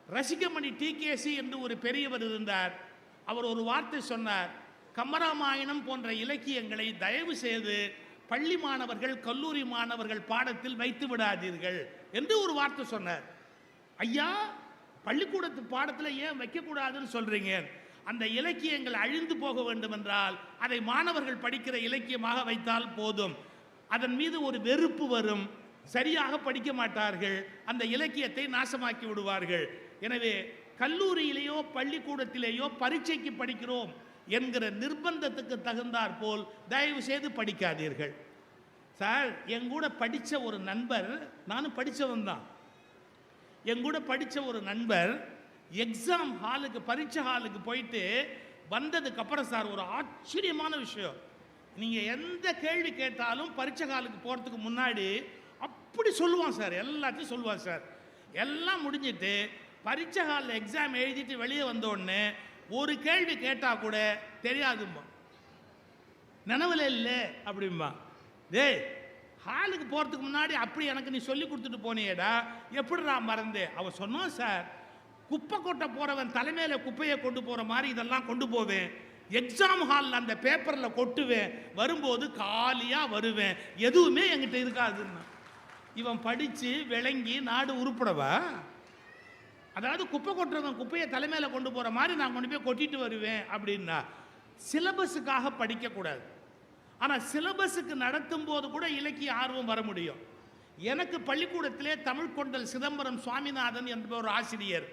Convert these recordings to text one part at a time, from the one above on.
Rasikamani TKC என்று ஒரு பெரியவர் இருந்தார். அவர் ஒரு வார்த்தை சொன்னார், கம்பராமாயணம் போன்ற இலக்கியங்களை தயவு செய்து பள்ளி மாணவர்கள் கல்லூரி மாணவர்கள் பாடத்தில் வைத்து விடாதீர்கள் என்று ஒரு வார்த்தை சொன்னார். ஐயா, பள்ளிக்கூடத்து பாடத்தில் ஏன் வைக்கக்கூடாதுன்னு சொல்றீங்க? அந்த இலக்கியங்கள் அழிந்து போக வேண்டும் என்றால் அதை மாணவர்கள் படிக்கிற இலக்கியமாக வைத்தால் போதும். அதன் மீது ஒரு வெறுப்பு வரும், சரியாக படிக்க மாட்டார்கள், அந்த இலக்கியத்தை நாசமாக்கி விடுவார்கள். எனவே கல்லூரியிலேயோ பள்ளிக்கூடத்திலேயோ பரீட்சைக்கு படிக்கிறோம் என்கிற நிர்பந்தத்துக்கு தகுந்தாற் போல் தயவு செய்து படிக்காதீர்கள். சார், எங்கூட படித்த ஒரு நண்பர், நானும் படித்தவன் தான், எங்கூட படித்த ஒரு நண்பர் எக்ஸாம் ஹாலுக்கு பரீட்சை ஹாலுக்கு போயிட்டு வந்ததுக்கப்புறம் சார் ஒரு ஆச்சரியமான விஷயம், நீங்கள் எந்த கேள்வி கேட்டாலும் பரீட்சை ஹாலுக்கு போகிறதுக்கு முன்னாடி அப்படி சொல்லுவான் சார், எல்லாத்தையும் சொல்லுவான் சார். எல்லாம் முடிஞ்சிட்டு பரீட்சை ஹாலில் எக்ஸாம் எழுதிட்டு வெளியே வந்தோடனே ஒரு கேள்வி கேட்டால் கூட தெரியாதும்மா, நினைவில் இல்லை அப்படிம்பா. டேய், ஹாலுக்கு போகிறதுக்கு முன்னாடி அப்படி எனக்கு நீ சொல்லி கொடுத்துட்டு போனியேடா, எப்படி நான் மறந்தேன்? அவன் சொன்னான், சார், குப்பை கொட்ட போகிறவன் தலைமையில் குப்பையை கொண்டு போகிற மாதிரி இதெல்லாம் கொண்டு போவேன், எக்ஸாம் ஹாலில் அந்த பேப்பரில் கொட்டுவேன், வரும்போது காலியாக வருவேன், எதுவுமே என்கிட்ட இருக்காதுன்னா. இவன் படித்து விளங்கி நாடு உருப்படவா? அதாவது குப்பை கொட்டுறவன் குப்பையை தலைமையில் கொண்டு போகிற மாதிரி நான் கொண்டு போய் கொட்டிட்டு வருவேன் அப்படின்னா. சிலபஸுக்காக படிக்கக்கூடாது, ஆனால் சிலபஸுக்கு நடத்தும் போது கூட இலக்கிய ஆர்வம் வர முடியும். எனக்கு பள்ளிக்கூடத்திலே தமிழ் கொண்டல் சிதம்பரம் சுவாமிநாதன் என்ற ஒரு ஆசிரியர்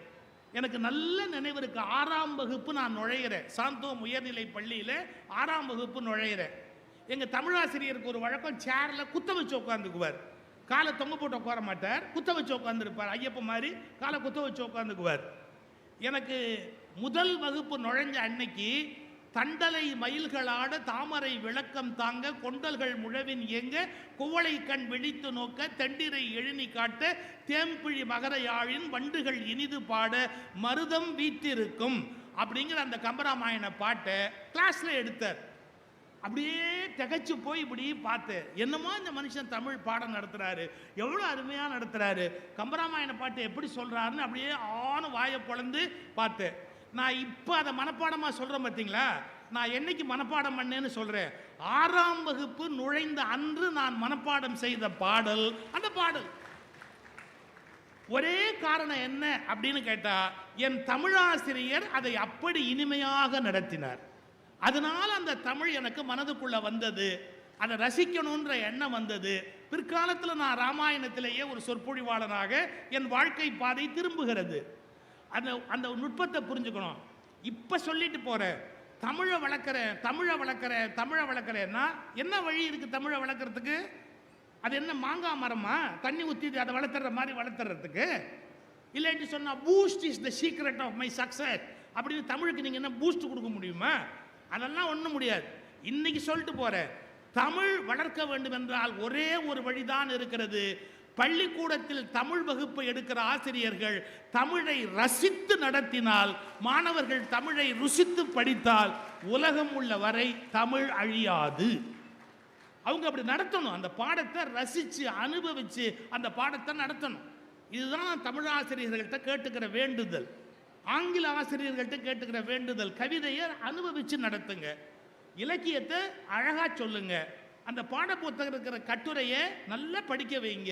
எனக்கு நல்ல நினைவு இருக்கு. 6ஆம் வகுப்பு நான் நுழையிறேன், சாந்தோம் உயர்நிலை பள்ளியில் 6ஆம் வகுப்பு நுழையிறேன். எங்கள் தமிழாசிரியருக்கு ஒரு வழக்கம், சேரில் குத்த வச்சு உட்காந்துக்குவார், காலை தொங்க போட்டு உட்கார மாட்டார், குத்த வச்சு உட்காந்துருப்பார், ஐயப்ப மாதிரி காலை குத்த வச்சு உட்காந்துக்குவார். எனக்கு முதல் வகுப்பு நுழைஞ்ச அன்னைக்கு தண்டலை மயில்களாட தாமரை விளக்கம் தாங்க கொண்டல்கள் முழவின் எங்க குவளை கண் விழித்து நோக்க தெண்டிரை எழுநி காட்ட தேம்பிழி மகர யாழின் வண்டுகள் இனிது பாட மருதம் வீத்திருக்கும் அப்படிங்கிற அந்த கம்பராமாயண பாட்டை கிளாஸ்ல எடுத்தார். அப்படியே திகைச்சு போய் இப்படி பார்த்தேன், என்னமோ இந்த மனுஷன் தமிழ் பாடம் நடத்துறாரு, எவ்வளோ அருமையாக நடத்துறாரு, கம்பராமாயண பாட்டு எப்படி சொல்றாருன்னு அப்படியே ஆன வாயை பொழந்து பார்த்தேன். நான் இப்போ அதை மனப்பாடமாக சொல்கிறேன் பார்த்தீங்களா, நான் என்னைக்கு மனப்பாடம் பண்ணேன்னு சொல்கிறேன், 6ஆம் வகுப்பு நுழைந்த அன்று நான் மனப்பாடம் செய்த பாடல் அந்த பாடல். ஒரே காரணம் என்ன அப்படின்னு கேட்டால், என் தமிழாசிரியர் அதை அப்படி இனிமையாக நடத்தினார். அதனால் அந்த தமிழ் எனக்கு மனதுக்குள்ள வந்தது, அதை ரசிக்கணுன்ற எண்ணம் வந்தது. பிற்காலத்தில் நான் ராமாயணத்திலேயே ஒரு சொற்பொழிவாளனாக என் வாழ்க்கை பாதை திரும்புகிறது. அந்த அந்த நுட்பத்தை புரிஞ்சுக்கணும். இப்போ சொல்லிட்டு போகிறேன், தமிழை வளர்க்குறேன்னா என்ன வழி இருக்குது தமிழை வளர்க்குறதுக்கு? அது என்ன மாங்காய் மரமா தண்ணி ஊற்றி அதை வளர்த்துற மாதிரி வளர்த்துறதுக்கு? இல்லைன்னு சொன்னால் boost is the secret of my success அப்படின்னு தமிழுக்கு நீங்கள் என்ன பூஸ்ட் கொடுக்க முடியுமா? அதெல்லாம் ஒன்றும் முடியாது. இன்னைக்கு சொல்லிட்டு போகிறேன், தமிழ் வளர்க்க வேண்டும் என்றால் ஒரே ஒரு வழிதான் இருக்கிறது. பள்ளிக்கூடத்தில் தமிழ் வகுப்பு எடுக்கிற ஆசிரியர்கள் தமிழை ரசித்து நடத்தினால், மாணவர்கள் தமிழை ருசித்து படித்தால் உலகம் உள்ள வரை தமிழ் அழியாது. அவங்க அப்படி நடத்தணும், அந்த பாடத்தை ரசித்து அனுபவித்து அந்த பாடத்தை நடத்தணும். இதுதான் தமிழ் ஆசிரியர்கள்ட்ட கேட்டுக்கிற வேண்டுதல், ஆங்கில ஆசிரியர்கள்ட்ட கேட்டுக்கிற வேண்டுதல். கவிதையை அனுபவித்து நடத்துங்க, இலக்கியத்தை அழகாக சொல்லுங்க, அந்த பாட புத்தகம் இருக்கிற கட்டுரையை நல்லா படிக்க வைங்க,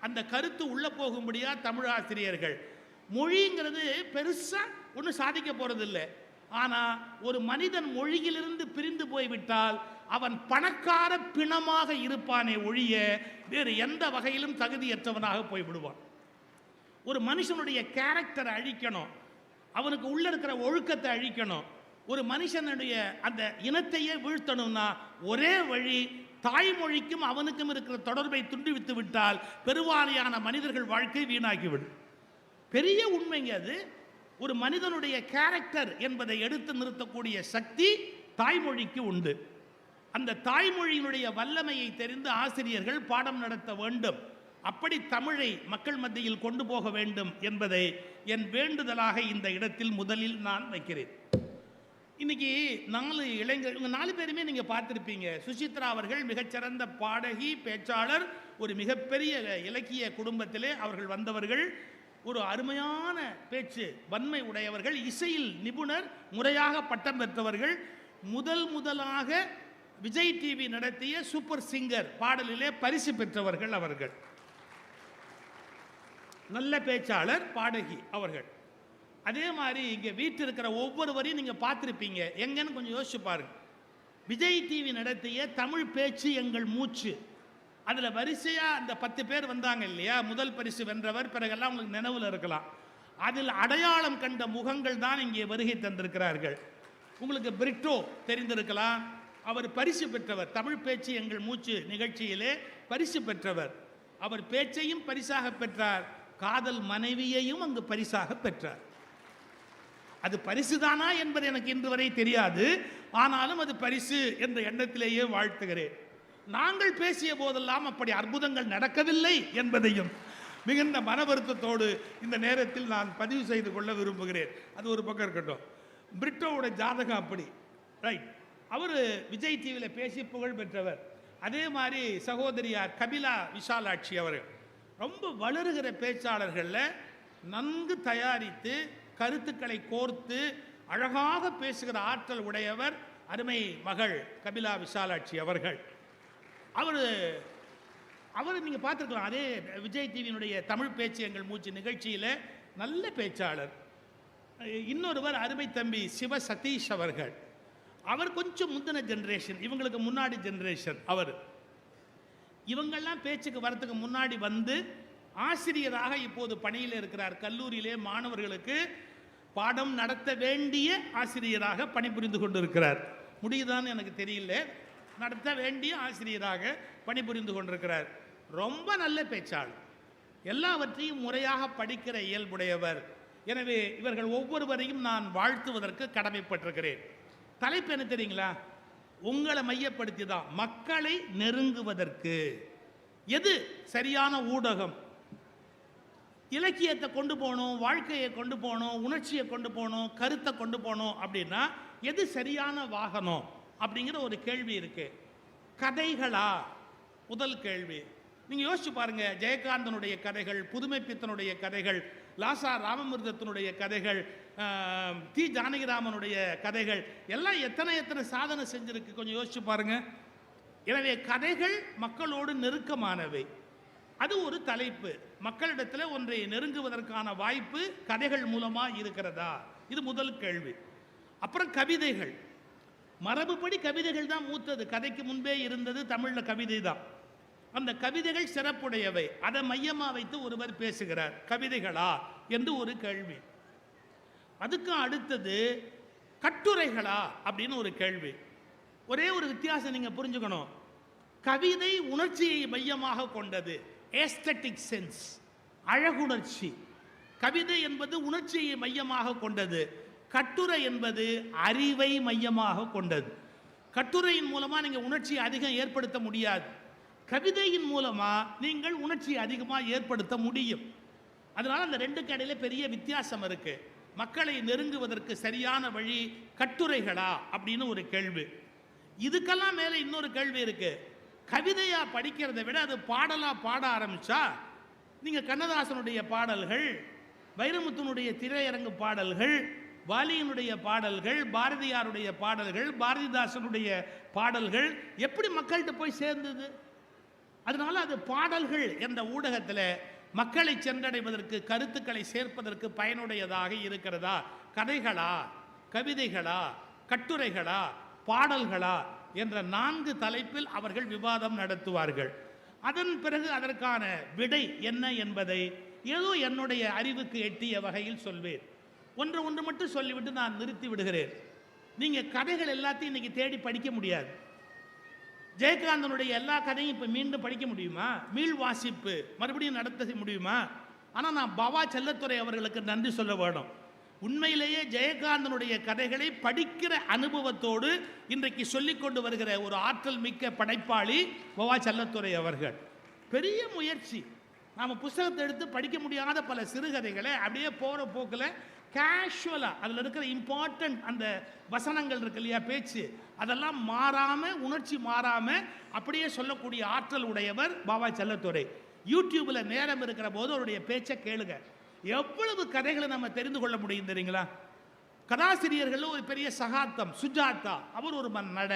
அந்த கருத்து உள்ளே போகும்படியா தமிழ் ஆசிரியர்கள். மொழிங்கிறது பெருசாக ஒன்றும் சாதிக்க போகிறது இல்லை, ஆனால் ஒரு மனிதன் மொழியிலிருந்து பிரிந்து போய்விட்டால் அவன் பணக்கார பிணமாக இருப்பானே ஒழிய வேறு எந்த வகையிலும் தகுதியற்றவனாக போய்விடுவான். ஒரு மனுஷனுடைய கேரக்டரை அழிக்கணும், அவனுக்கு உள்ள இருக்கிற ஒழுக்கத்தை அழிக்கணும், ஒரு மனுஷனுடைய அந்த இனத்தையே வீழ்த்தணும்னா ஒரே வழி, தாய்மொழிக்கும் அவனுக்கும் இருக்கிற தொடர்பை துண்டிவித்து விட்டால் பெருவாரியான மனிதர்கள் வாழ்க்கை வீணாகிவிடும். பெரிய உண்மைங்க அது. ஒரு மனிதனுடைய கேரக்டர் என்பதை எடுத்து நிறுத்தக்கூடிய சக்தி தாய்மொழிக்கு உண்டு. அந்த தாய்மொழியினுடைய வல்லமையை தெரிந்து ஆசிரியர்கள் பாடம் நடத்த வேண்டும். அப்படி தமிழை மக்கள் மத்தியில் கொண்டு போக வேண்டும் என்பதை என் வேண்டுதலாக இந்த இடத்தில் முதலில் நான் வைக்கிறேன். இன்னைக்கு 4 இளைஞர், இவங்க 4 பேருமே நீங்கள் பார்த்துருப்பீங்க. சுசித்ரா அவர்கள் மிகச்சிறந்த பாடகி, பேச்சாளர், ஒரு மிகப்பெரிய இலக்கிய குடும்பத்திலே அவர்கள் வந்தவர்கள். ஒரு அருமையான பேச்சு வன்மை உடையவர்கள், இசையில் நிபுணர், முறையாக பட்டம் பெற்றவர்கள். முதலாக விஜய் டிவி நடத்திய சூப்பர் சிங்கர் பாடலிலே பரிசு பெற்றவர்கள் அவர்கள். நல்ல பேச்சாளர், பாடகி அவர்கள். அதே மாதிரி இங்கே வீட்டில் இருக்கிற ஒவ்வொருவரையும் நீங்கள் பார்த்துருப்பீங்க. எங்கன்னு கொஞ்சம் யோசிச்சு பாருங்க. விஜய் டிவி நடத்திய தமிழ் பேச்சு எங்கள் மூச்சு, அதில் வரிசையாக அந்த 10 பேர் வந்தாங்க இல்லையா, முதல் பரிசு வென்றவர், பிறகெல்லாம் உங்களுக்கு நினைவில் இருக்கலாம். அதில் அடையாளம் கண்ட முகங்கள் தான் இங்கே வருகை தந்திருக்கிறார்கள். உங்களுக்கு பிரிட்டோ தெரிந்திருக்கலாம், அவர் பரிசு பெற்றவர். தமிழ் பேச்சு எங்கள் மூச்சு நிகழ்ச்சியிலே பரிசு பெற்றவர். அவர் பேச்சையும் பரிசாக பெற்றார், காதல் மனைவியையும் அங்கு பரிசாக பெற்றார். அது பரிசுதானா என்பது எனக்கு இன்று வரை தெரியாது, ஆனாலும் அது பரிசு என்ற எண்ணத்திலேயே வாழ்த்துகிறேன். நாங்கள் பேசிய போதெல்லாம் அப்படி அற்புதங்கள் நடக்கவில்லை என்பதையும் மிகுந்த மன வருத்தத்தோடு இந்த நேரத்தில் நான் பதிவு செய்து கொள்ள விரும்புகிறேன். அது ஒரு பக்கம் இருக்கட்டும். பிரிட்டோவோட ஜாதகம் அப்படி ரைட். அவர் விஜய் டிவியில் பேசி புகழ் பெற்றவர். அதே மாதிரி சகோதரியார் கபிலா விஷாலாட்சி அவர்கள் ரொம்ப வளருகிற பேச்சாளர்களில் நன்கு தயாரித்து கருத்துக்களை கோர்த்து அழகாக பேசுகிற ஆற்றல் உடையவர் அருமை மகள் கபிலா விஷாலாட்சி அவர்கள். அவர் நீங்கள் பார்த்துருக்கலாம், அதே விஜய் டிவியினுடைய தமிழ் பேச்சு எங்கள் மூச்சு நிகழ்ச்சியில் நல்ல பேச்சாளர். இன்னொருவர் அருமை தம்பி சிவ சதீஷ் அவர்கள். அவர் கொஞ்சம் முந்தின ஜென்ரேஷன், இவங்களுக்கு முன்னாடி ஜென்ரேஷன் அவர். இவங்கெல்லாம் பேச்சுக்கு வரத்துக்கு முன்னாடி வந்து ஆசிரியராக இப்போது பணியில் இருக்கிறார். கல்லூரியிலே மாணவர்களுக்கு பாடம் நடத்த வேண்டிய ஆசிரியராக பணிபுரிந்து கொண்டிருக்கிறார். முடியுதான்னு எனக்கு தெரியல, நடத்த வேண்டிய ஆசிரியராக பணிபுரிந்து கொண்டிருக்கிறார். ரொம்ப நல்ல பேச்சாளர், எல்லாவற்றையும் முறையாக படிக்கிற இயல்புடையவர். எனவே இவர்கள் ஒவ்வொருவரையும் நான் வாழ்த்துவதற்கு கடமைப்பட்டிருக்கிறேன். தலைப்பு என்ன தெரியுங்களா? உங்களை மையப்படுத்தி தான், மக்களை நெருங்குவதற்கு எது சரியான ஊடகம், இலக்கியத்தை கொண்டு போகணும், வாழ்க்கையை கொண்டு போகணும், உணர்ச்சியை கொண்டு போகணும், கருத்தை கொண்டு போகணும் அப்படின்னா எது சரியான வாகனம் அப்படிங்கிற ஒரு கேள்வி இருக்கு. கதைகளா முதல் கேள்வி. நீங்கள் யோசிச்சு பாருங்க, ஜெயகாந்தனுடைய கதைகள், புதுமை பித்தனுடைய கதைகள், லாசா ராமமிர்தத்தினுடைய கதைகள், தி ஜானகிராமனுடைய கதைகள் எல்லாம் எத்தனை சாதனை செஞ்சிருக்கு, கொஞ்சம் யோசிச்சு பாருங்க. எனவே கதைகள் மக்களோடு நெருக்கமானவை. அது ஒரு தலைப்பு. மக்களிடத்தில் ஒன்றை நெருங்குவதற்கான வாய்ப்பு கதைகள் மூலமாக இருக்கிறதா, இது முதல் கேள்வி. அப்புறம் கவிதைகள், மரபுப்படி கவிதைகள் தான் மூத்தது. கதைக்கு முன்பே இருந்தது தமிழில் கவிதை தான். அந்த கவிதைகள் சிறப்புடையவை, அதை மையமாக வைத்து ஒருவர் பேசுகிறார். கவிதைகளா என்று ஒரு கேள்வி. அதுக்கு அடுத்தது கட்டுரைகளா அப்படின்னு ஒரு கேள்வி. ஒரே ஒரு வித்தியாசம் நீங்கள் புரிஞ்சுக்கணும். கவிதை உணர்ச்சியை மையமாக கொண்டது, ஏஸ்தட்டிக் சென்ஸ், அழகுணர்ச்சி. கவிதை என்பது உணர்ச்சியை மையமாக கொண்டது. கட்டுரை என்பது அறிவை மையமாக கொண்டது. கட்டுரையின் மூலமாக நீங்கள் உணர்ச்சியை அதிகம் ஏற்படுத்த முடியாது, கவிதையின் மூலமாக நீங்கள் உணர்ச்சியை அதிகமாக ஏற்படுத்த முடியும். அதனால் அந்த ரெண்டுக்கு இடையில பெரிய வித்தியாசம் இருக்கு. மக்களை நெருங்குவதற்கு சரியான வழி கட்டுரைகளா அப்படின்னு ஒரு கேள்வி. இதுக்கெல்லாம் மேலே இன்னொரு கேள்வி இருக்கு. கவிதையா படிக்கிறதை விட அது பாடலா பாட ஆரம்பிச்சா, நீங்க கண்ணதாசனுடைய பாடல்கள், வைரமுத்துனுடைய திரையரங்கு பாடல்கள், வாலியினுடைய பாடல்கள், பாரதியாருடைய பாடல்கள், பாரதிதாசனுடைய பாடல்கள் எப்படி மக்கள்கிட்ட போய் சேர்ந்தது? அதனால அது பாடல்கள் என்ற ஊடகத்தில் மக்களை சென்றடைவதற்கு, கருத்துக்களை சேர்ப்பதற்கு பயனுடையதாக இருக்கிறதா? கதைகளா, கவிதைகளா, கட்டுரைகளா, பாடல்களா என்ற 4 தலைப்பில் அவர்கள் விவாதம் நடத்துவார்கள். அதன் பிறகு அதற்கான விடை என்ன என்பதை ஏதோ என்னுடைய அறிவுக்கு எட்டிய வகையில் சொல்வேன். ஒன்று மட்டும் சொல்லிவிட்டு நான் நிறுத்தி விடுகிறேன். நீங்கள் கதைகள் எல்லாத்தையும் இன்னைக்கு தேடி படிக்க முடியாது. ஜெயகாந்தனுடைய எல்லா கதையும் இப்போ மீண்டும் படிக்க முடியுமா? மீள் வாசிப்பு மறுபடியும் நடத்த முடியுமா? ஆனால் நான் பவா செல்லத்துறை அவர்களுக்கு நன்றி சொல்ல வேணும். உண்மையிலேயே ஜெயகாந்தனுடைய கதைகளை படிக்கிற அனுபவத்தோடு இன்றைக்கு சொல்லிக் கொண்டு வருகிற ஒரு ஆற்றல் மிக்க படைப்பாளி பவா செல்லத்துறை அவர்கள். பெரிய முயற்சி. நாம் புத்தகத்தை எடுத்து படிக்க முடியாத பல சிறுகதைகளை அப்படியே போகிற போக்கில் கேஷுவலாக அதில் இருக்கிற இம்பார்ட்டன்ட் அந்த வசனங்கள் இருக்கு இல்லையா, பேச்சு, அதெல்லாம் மாறாமல், உணர்ச்சி மாறாமல் அப்படியே சொல்லக்கூடிய ஆற்றல் உடையவர் பாபா செல்லத்துறை. யூடியூப்பில் நேரம் இருக்கிற போது அவருடைய பேச்சை கேளுங்க. எவ்வளவு கதைகளை நம்ம தெரிந்து கொள்ள முடியும் தெரியுங்களா? கதாசிரியர்கள் ஒரு பெரிய சகாத்தம் சுஜாதா, அவர் ஒரு நட.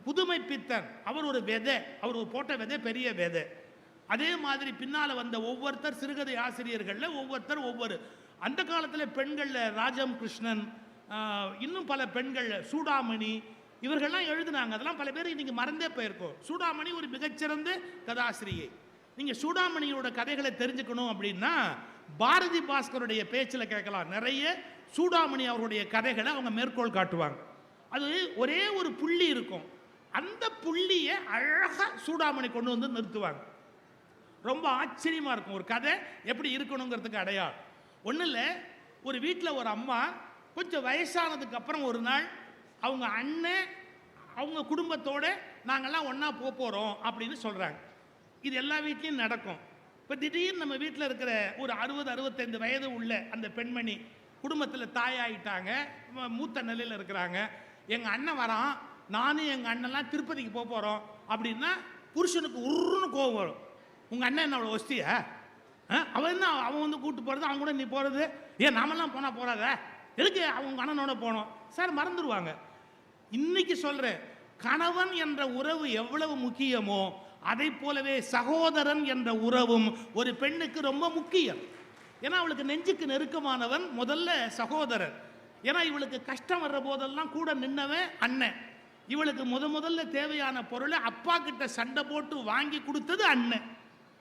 புதுமை பித்தன், அவர் ஒரு விதை, அவர் போட்ட விதை பெரிய விதை. அதே மாதிரி பின்னால் வந்த ஒவ்வொருத்தர் சிறுகதை ஆசிரியர்களில் ஒவ்வொருத்தர் ஒவ்வொரு. அந்த காலத்தில் பெண்களில் ராஜம் கிருஷ்ணன், இன்னும் பல பெண்கள், சூடாமணி, இவர்கள்லாம் எழுதினாங்க. அதெல்லாம் பல பேர் இன்னைக்கு மறந்தே போயிருக்கோம். சூடாமணி ஒரு மிகச்சிறந்த கதாசிரியை. நீங்கள் சூடாமணியோட கதைகளை தெரிஞ்சுக்கணும் அப்படின்னா பாரதி பாஸ்கருடைய பேச்சில் கேட்கலாம். நிறைய சூடாமணி அவருடைய கதைகளை அவங்க மேற்கோள் காட்டுவாங்க. அது ஒரே ஒரு புள்ளி இருக்கும், அந்த புள்ளியை அழகாக சூடாமணி கொண்டு வந்து நிறுத்துவாங்க. ரொம்ப ஆச்சரியமாக இருக்கும். ஒரு கதை எப்படி இருக்கணுங்கிறதுக்கு அடையாளம் ஒன்றும் இல்லை. ஒரு வீட்டில் ஒரு அம்மா கொஞ்சம் வயசானதுக்கு அப்புறம் ஒரு நாள் அவங்க அண்ணன் அவங்க குடும்பத்தோடு நாங்கள்லாம் ஒன்றா போகிறோம் அப்படின்னு சொல்கிறாங்க. இது எல்லா வீட்லேயும் நடக்கும். இப்போ திடீர்னு நம்ம வீட்டில் இருக்கிற ஒரு 60-65 வயது உள்ள அந்த பெண்மணி குடும்பத்தில் தாயாயிட்டாங்க, மூத்த நிலையில் இருக்கிறாங்க. எங்கள் அண்ணன் வரான், நானும் எங்கள் அண்ணன்லாம் திருப்பதிக்கு போகிறோம் அப்படின்னா புருஷனுக்கு உருன்னு கோவம் வரும். உங்கள் அண்ணன் என்ன அவ்வளோ ஒஸ்தியா? அவன் என்ன அவன் வந்து கூப்பிட்டு போகிறது, அவன் கூட நீ போகிறது, ஏன் நாமெல்லாம் போனால் போகாத, எதுக்கு அவங்க அண்ணனோட போனோம் சார் மறந்துடுவாங்க. இன்னைக்கு சொல்கிறேன், கணவன் என்ற உறவு எவ்வளவு முக்கியமோ அதை போலவே சகோதரன் என்ற உறவும் ஒரு பெண்ணுக்கு ரொம்ப முக்கியம். ஏன்னா அவளுக்கு நெஞ்சுக்கு நெருக்கமானவன் முதல்ல சகோதரன். ஏன்னா இவளுக்கு கஷ்டம் வர்ற போதெல்லாம் கூட நின்னவன் அண்ணன். இவளுக்கு முதல்ல தேவையான பொருளை அப்பா கிட்ட சண்டை போட்டு வாங்கி கொடுத்தது அண்ணன்.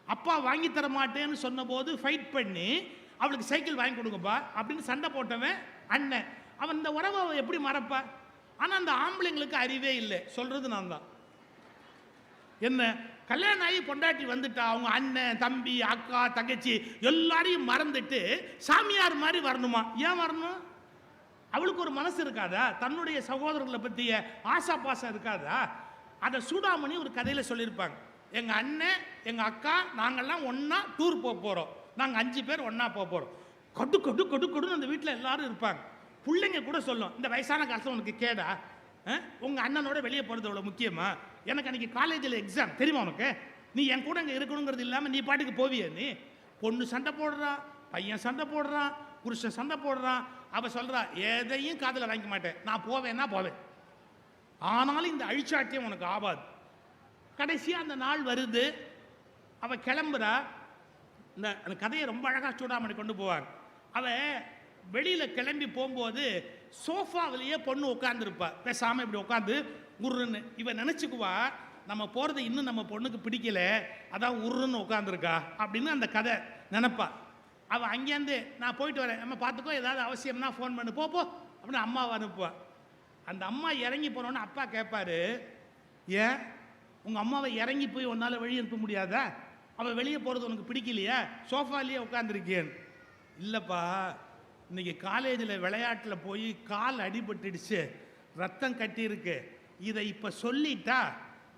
அப்பா வாங்கி தர மாட்டேன்னு சொன்ன போது ஃபைட் பண்ணி அவளுக்கு சைக்கிள் வாங்கி கொடுங்கப்பா அப்படின்னு சண்டை போட்டவன் அண்ணன். அவன் இந்த உறவை எப்படி மறப்பா? ஆனால் அந்த ஆம்பளைங்களுக்கு அறிவே இல்லை. சொல்றது நான் தான். என்ன கல்யாணம் ஆகி பொண்டாட்டி வந்துட்டா அவங்க அண்ணன் தம்பி அக்கா தங்கச்சி எல்லாரையும் மறந்துட்டு சாமியார் மாதிரி வரணுமா? ஏன் வரணும்? அவளுக்கு ஒரு மனசு இருக்காதா? தன்னுடைய சகோதரர்களை பற்றிய ஆசா பாசம் இருக்காதா? அதை சூடாமணி ஒரு கதையில் சொல்லியிருப்பாங்க. எங்கள் அண்ணன் எங்கள் அக்கா நாங்கள்லாம் ஒன்றா டூர் போகிறோம், நாங்கள் 5 பேர் ஒன்றா போகிறோம். கொடு கொடு கொடு கொடுன்னு அந்த வீட்டில் எல்லாரும் இருப்பாங்க. பிள்ளைங்க கூட சொல்லும், இந்த வயசான காலத்தில் உனக்கு கேடா, உங்கள் அண்ணனோட வெளியே போகிறது அவ்வளோ முக்கியமா? எனக்கு அன்றைக்கி காலேஜில் எக்ஸாம் தெரியுமா உனக்கு? நீ என் கூட இங்கே இருக்கணுங்கிறது இல்லாமல் நீ பாட்டுக்கு போவிய? நீ பொண்ணு சண்டை போடுறான், பையன் சண்டை போடுறான், புருஷன் சண்டை போடுறான். அவள் சொல்கிறா, எதையும் காதில் வாங்கிக்க மாட்டேன், நான் போவேன்னா போவேன், ஆனாலும் இந்த அழிச்சாட்டியம் உனக்கு ஆகாது. கடைசியாக அந்த நாள் வருது, அவள் கிளம்புறா. அந்த கதையை ரொம்ப அழகாக சூடாமணி கொண்டு போவார். அவள் வெளியில் கிளம்பி போகும்போது சோஃபாவிலேயே பொண்ணு உட்காந்துருப்பா. பேசாமல் இப்படி உட்காந்து உருன்னு இவன் நினச்சிக்குவா, நம்ம போகிறது இன்னும் நம்ம பொண்ணுக்கு பிடிக்கல, அதான் உருன்னு உட்காந்துருக்கா அப்படின்னு அந்த கதை நினப்பா. அவள் அங்கேருந்து நான் போயிட்டு வரேன், நம்ம பார்த்துக்கோ, ஏதாவது அவசியம்னா ஃபோன் பண்ணு, போ அப்படின்னு அம்மாவை அனுப்புவா. அந்த அம்மா இறங்கி போனோன்னு அப்பா கேட்பாரு, ஏன் உங்கள் அம்மாவை இறங்கி போய் உன்னால் வெளியே அனுப்ப முடியாதா? அவள் வெளியே போகிறது உனக்கு பிடிக்கலையா? சோஃபாலேயே உட்காந்துருக்கேன். இல்லைப்பா, இன்றைக்கி காலேஜில் விளையாட்டில் போய் கால் அடிபட்டுடுச்சு, ரத்தம் கட்டியிருக்கு, இதை இப்போ சொல்லிட்டா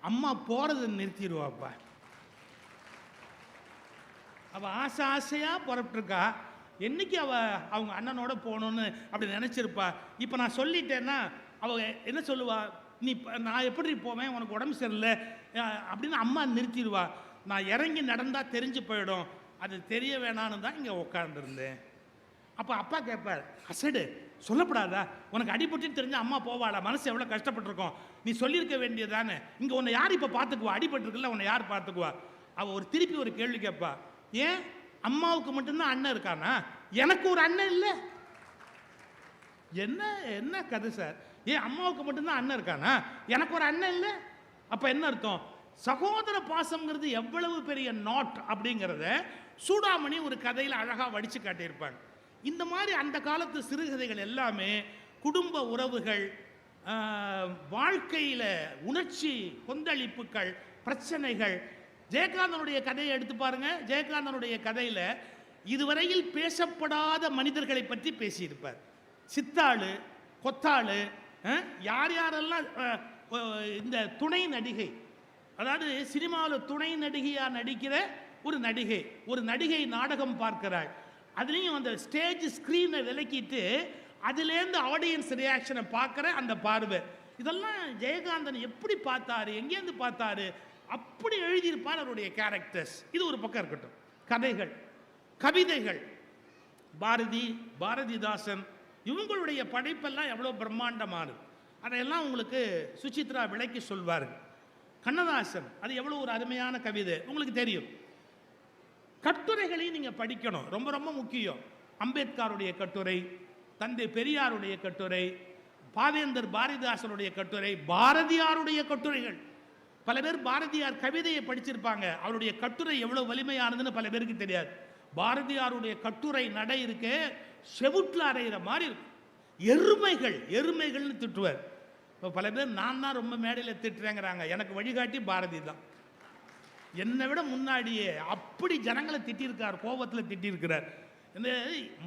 அம்மா போகிறத நிறுத்திடுவாப்பா. அவள் ஆசையாக புறப்பட்டுருக்கா. என்றைக்கு அவங்க அண்ணனோட போகணுன்னு அப்படி நினச்சிருப்பா. இப்போ நான் சொல்லிட்டேன்னா அவள் என்ன சொல்லுவா, நீ நான் எப்படி போவேன், உனக்கு உடம்பு சரியில்லை அப்படின்னு அம்மா நிறுத்திடுவா. நான் இறங்கி நடந்தால் தெரிஞ்சு போயிடும், அது தெரிய வேணான்னு தான் இங்கே உட்காந்துருந்தேன். அப்போ அப்பா கேட்பார், அசடு சொல்லப்படாதா, உனக்கு அடிபட்டுன்னு தெரிஞ்சால் அம்மா போவாளா? மனசு எவ்வளோ கஷ்டப்பட்டுருக்கோம், நீ சொல்லியிருக்க வேண்டியதானே, இங்கே உன்னை யார் இப்போ பார்த்துக்குவா, அடிபட்டுருக்குல்ல உன்னை யார் பார்த்துக்குவா? அவள் திருப்பி ஒரு கேள்வி கேட்பா, ஏன் அம்மாவுக்கு மட்டும்தான் அண்ணன் இருக்கானா, எனக்கு ஒரு அண்ணன் இல்லை? என்ன என்ன கதை சார், ஏன் அம்மாவுக்கு மட்டும்தான் அண்ணன் இருக்கானா, எனக்கு ஒரு அண்ணன் இல்லை? அப்போ என்ன அர்த்தம்? சகோதர பாசம்ங்கிறது எவ்வளவு பெரிய நாட் அப்படிங்கிறத சூடாமணி ஒரு கதையில் அழகாக வடித்து காட்டியிருப்பாங்க. இந்த மாதிரி அந்த காலத்து சிறுகதைகள் எல்லாமே குடும்ப உறவுகள், வாழ்க்கையில் உணர்ச்சி கொந்தளிப்புகள், பிரச்சனைகள். ஜெயகாந்தனுடைய கதையை எடுத்து பாருங்க. ஜெயகாந்தனுடைய கதையில் இதுவரையில் பேசப்படாத மனிதர்களை பற்றி பேசியிருப்பார். சித்தாளு, கொத்தாளு, யார் யாரெல்லாம் இந்த துணை நடிகை, அதாவது சினிமாவில் துணை நடிகையாக நடிக்கிற ஒரு நடிகை நாடகம் பார்க்கிறாள். அதுலேயும் அந்த ஸ்டேஜ் ஸ்க்ரீனை விலக்கிட்டு அதுலேருந்து ஆடியன்ஸ் ரியாக்ஷனை பார்க்குற அந்த பார்வை, இதெல்லாம் ஜெயகாந்தன் எப்படி பார்த்தாரு, எங்கேருந்து பார்த்தாரு, அப்படி எழுதியிருப்பார் அவருடைய கேரக்டர்ஸ். இது ஒரு பக்கம் இருக்கட்டும். கதைகள், கவிதைகள், பாரதி, பாரதிதாசன், இவங்களுடைய படைப்பெல்லாம் எவ்வளோ பிரம்மாண்டமானது. அதையெல்லாம் உங்களுக்கு சுசித்ரா விளக்கி சொல்வார்கள். கண்ணதாசன், அது எவ்வளோ ஒரு அருமையான கவிதை உங்களுக்கு தெரியும். கட்டுரைகளையும் நீங்கள் படிக்கணும், ரொம்ப ரொம்ப முக்கியம். அம்பேத்கருடைய கட்டுரை, தந்தை பெரியாருடைய கட்டுரை, பாவேந்தர் பாரதிதாசனுடைய கட்டுரை, பாரதியாருடைய கட்டுரைகள். பல பேர் பாரதியார் கவிதையை படிச்சிருப்பாங்க, அவருடைய கட்டுரை எவ்வளவு வலிமையானதுன்னு பல பேருக்கு தெரியாது. பாரதியாருடைய கட்டுரை நடை இருக்கே, செவுட்டில் அறையிற மாதிரி இருக்கும். எருமைகள்னு திட்டுவார். இப்போ பல பேர் நான் தான் ரொம்ப மேடையில் திட்டுறேங்கிறாங்க. எனக்கு வழிகாட்டி பாரதி தான். என்னை விட முன்னாடியே அப்படி ஜனங்களை திட்டிருக்கார், கோபத்தில் திட்டிருக்கிறார். இந்த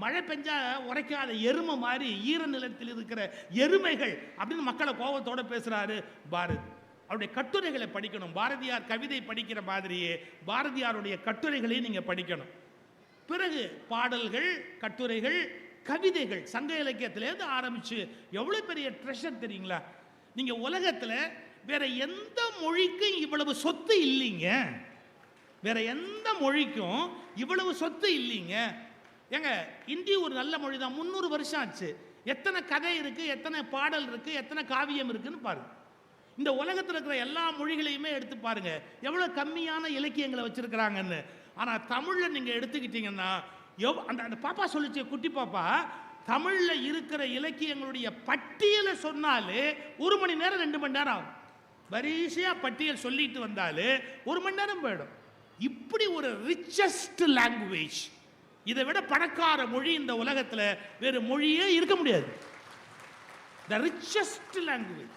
மழை பெஞ்சா உரைக்காத எருமை மாதிரி ஈர நிலத்தில் இருக்கிற எருமைகள் அப்படின்னு மக்களை கோபத்தோடு பேசுகிறாரு பாரதி. அவருடைய கட்டுரைகளை படிக்கணும். பாரதியார் கவிதை படிக்கிற மாதிரியே பாரதியாருடைய கட்டுரைகளையும் நீங்கள் படிக்கணும். பிறகு பாடல்கள், கட்டுரைகள், கவிதைகள், சங்க இலக்கியத்திலேருந்து ஆரம்பித்து எவ்வளோ பெரிய ட்ரெஷர் தெரியுங்களா? நீங்கள் உலகத்தில் வேற எந்த மொழிக்கும் இவ்வளவு சொத்து இல்லைங்க. வேற எந்த மொழிக்கும் இவ்வளவு சொத்து இல்லைங்க. ஏங்க, இந்தி ஒரு நல்ல மொழி தான், 300 வருஷம் ஆச்சு. எத்தனை கதை இருக்கு, எத்தனை பாடல் இருக்கு, எத்தனை காவியம் இருக்குன்னு பாருங்க. இந்த உலகத்தில் இருக்கிற எல்லா மொழிகளையுமே எடுத்து பாருங்க, எவ்வளோ கம்மியான இலக்கியங்களை வச்சிருக்கிறாங்கன்னு. ஆனால் தமிழில் நீங்கள் எடுத்துக்கிட்டீங்கன்னா, அந்த பாப்பா சொல்லிச்சு, குட்டி பாப்பா, தமிழில் இருக்கிற இலக்கியங்களுடைய பட்டியலை சொன்னாலே 1 மணி நேரம் 2 மணி நேரம் ஆகும். வரிசையாக பட்டியல் சொல்லிட்டு வந்தாலே 1 மணி நேரம் போயிடும். இப்படி ஒரு ரிச்சஸ்ட் லாங்குவேஜ், இதை விட பணக்கார மொழி இந்த உலகத்தில் வேறு மொழியே இருக்க முடியாது. The richest language.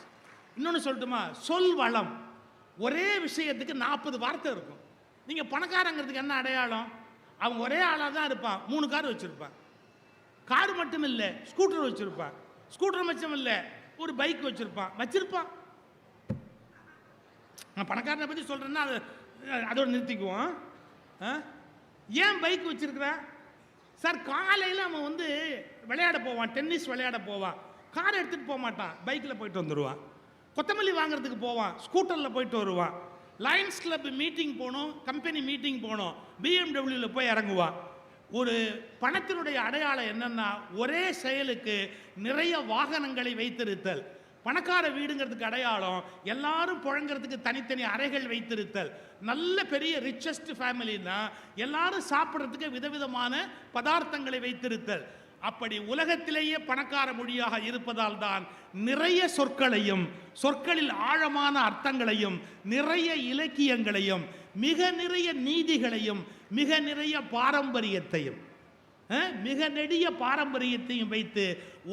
இன்னொன்று சொல்லட்டுமா? சொல் வளம். ஒரே விஷயத்துக்கு 40 வார்த்தை இருக்கும். நீங்கள் பணக்காரங்கிறதுக்கு என்ன அடையாளம்? அவங்க ஒரே ஆளாக தான் இருப்பான், 3 கார் வச்சுருப்பான். கார் மட்டும் இல்லை, ஸ்கூட்டர் வச்சுருப்பான். ஸ்கூட்டர் மட்டும் இல்லை, ஒரு பைக் வச்சிருப்பான். நான் பணக்காரனை பற்றி சொல்கிறேன்னா அதோட நிறுத்திக்குவோம். ஏன் பைக் வச்சிருக்கிறான் சார்? காலையில் அவன் வந்து விளையாட போவான், டென்னிஸ் விளையாட போவான், காரை எடுத்துகிட்டு போக மாட்டான், பைக்கில் போயிட்டு வந்துடுவான். கொத்தமல்லி வாங்குறதுக்கு போவான், ஸ்கூட்டரில் போயிட்டு வருவான். லயன்ஸ் கிளப் மீட்டிங் போகணும், கம்பெனி மீட்டிங் போகணும், பிஎம்டபிள்யூவில் போய் இறங்குவான். ஒரு பணத்தினுடைய அடையாளம் என்னன்னா, ஒரே செயலுக்கு நிறைய வாகனங்களை வைத்திருத்தல். பணக்கார வீடுங்கிறதுக்கு அடையாளம் எல்லாரும் புழங்கிறதுக்கு தனித்தனி அறைகள் வைத்திருத்தல். நல்ல பெரிய ரிச்சஸ்ட் ஃபேமிலின்னா எல்லாரும் சாப்பிட்றதுக்கு விதவிதமான பதார்த்தங்களை வைத்திருத்தல். அப்படி உலகத்திலேயே பணக்கார மொழியாக இருப்பதால் தான் நிறைய சொற்களையும், சொற்களில் ஆழமான அர்த்தங்களையும், நிறைய இலக்கியங்களையும், மிக நிறைய நீதிகளையும், மிக நிறைய பாரம்பரியத்தையும், மிக நெடிய பாரம்பரியத்தையும் வைத்து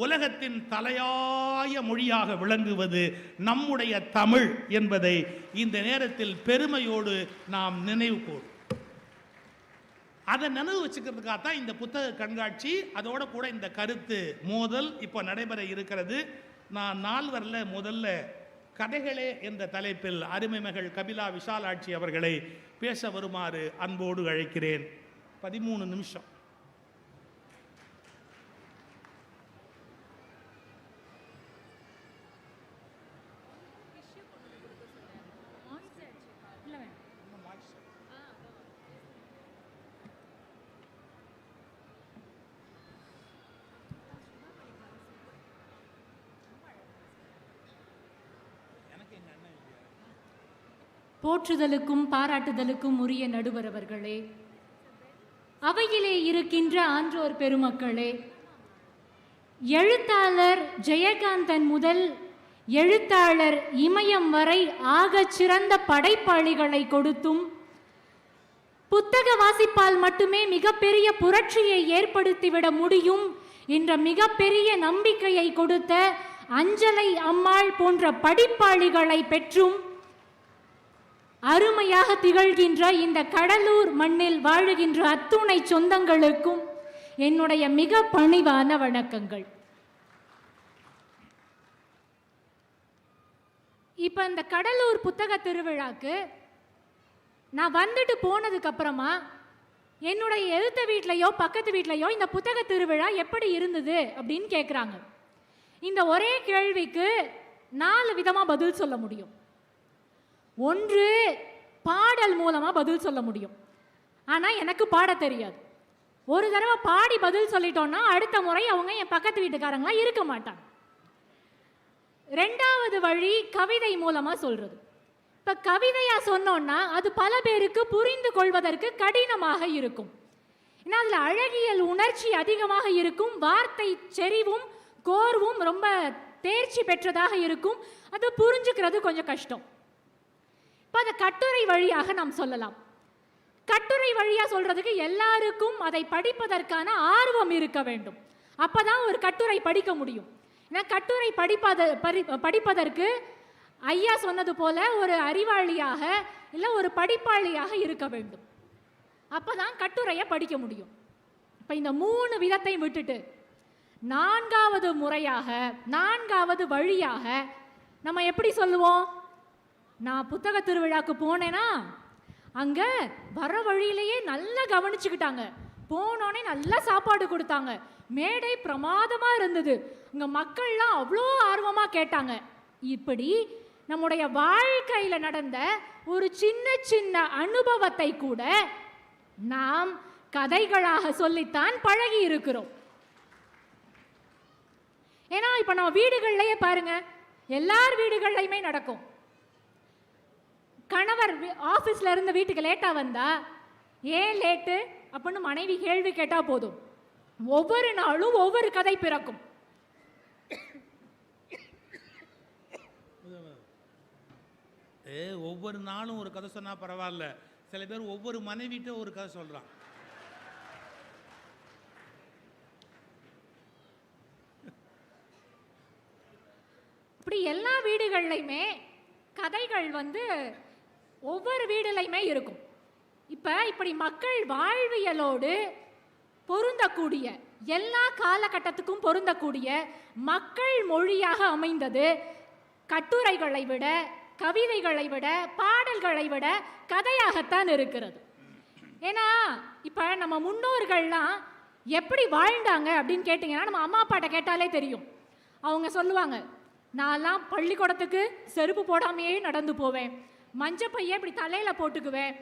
உலகத்தின் தலையாய மொழியாக விளங்குவது நம்முடைய தமிழ் என்பதை இந்த நேரத்தில் பெருமையோடு நாம் நினைவு கூறும். அதை நினைவு வச்சுக்கிறதுக்காகத்தான் இந்த புத்தக கண்காட்சி, அதோட கூட இந்த கருத்து மோதல் இப்போ நடைபெற இருக்கிறது. நான் 4 முதல்ல கதைகளே என்ற தலைப்பில் அருமைமகள் கபிலா விஷாலாட்சி அவர்களை பேச வருமாறு அன்போடு அழைக்கிறேன். 13 நிமிஷம். போற்றுதலுக்கும் பாராட்டுதலுக்கும் உரிய நடுவர் அவர்களே, அவையிலே இருக்கின்ற ஆன்றோர் பெருமக்களே, எழுத்தாளர் ஜெயகாந்தன் முதல் எழுத்தாளர் இமயம் வரை ஆகச் சிறந்த படைப்பாளிகளை கொடுத்தும், புத்தக வாசிப்பால் மட்டுமே மிகப்பெரிய புரட்சியை ஏற்படுத்திவிட முடியும் என்ற மிகப்பெரிய நம்பிக்கையை கொடுத்த அஞ்சலை அம்மாள் போன்ற படிப்பாளிகளை பெற்றும் அருமையாக திகழ்கின்ற இந்த கடலூர் மண்ணில் வாழுகின்ற அத்துணை சொந்தங்களுக்கும் என்னுடைய மிக பணிவான வணக்கங்கள். இப்ப இந்த கடலூர் புத்தக திருவிழாக்கு நான் வந்துட்டு போனதுக்கு அப்புறமா என்னுடைய எதிர்த்த வீட்லையோ பக்கத்து வீட்லையோ இந்த புத்தக திருவிழா எப்படி இருந்தது அப்படின்னு கேட்குறாங்க. இந்த ஒரே கேள்விக்கு 4 விதமாக பதில் சொல்ல முடியும். ஒன்று, பாடல் மூலமாக பதில் சொல்ல முடியும். ஆனால் எனக்கு பாட தெரியாது. ஒரு தடவை பாடி பதில் சொல்லிட்டோம்னா அடுத்த முறை அவங்க என் பக்கத்து வீட்டுக்காரங்களா இருக்க மாட்டாங்க. ரெண்டாவது வழி கவிதை மூலமா சொல்றது. இப்ப கவிதையா சொன்னோம்னா அது பல பேருக்கு புரிந்து கொள்வதற்கு கடினமாக இருக்கும். ஏன்னா அதுல அழகியல் உணர்ச்சி அதிகமாக இருக்கும், வார்த்தை செறிவும் கோர்வும் ரொம்ப தேர்ச்சி பெற்றதாக இருக்கும், அது புரிஞ்சுக்கிறது கொஞ்சம் கஷ்டம். இப்ப அதை கட்டுரை வழியாக நாம் சொல்லலாம். கட்டுரை வழியா சொல்றதுக்கு எல்லாருக்கும் அதை படிப்பதற்கான ஆர்வம் இருக்க வேண்டும். அப்பதான் ஒரு கட்டுரை படிக்க முடியும். ஏன்னா கட்டுரை படிப்பதற்கு ஐயா சொன்னது போல ஒரு அறிவாளியாக இல்லை ஒரு படிப்பாளியாக இருக்க வேண்டும். அப்பதான் கட்டுரையை படிக்க முடியும். இப்போ இந்த 3 விதத்தை விட்டுட்டு 4வது முறையாக 4வது வழியாக நம்ம எப்படி சொல்லுவோம்? நான் புத்தக திருவிழாக்கு போனேன்னா அங்கே வர வழியிலேயே நல்லா கவனிச்சுக்கிட்டாங்க, போனோடனே நல்லா சாப்பாடு கொடுத்தாங்க, மேடை பிரமாதமாக இருந்தது, இங்கே மக்கள்லாம் அவ்வளோ ஆர்வமாக கேட்டாங்க. இப்படி நம்முடைய வாழ்க்கையில் நடந்த ஒரு சின்ன சின்ன அனுபவத்தை கூட நாம் கதைகளாக சொல்லித்தான் பழகி இருக்கிறோம். ஏன்னா இப்போ நம்ம வீடுகள்லையே பாருங்க, எல்லார் வீடுகள்லையுமே நடக்கும். கணவர் ஆஃபீஸில் இருந்து வீட்டுக்கு லேட்டாக வந்தா ஏன் லேட்டு அப்படின்னு மனைவி கேள்வி கேட்டால் போதும், ஒவ்வொரு நாளும் ஒவ்வொரு கதை பிறக்கும். ஒவ்வொரு நாளும் ஒரு கதை சொன்னா பரவாயில்ல, சில பேர் ஒவ்வொரு மனைவிட்ட ஒரு கதை சொல்றான். இப்படி எல்லா வீடுகள்லையுமே கதைகள் ஒவ்வொரு வீடுலையுமே இருக்கும். இப்படி மக்கள் வாழ்வியலோடு பொருந்தக்கூடிய எல்லா காலகட்டத்துக்கும் பொருந்தக்கூடிய மக்கள் மொழியாக அமைந்தது கட்டுரைகளை விட, கவிதைகளை விட, பாடல்களை விட கதையாகத்தான் இருக்கிறது. ஏன்னா இப்போ நம்ம முன்னோர்கள்லாம் எப்படி வாழ்ந்தாங்க அப்படின்னு கேட்டிங்கன்னா நம்ம அம்மா அப்பாட்ட கேட்டாலே தெரியும். அவங்க சொல்லுவாங்க, நான்லாம் பள்ளிக்கூடத்துக்கு செருப்பு போடாமையே நடந்து போவேன், மஞ்சப்பையை இப்படி தலையில் போட்டுக்குவேன்,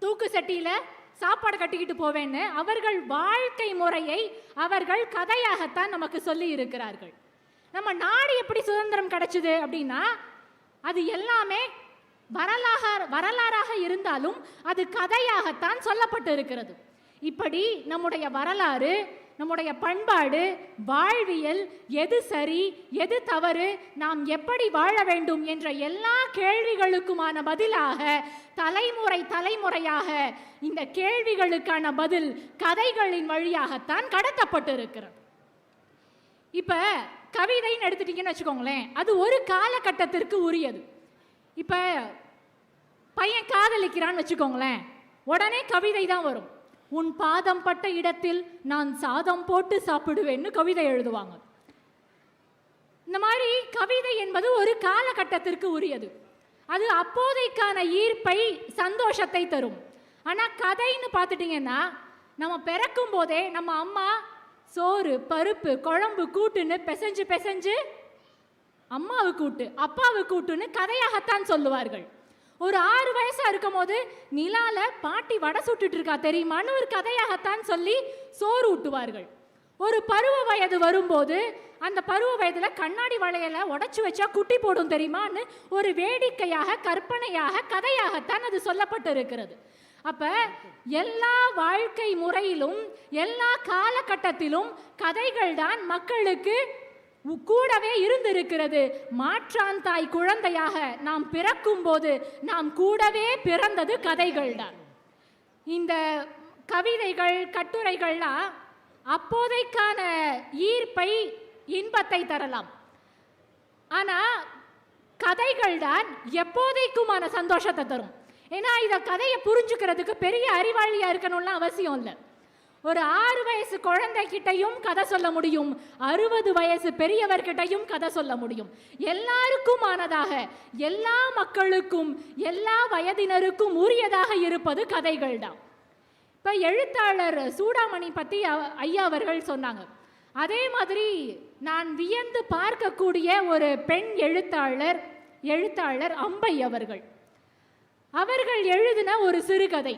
தூக்கு சட்டியில் சாப்பாடு கட்டிக்கிட்டு போவேன்னு அவர்கள் வாழ்க்கை முறையை அவர்கள் கதையாகத்தான் நமக்கு சொல்லி இருக்கிறார்கள். நம்ம நாடு எப்படி சுதந்திரம் கிடைச்சது அப்படின்னா அது எல்லாமே வரலாறாக இருந்தாலும் அது கதையாகத்தான் சொல்லப்பட்டு இருக்கிறது. இப்படி நம்முடைய வரலாறு, நம்முடைய பண்பாடு, வாழ்வியல், எது சரி எது தவறு, நாம் எப்படி வாழ வேண்டும் என்ற எல்லா கேள்விகளுக்குமான பதிலாக தலைமுறையாக இந்த கேள்விகளுக்கான பதில் கதைகளின் வழியாகத்தான் கடத்தப்பட்டு இருக்கிறது. இப்ப கவிதைன்னு எடுத்துட்டீங்கன்னு வச்சுக்கோங்களேன், அது ஒரு காலகட்டத்திற்கு உரியது. இப்ப பையன் காதலிக்கிறான்னு வச்சுக்கோங்களேன், உடனே கவிதை தான் வரும். உன் பாதம் பட்ட இடத்தில் நான் சாதம் போட்டு சாப்பிடுவேன்னு கவிதை எழுதுவாங்க. இந்த மாதிரி கவிதை என்பது ஒரு காலகட்டத்திற்கு உரியது. அது அப்போதைக்கான ஈர்ப்பை, சந்தோஷத்தை தரும். ஆனால் கதைன்னு பார்த்துட்டிங்கன்னா நம்ம பிறக்கும் போதே நம்ம அம்மா சோறு பருப்பு குழம்பு கூட்டுன்னு பிசைஞ்சு அம்மாவுக்கு கூட்டு அப்பாவுக்கு கூட்டுன்னு கதையாகத்தான் சொல்லுவார்கள். ஒரு 6 வயசா இருக்கும் போது நிலால பாட்டி வடை சுட்டுட்டு இருக்கா தெரியுமான்னு ஒரு கதையாகத்தான் சொல்லி சோறு ஊட்டுவார்கள். ஒரு பருவ வயது வரும்போது அந்த பருவ வயதுல கண்ணாடி வளையல உடைச்சு வச்சா குட்டி போடும் தெரியுமான்னு ஒரு வேடிக்கையாக, கற்பனையாக, கதையாகத்தான் அது சொல்லப்பட்டு இருக்கிறது. அப்ப எல்லா வாழ்க்கை முறையிலும் எல்லா காலகட்டத்திலும் கதைகள் தான் மக்களுக்கு கூடவே இருந்திருக்கிறது. மாற்றான் தாய் குழந்தையாக நாம் பிறக்கும் போது நாம் கூடவே பிறந்தது கதைகள் தான். இந்த கவிதைகள், கட்டுரைகள்லாம் அப்போதைக்கான ஈர்ப்பை, இன்பத்தை தரலாம். ஆனா கதைகள் தான் எப்போதைக்குமான சந்தோஷத்தை தரும். ஏன்னா இந்த கதையை புரிஞ்சுக்கிறதுக்கு பெரிய அறிவாளியா இருக்கணும்லாம் அவசியம் இல்லை. ஒரு 6 வயசு குழந்தைகிட்டையும் கதை சொல்ல முடியும், 60 வயசு பெரியவர்கிட்டையும் கதை சொல்ல முடியும். எல்லாருக்குமானதாக, எல்லா மக்களுக்கும் எல்லா வயதினருக்கும் உரியதாக இருப்பது கதைகள் தான். இப்போ எழுத்தாளர் சூடாமணி பற்றி ஐயா அவர்கள் சொன்னாங்க. அதே மாதிரி நான் வியந்து பார்க்கக்கூடிய ஒரு பெண் எழுத்தாளர் அம்பை அவர்கள் எழுதின ஒரு சிறுகதை,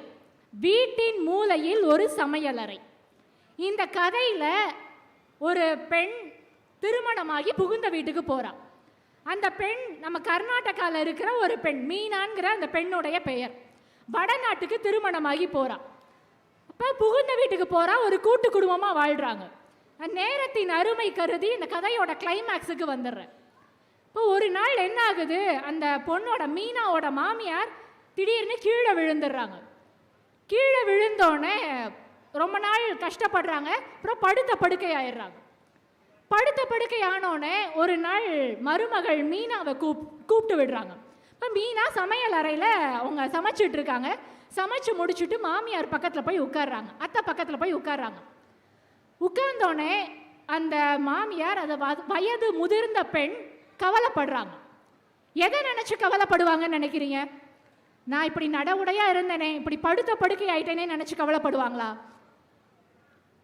வீட்டின் மூலையில் ஒரு சமையலறை. இந்த கதையில ஒரு பெண் திருமணமாகி புகுந்த வீட்டுக்கு போறா. அந்த பெண் நம்ம கர்நாடகாவில் இருக்கிற ஒரு பெண், மீனான்கிற அந்த பெண்ணுடைய பெயர். வடநாட்டுக்கு திருமணமாகி போறா. அப்ப புகுந்த வீட்டுக்கு போறா, ஒரு கூட்டு குடும்பமா வாழ்றாங்க. நேரத்தின் அருமை கருதி இந்த கதையோட கிளைமேக்ஸுக்கு வந்துடுறேன். இப்போ ஒரு நாள் என்ன ஆகுது, அந்த பொண்ணோட மீனாவோட மாமியார் திடீர்னு கீழே விழுந்துடுறாங்க. கீழே விழுந்தோடனே ரொம்ப நாள் கஷ்டப்படுறாங்க. அப்புறம் படுத்த படுக்கை ஆயிடுறாங்க. படுத்த படுக்கை ஆனோடனே ஒரு நாள் மருமகள் மீனாவை கூப்பிட்டு விடுறாங்க. இப்போ மீனா சமையல் அறையில் அவங்க சமைச்சிட்டு இருக்காங்க. சமைச்சு முடிச்சுட்டு மாமியார் பக்கத்தில் போய் உட்கார்றாங்க, அத்தை பக்கத்தில் போய் உட்கார்றாங்க. உட்கார்ந்தோடனே அந்த மாமியார், அதை வயது முதிர்ந்த பெண் கவலைப்படுறாங்க. எதை நினச்சி கவலைப்படுவாங்கன்னு நினைக்கிறீங்க? நான் இப்படி நடவுடையாக இருந்தேனே, இப்படி படுத்த படுக்கை ஆயிட்டேனே நினச்சி கவலைப்படுவாங்களா?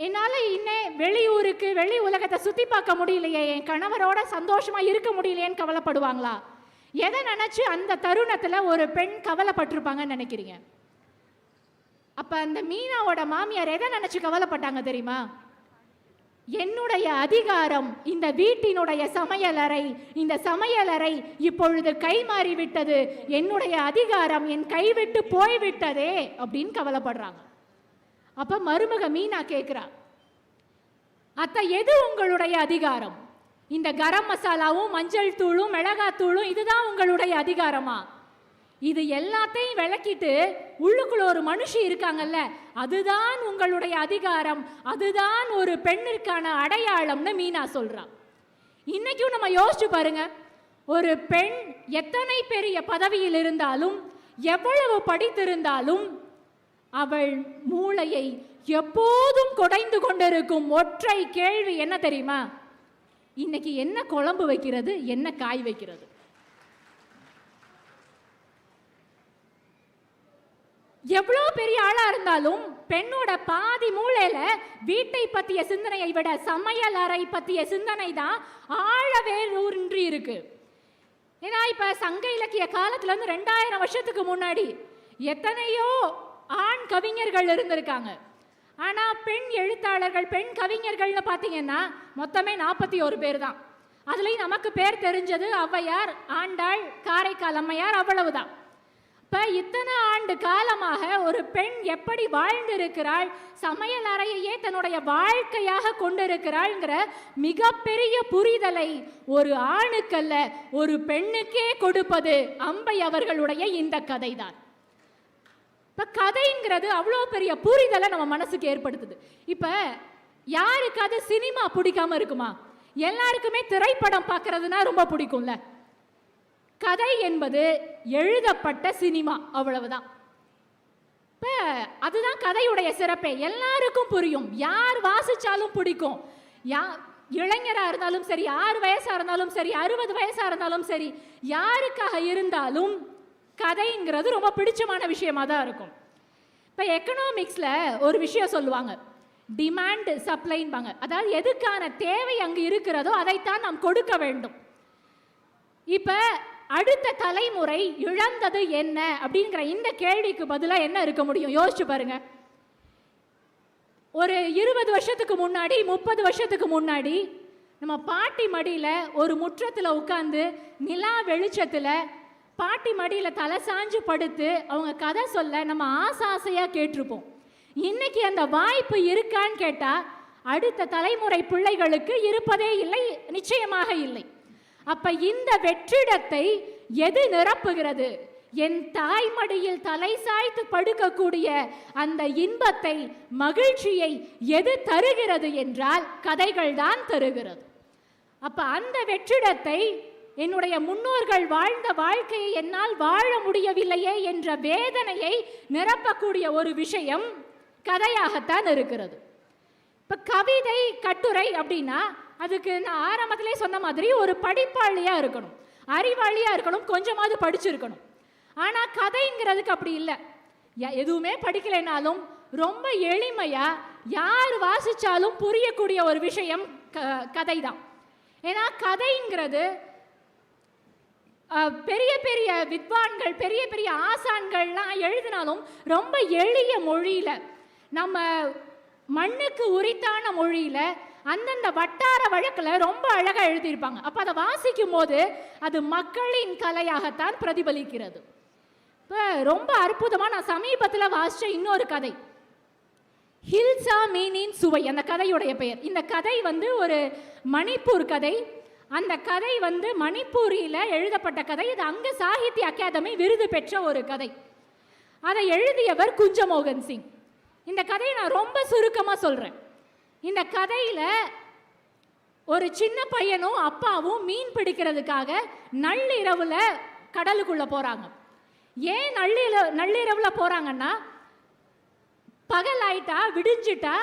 என்னால் இன்னும் வெளியூருக்கு வெளி உலகத்தை சுற்றி பார்க்க முடியலையே, என் கணவரோட சந்தோஷமாக இருக்க முடியலையேன்னு கவலைப்படுவாங்களா? எதை நினச்சி அந்த தருணத்தில் ஒரு பெண் கவலைப்பட்டிருப்பாங்கன்னு நினைக்கிறீங்க? அப்போ அந்த மீனாவோட மாமியார் எதை நினச்சி கவலைப்பட்டாங்க தெரியுமா? என்னுடைய அதிகாரம் இந்த வீட்டினுடைய சமையலறை, இந்த சமையலறை இப்பொழுது கை மாறிவிட்டது, என்னுடைய அதிகாரம் என் கைவிட்டு போய்விட்டதே அப்படின்னு கவலைப்படுறாங்க. அப்ப மருமக மீனா கேட்கிறா, அத்தை எது உங்களுடைய அதிகாரம்? இந்த கரம் மசாலாவும் மஞ்சள் தூளும் மிளகாத்தூளும் இதுதான் உங்களுடைய அதிகாரமா? இது எல்லாத்தையும் விளக்கிட்டு உள்ளுக்குள்ள ஒரு மனுஷி இருக்காங்கல்ல, அதுதான் உங்களுடைய அதிகாரம், அதுதான் ஒரு பெண்ணிற்கான அடையாளம்னு மீனா சொல்றா. இன்னைக்கும் நம்ம யோசிச்சு பாருங்க, ஒரு பெண் எத்தனை பெரிய பதவியில் இருந்தாலும், எவ்வளவு படித்திருந்தாலும், அவள் மூளையை எப்போதும் குடைந்து கொண்டிருக்கும் ஒற்றை கேள்வி என்ன தெரியுமா? இன்னைக்கு என்ன குழம்பு வைக்கிறது, என்ன காய் வைக்கிறது? எவ்வளோ பெரிய ஆளா இருந்தாலும் பெண்ணோட பாதி மூளையில வீட்டை பற்றிய சிந்தனையை விட சமையல் அறை பற்றிய சிந்தனை தான் ஆழவே ஊன்றி இருக்கு. ஏன்னா இப்ப சங்க இலக்கிய காலத்துல இருந்து 2000 வருஷத்துக்கு முன்னாடி எத்தனையோ ஆண் கவிஞர்கள் இருந்திருக்காங்க. ஆனா பெண் எழுத்தாளர்கள், பெண் கவிஞர்கள்னு பார்த்தீங்கன்னா மொத்தமே 41 பேர் தான். அதுலயும் நமக்கு பேர் தெரிஞ்சது ஔவையார், ஆண்டாள், காரைக்கால் அம்மையார், அவ்வளவுதான். இப்போ இத்தனை ஆண்டு காலமாக ஒரு பெண் எப்படி வாழ்ந்திருக்கிறாள், சமையல் அறையையே தன்னுடைய வாழ்க்கையாக கொண்டிருக்கிறாள்ங்கிற மிகப்பெரிய புரிதலை ஒரு ஆணுக்கல்ல ஒரு பெண்ணுக்கே கொடுப்பது அம்பை அவர்களுடைய இந்த கதை தான். இப்போ கதைங்கிறது அவ்வளோ பெரிய புரிதலை நம்ம மனசுக்கு ஏற்படுத்துது. இப்போ யாருக்காவது சினிமா பிடிக்காம இருக்குமா? எல்லாருக்குமே திரைப்படம் பார்க்கறதுனா ரொம்ப பிடிக்கும்ல. கதை என்பது எழுதப்பட்ட சினிமா, அவ்வளவுதான். இப்போ அதுதான் கதையுடைய சிறப்பே. எல்லாருக்கும் புரியும், யார் வாசிச்சாலும் பிடிக்கும். இளைஞராக இருந்தாலும் சரி, 6 வயசாக இருந்தாலும் சரி, 60 வயசாக இருந்தாலும் சரி, யாருக்காக இருந்தாலும் கதைங்கிறது ரொம்ப பிடிச்சமான விஷயமா தான் இருக்கும். இப்போ எக்கனாமிக்ஸில் ஒரு விஷயம் சொல்லுவாங்க, டிமாண்ட் சப்ளைன்பாங்க. அதாவது எதுக்கான தேவை அங்கு இருக்கிறதோ அதைத்தான் நாம் கொடுக்க வேண்டும். இப்போ அடுத்த தலைமுறை இழந்தது என்ன அப்படிங்கிற இந்த கேள்விக்கு பதிலாக என்ன இருக்க முடியும்? யோசிச்சு பாருங்க. ஒரு 20 வருஷத்துக்கு முன்னாடி, 30 வருஷத்துக்கு முன்னாடி நம்ம பாட்டி மடியில் ஒரு முற்றத்தில் உட்காந்து நிலா வெளிச்சத்தில் பாட்டி மடியில் தலை சாஞ்சு படுத்து அவங்க கதை சொல்ல நம்ம ஆசையாக கேட்டிருப்போம். இன்னைக்கு அந்த வாய்ப்பு இருக்கான்னு கேட்டால் அடுத்த தலைமுறை பிள்ளைகளுக்கு இருப்பதே இல்லை, நிச்சயமாக இல்லை. அப்ப இந்த வெற்றிடத்தை எது நிரப்புகிறது? என் தாய்மடியில் தலை சாய்த்து படுக்கக்கூடிய அந்த இன்பத்தை, மகிழ்ச்சியை எது தருகிறது என்றால் கதைகள் தான் தருகிறது. அப்ப அந்த வெற்றிடத்தை, என்னுடைய முன்னோர்கள் வாழ்ந்த வாழ்க்கையை என்னால் வாழ முடியவில்லையே என்ற வேதனையை நிரப்பக்கூடிய ஒரு விஷயம் கதையாகத்தான் இருக்கிறது. இப்ப கவிதை, கட்டுரை அப்படின்னா அதுக்கு நான் ஆரம்பத்திலே சொன்ன மாதிரி ஒரு படிப்பாளியாக இருக்கணும், அறிவாளியாக இருக்கணும், கொஞ்சமாவது படிச்சிருக்கணும். ஆனால் கதைங்கிறதுக்கு அப்படி இல்லை. எதுவுமே படிக்கலைனாலும் ரொம்ப எளிமையாக யார் வாசித்தாலும் புரியக்கூடிய ஒரு விஷயம் கதை தான். ஏன்னா கதைங்கிறது பெரிய பெரிய வித்வான்கள், பெரிய பெரிய ஆசான்கள்லாம் எழுதினாலும் ரொம்ப எளிய மொழியில் நம்ம மண்ணுக்கு உரித்தான மொழியில அந்தந்த வட்டார வழக்கில் ரொம்ப அழகா எழுதியிருப்பாங்க. அப்ப அதை வாசிக்கும் போது அது மக்களின் கலையாகத்தான் பிரதிபலிக்கிறது. இப்போ ரொம்ப அற்புதமா நான் சமீபத்தில் வாசிச்ச இன்னொரு கதை, ஹில்சா மீனின் சுவை, அந்த கதையுடைய பெயர். இந்த கதை ஒரு மணிப்பூர் கதை. அந்த கதை மணிப்பூரில் எழுதப்பட்ட கதை. இது அங்க சாகித்ய அகாதமி விருது பெற்ற ஒரு கதை. அதை எழுதியவர் குஞ்சமோகன் சிங். இந்த கதையை நான் ரொம்ப சுருக்கமாக சொல்கிறேன். இந்த கதையில் ஒரு சின்ன பையனும் அப்பாவும் மீன் பிடிக்கிறதுக்காக நள்ளிரவில் கடலுக்குள்ளே போகிறாங்க. ஏன் நள்ளிரவில் போகிறாங்கன்னா, பகல் ஆயிட்டா விடிஞ்சிட்டா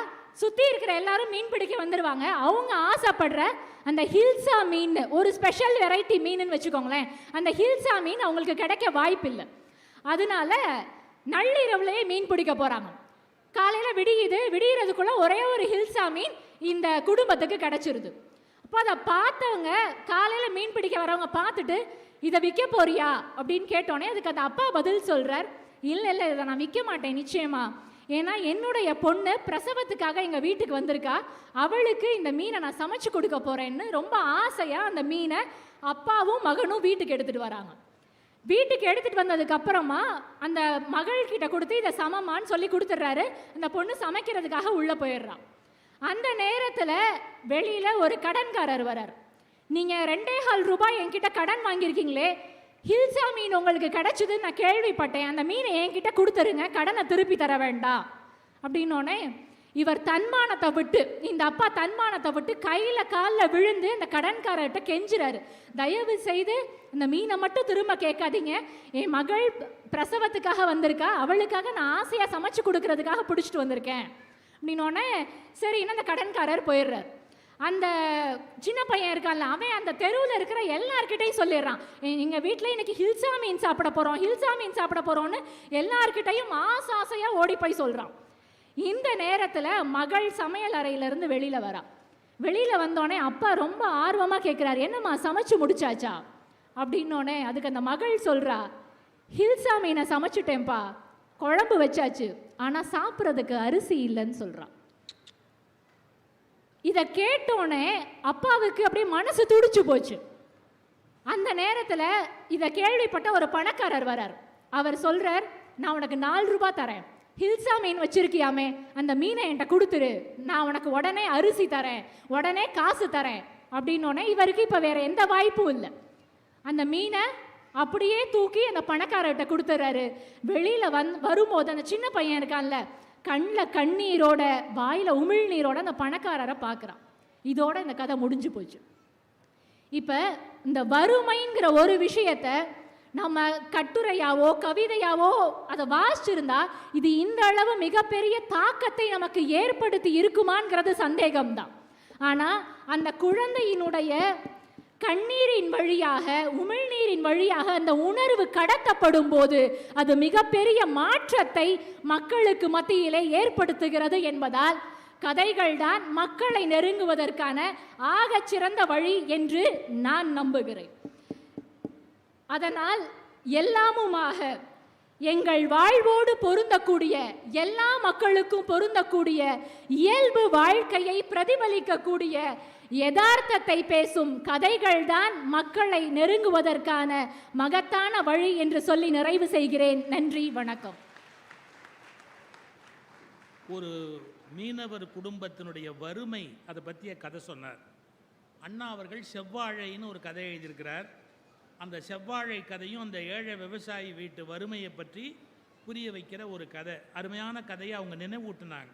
சுற்றி இருக்கிற எல்லாரும் மீன் பிடிக்க வந்துடுவாங்க. அவங்க ஆசைப்படுற அந்த ஹில்சா மீன், ஒரு ஸ்பெஷல் வெரைட்டி மீன் வச்சுக்கோங்களேன், அந்த ஹில்சா மீன் அவங்களுக்கு கிடைக்க வாய்ப்பு இல்லை. அதனால நள்ளிரவுலேயே மீன் பிடிக்க போகிறாங்க. காலையில் விடியறதுக்குள்ள ஒரே ஒரு ஹில்சா மீன் இந்த குடும்பத்துக்கு கிடைச்சிருது. அப்போ அதை பார்த்தவங்க, காலையில் மீன் பிடிக்க வரவங்க பார்த்துட்டு, இதை விற்க போறியா அப்படின்னு கேட்டோன்னே அதுக்கு அந்த அப்பா பதில் சொல்கிறார், இல்லை இதை நான் விற்க மாட்டேன் நிச்சயமா. ஏன்னா என்னுடைய பொண்ணு பிரசவத்துக்காக எங்கள் வீட்டுக்கு வந்திருக்கா, அவளுக்கு இந்த மீனை நான் சமைச்சு கொடுக்க போகிறேன்னு ரொம்ப ஆசையாக அந்த மீனை அப்பாவும் மகனும் வீட்டுக்கு எடுத்துகிட்டு வராங்க. வீட்டுக்கு எடுத்துகிட்டு வந்ததுக்கு அப்புறமா அந்த மகள்கிட்ட கொடுத்து இதை சமமான்னு சொல்லி கொடுத்துட்றாரு. அந்த பொண்ணு சமைக்கிறதுக்காக உள்ளே போயிடுறான். அந்த நேரத்தில் வெளியில் ஒரு கடன்காரர் வரார். நீங்கள் 2.25 ரூபாய் என்கிட்ட கடன் வாங்கியிருக்கீங்களே, ஹில்சா மீன் உங்களுக்கு கிடைச்சதுன்னு நான் கேள்விப்பட்டேன், அந்த மீனை என்கிட்ட கொடுத்துருங்க, கடனை திருப்பி தர வேண்டாம் அப்படின்னோடனே இவர் தன்மானத்தை விட்டு, இந்த அப்பா தன்மானத்தை விட்டு கையில் காலில் விழுந்து இந்த கடன்காரர்கிட்ட கெஞ்சுறாரு, தயவு செய்து இந்த மீனை மட்டும் திரும்ப கேட்காதீங்க, என் மகள் பிரசவத்துக்காக வந்திருக்கா, அவளுக்காக நான் ஆசையாக சமைச்சு கொடுக்கறதுக்காக பிடிச்சிட்டு வந்திருக்கேன் அப்படின்னோடனே சரின்னு அந்த கடன்காரர் போயிடுறார். அந்த சின்ன பையன் இருக்கான்ல, அவன் அந்த தெருவில் இருக்கிற எல்லார்கிட்டையும் சொல்லிடுறான், எங்கள் வீட்டில் இன்னைக்கு ஹில்சா மீன் சாப்பிட போகிறோம், ஹில்சா மீன் சாப்பிட போகிறோன்னு எல்லார்கிட்டையும் ஆசையாக ஓடி போய் சொல்கிறான். இந்த நேரத்தில் மகள் சமையல் அறையிலேருந்து வெளியில் வரா. வெளியில் வந்தோடனே அப்பா ரொம்ப ஆர்வமாக கேட்குறாரு, என்னம்மா சமைச்சு முடிச்சாச்சா அப்படின்னோடனே அதுக்கு அந்த மகள் சொல்கிறா, ஹில்சா மீனை சமைச்சிட்டேன்ப்பா, குழம்பு வச்சாச்சு, ஆனால் சாப்பிட்றதுக்கு அரிசி இல்லைன்னு சொல்கிறான். இதை கேட்டோடனே அப்பாவுக்கு அப்படியே மனசு துடிச்சு போச்சு. அந்த நேரத்தில் இதை கேள்விப்பட்ட ஒரு பணக்காரர் வரார். அவர் சொல்கிறார், நான் உனக்கு 4 ரூபாய் தரேன், ஹில்சா மீன் வச்சிருக்கியாமே அந்த மீனை என்கிட்ட கொடுத்துரு, நான் உனக்கு உடனே அரிசி தரேன், உடனே காசு தரேன் அப்படின்னோடனே இவருக்கு இப்போ வேற எந்த வாய்ப்பும் இல்லை. அந்த மீனை அப்படியே தூக்கி அந்த பணக்காரர்கிட்ட கொடுத்துட்றாரு. வெளியில் வரும்போது அந்த சின்ன பையன் இருக்கான்ல, கண்ணில் கண்ணீரோட வாயில் உமிழ்நீரோட அந்த பணக்காரரை பார்க்குறான். இதோட இந்த கதை முடிஞ்சு போச்சு. இப்போ இந்த வறுமைங்கிற ஒரு விஷயத்தை நம்ம கட்டுரையாவோ கவிதையாவோ அதை வாசிச்சிருந்தா இது இந்த அளவு மிகப்பெரிய தாக்கத்தை நமக்கு ஏற்படுத்தி இருக்குமாங்கிறது சந்தேகம்தான். ஆனால் அந்த குழந்தையினுடைய கண்ணீரின் வழியாக, உமிழ்நீரின் வழியாக அந்த உணர்வு கடத்தப்படும் போது அது மிகப்பெரிய மாற்றத்தை மக்களுக்கு மத்தியிலே ஏற்படுத்துகிறது என்பதால் கதைகள் தான் மக்களை நெருங்குவதற்கான ஆகச்சிறந்த வழி என்று நான் நம்புகிறேன். அதனால் எல்லாமுமாக எங்கள் வாழ்வோடு பொருந்தக்கூடிய, எல்லா மக்களுக்கும் பொருந்தக்கூடிய இயல்பு வாழ்க்கையை பிரதிபலிக்கக்கூடிய யதார்த்தத்தை பேசும் கதைகள் தான் மக்களை நெருங்குவதற்கான மகத்தான வழி என்று சொல்லி நிறைவு செய்கிறேன். நன்றி, வணக்கம். ஒரு மீனவர் குடும்பத்தினுடைய வறுமை அதை பற்றிய கதை சொன்னார். அண்ணா அவர்கள் செவ்வாழைன்னு ஒரு கதை எழுதியிருக்கிறார். அந்த செவ்வாழை கதையும் அந்த ஏழை விவசாயி வீட்டு வறுமையை பற்றி புரிய வைக்கிற ஒரு கதை, அருமையான கதையை அவங்க நினைவூட்டினாங்க.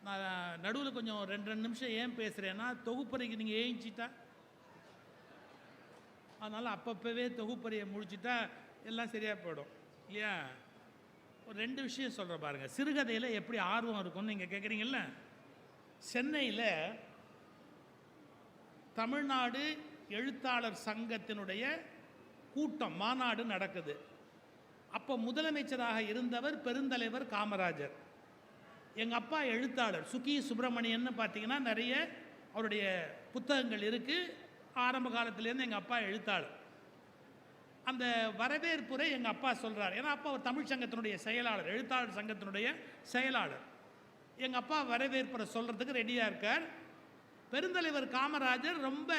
நான் நடுவில் கொஞ்சம் 2 நிமிஷம் ஏன் பேசுகிறேன்னா, தொகுப்பறைக்கு நீங்கள் ஏஞ்சிட்டா, அதனால் அப்பப்போவே தொகுப்பறையை முடிச்சுட்டா எல்லாம் சரியாக போயிடும் இல்லையா. ஒரு 2 விஷயம் சொல்கிறேன் பாருங்கள். சிறுகதையில் எப்படி ஆர்வம் இருக்கும்னு நீங்கள் கேட்குறீங்கல்ல. சென்னையில் தமிழ்நாடு எழுத்தாளர் சங்கத்தினுடைய கூட்டம், மாநாடு நடக்குது. அப்போ முதலமைச்சராக இருந்தவர் பெருந்தலைவர் காமராஜர். எங்கள் அப்பா எழுத்தாளர் சுகி சுப்பிரமணியன்னு பார்த்தீங்கன்னா நிறைய அவருடைய புத்தகங்கள் இருக்குது. ஆரம்ப காலத்துலேருந்து எங்கள் அப்பா எழுத்தாளர். அந்த வரவேற்புரை எங்கள் அப்பா சொல்கிறார். ஏன்னா அப்பா ஒரு தமிழ் சங்கத்தினுடைய செயலாளர், எழுத்தாளர் சங்கத்தினுடைய செயலாளர். எங்கள் அப்பா வரவேற்புரை சொல்கிறதுக்கு ரெடியாக இருக்கார். பெருந்தலைவர் காமராஜர் ரொம்ப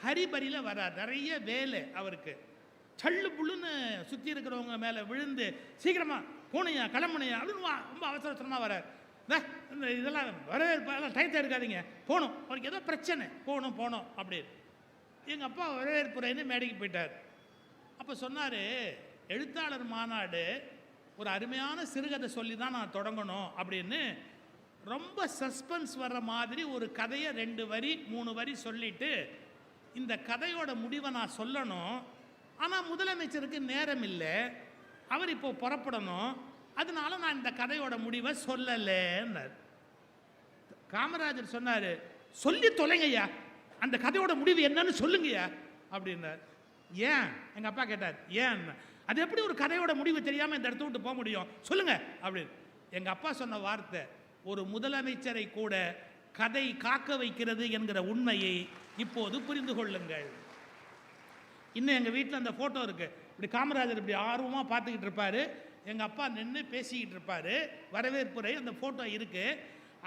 ஹரிபரியில் வரார். நிறைய வேலை அவருக்கு. சல்லு புல்லுன்னு சுற்றி இருக்கிறவங்க மேலே விழுந்து சீக்கிரமாக போனையா கிளம்புனையா அப்படின்னு ரொம்ப அவசர அவசரமாக வரார். இந்த இதெல்லாம் வரவேற்பு அதெல்லாம் டயத்தை எடுக்காதீங்க, போகணும், அவருக்கு ஏதோ பிரச்சனை, போகணும் அப்படின்னு. எங்கள் அப்பா வரவேற்புரைன்னு மேடைக்கு போயிட்டார். அப்போ சொன்னார், எழுத்தாளர் மாநாடு ஒரு அருமையான சிறுகதை சொல்லி தான் நான் தொடங்கணும் அப்படின்னு ரொம்ப சஸ்பென்ஸ் வர்ற மாதிரி ஒரு கதையை 2 வரி 3 வரி சொல்லிட்டு இந்த கதையோட முடிவை நான் சொல்லணும், ஆனால் முதலமைச்சருக்கு நேரம் இல்லை, அவர் இப்போ புறப்படணும், அதனால நான் இந்த கதையோட முடிவை சொல்லலைன்னார். காமராஜர் சொன்னார், சொல்லி தொலைங்கய்யா, அந்த கதையோட முடிவு என்னன்னு சொல்லுங்கய்யா அப்படின்னார். ஏன்? எங்கள் அப்பா கேட்டார், ஏன்? அது எப்படி ஒரு கதையோட முடிவு தெரியாமல் இந்த இடத்த விட்டு போக முடியும், சொல்லுங்க அப்படின்னு. எங்கள் அப்பா சொன்ன வார்த்தை, ஒரு முதலமைச்சரை கூட கதை காக்க வைக்கிறது என்கிற உண்மையை இப்போது புரிந்து கொள்ளுங்கள். இன்னும் எங்கள் வீட்டில் அந்த ஃபோட்டோ இருக்குது. இப்படி காமராஜர் இப்படி ஆர்வமாக பார்த்துக்கிட்டு இருப்பார், எங்கள் அப்பா நின்று பேசிக்கிட்டு இருப்பார், வரவேற்புரை அந்த ஃபோட்டோ இருக்குது.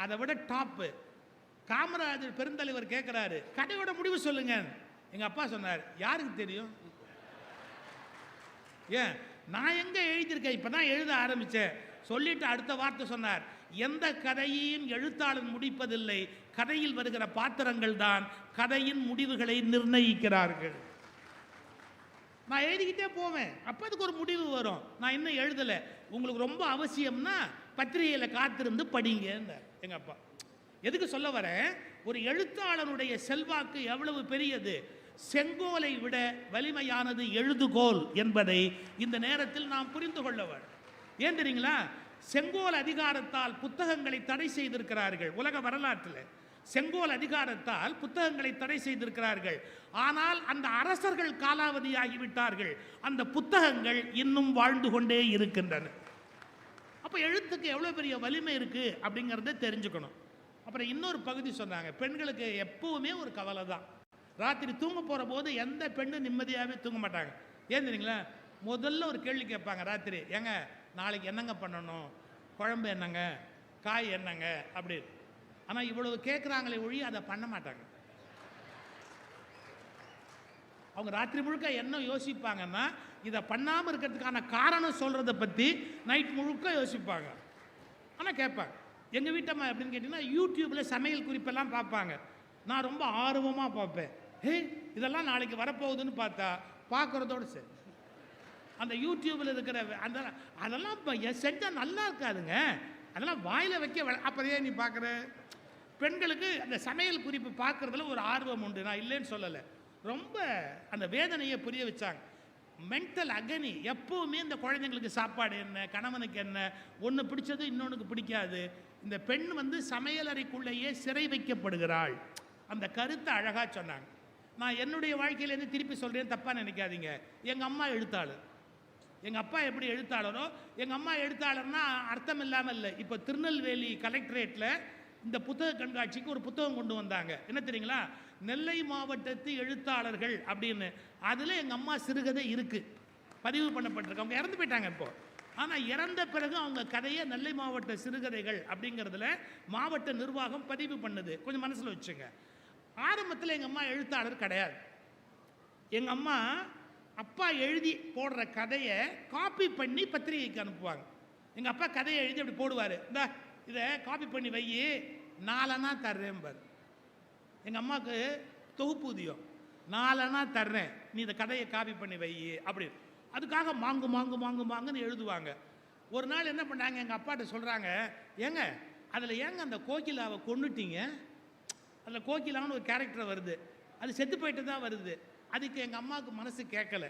அதை விட டாப்பு, காமராஜர் பெருந்தலைவர் கேட்குறாரு, கதையோட முடிவு சொல்லுங்க. எங்கள் அப்பா சொன்னார், யாருக்கு தெரியும்? ஏன், நான் எங்கே எழுதியிருக்கேன், இப்போ தான் எழுத ஆரம்பித்தேன் சொல்லிட்டு அடுத்த வார்த்தை சொன்னார், எந்த கதையையும் எழுத்தாளர் முடிப்பதில்லை, கதையில் வருகிற பாத்திரங்கள் தான் கதையின் முடிவுகளை நிர்ணயிக்கிறார்கள். நான் எழுதிக்கிட்டே போவேன், அப்போ அதுக்கு ஒரு முடிவு வரும். நான் இன்னும் எழுதலை, உங்களுக்கு ரொம்ப அவசியம்னா பத்திரிகையில் காத்திருந்து படிங்க எங்கள் அப்பா. எதுக்கு சொல்ல வரேன், ஒரு எழுத்தாளனுடைய செல்வாக்கு எவ்வளவு பெரியது, செங்கோலை விட வலிமையானது எழுதுகோல் என்பதை இந்த நேரத்தில் நாம் புரிந்து கொள்ளவர். ஏன் தெரியுங்களா, செங்கோல் அதிகாரத்தால் புத்தகங்களை தடை செய்திருக்கிறார்கள். உலக வரலாற்றில் செங்கோல் அதிகாரத்தால் புத்தகங்களை தடை செய்திருக்கிறார்கள். ஆனால் அந்த அரசர்கள் காலாவதியாகிவிட்டார்கள், அந்த புத்தகங்கள் இன்னும் வாழ்ந்து கொண்டே இருக்கின்றன. அப்போ எழுத்துக்கு எவ்வளோ பெரிய வலிமை இருக்குது அப்படிங்கிறத தெரிஞ்சுக்கணும். அப்புறம் இன்னொரு பகுதி சொன்னாங்க, பெண்களுக்கு எப்பவுமே ஒரு கவலை தான், ராத்திரி தூங்க போகிற போது எந்த பெண்ணும் நிம்மதியாகவே தூங்க மாட்டாங்க. ஏன் தெரியுங்களா, முதல்ல ஒரு கேள்வி கேட்பாங்க ராத்திரி, ஏங்க நாளைக்கு என்னங்க பண்ணணும், குழம்பு என்னங்க, காய் என்னங்க அப்படின்னு. ஆனால் இவ்வளவு கேட்குறாங்களே ஒழிய அதை பண்ண மாட்டாங்க. அவங்க ராத்திரி முழுக்க என்ன யோசிப்பாங்கன்னா, இதை பண்ணாமல் இருக்கிறதுக்கான காரணம் சொல்கிறத பற்றி நைட் முழுக்க யோசிப்பாங்க. ஆனால் கேட்பாங்க. எங்கள் வீட்டம்மா எப்படின்னு கேட்டிங்கன்னா, யூடியூப்பில் சமையல் குறிப்பெல்லாம் பார்ப்பாங்க. நான் ரொம்ப ஆர்வமாக பார்ப்பேன். இதெல்லாம் நாளைக்கு வரப்போகுதுன்னு பார்த்தா பார்க்குறதோடு சரி, அந்த யூடியூப்பில் இருக்கிற அதெல்லாம் இப்போ செஞ்சால் நல்லா இருக்காதுங்க, அதெல்லாம் வாயில் வைக்க அப்போதையே நீ பார்க்குற. பெண்களுக்கு அந்த சமையல் குறிப்பு பார்க்குறதுல ஒரு ஆர்வம் உண்டு, நான் இல்லைன்னு சொல்லலை. ரொம்ப அந்த வேதனையை புரிய வச்சாங்க. மென்டல் அகனி, எப்போவுமே இந்த குழந்தைங்களுக்கு சாப்பாடு என்ன, கணவனுக்கு என்ன, ஒன்று பிடிச்சது இன்னொன்றுக்கு பிடிக்காது. இந்த பெண் சமையலறைக்குள்ளேயே சிறை வைக்கப்படுகிறாள். அந்த கருத்தை அழகாக சொன்னாங்க. நான் என்னுடைய வாழ்க்கையிலேருந்து திருப்பி சொல்கிறேன், தப்பாக நினைக்காதீங்க. எங்கள் அம்மா எழுத்தாளர், எங்கள் அப்பா எப்படி எழுத்தாளரோ, எங்கள் அம்மா எழுத்தாளர்னா அர்த்தம் இல்லாமல் இல்லை. இப்போ திருநெல்வேலி கலெக்டரேட்டில் இந்த புத்தக கண்காட்சிக்கு ஒரு புத்தகம் கொண்டு வந்தாங்க. என்ன தெரியுங்களா, நெல்லை மாவட்டத்து எழுத்தாளர்கள் அப்படின்னு. அதில் எங்கள் அம்மா சிறுகதை இருக்குது, பதிவு பண்ணப்பட்டிருக்கு. அவங்க இறந்து போயிட்டாங்க இப்போ. ஆனால் இறந்த பிறகு அவங்க கதையை நெல்லை மாவட்ட சிறுகதைகள் அப்படிங்கிறதுல மாவட்ட நிர்வாகம் பதிவு பண்ணுது. கொஞ்சம் மனசில் வச்சுங்க. ஆரம்பத்தில் எங்கள் அம்மா எழுத்தாளர் கிடையாது. எங்கள் அம்மா அப்பா எழுதி போடுற கதையை காப்பி பண்ணி பத்திரிகைக்கு அனுப்புவாங்க. எங்கள் அப்பா கதையை எழுதி அப்படி போடுவார், இந்த இதை காப்பி பண்ணி வை, 4 அணா தர்றேன்பார். எங்கள் அம்மாவுக்கு தொகுப்பூதியம், 4 அணா தர்றேன், நீ இந்த கதையை காப்பி பண்ணி வை அப்படி. அதுக்காக மாங்குன்னு எழுதுவாங்க. ஒரு நாள் என்ன பண்ணாங்க, எங்கள் அப்பாட்ட சொல்கிறாங்க, ஏங்க அதில் ஏங்க அந்த கோகிலாவை கொண்டுட்டீங்க, அதில் கோகிலான்னு ஒரு கேரக்டர் வருது, அது செத்து போயிட்டு தான் வருது. அதுக்கு எங்கள் அம்மாவுக்கு மனசு கேட்கலை.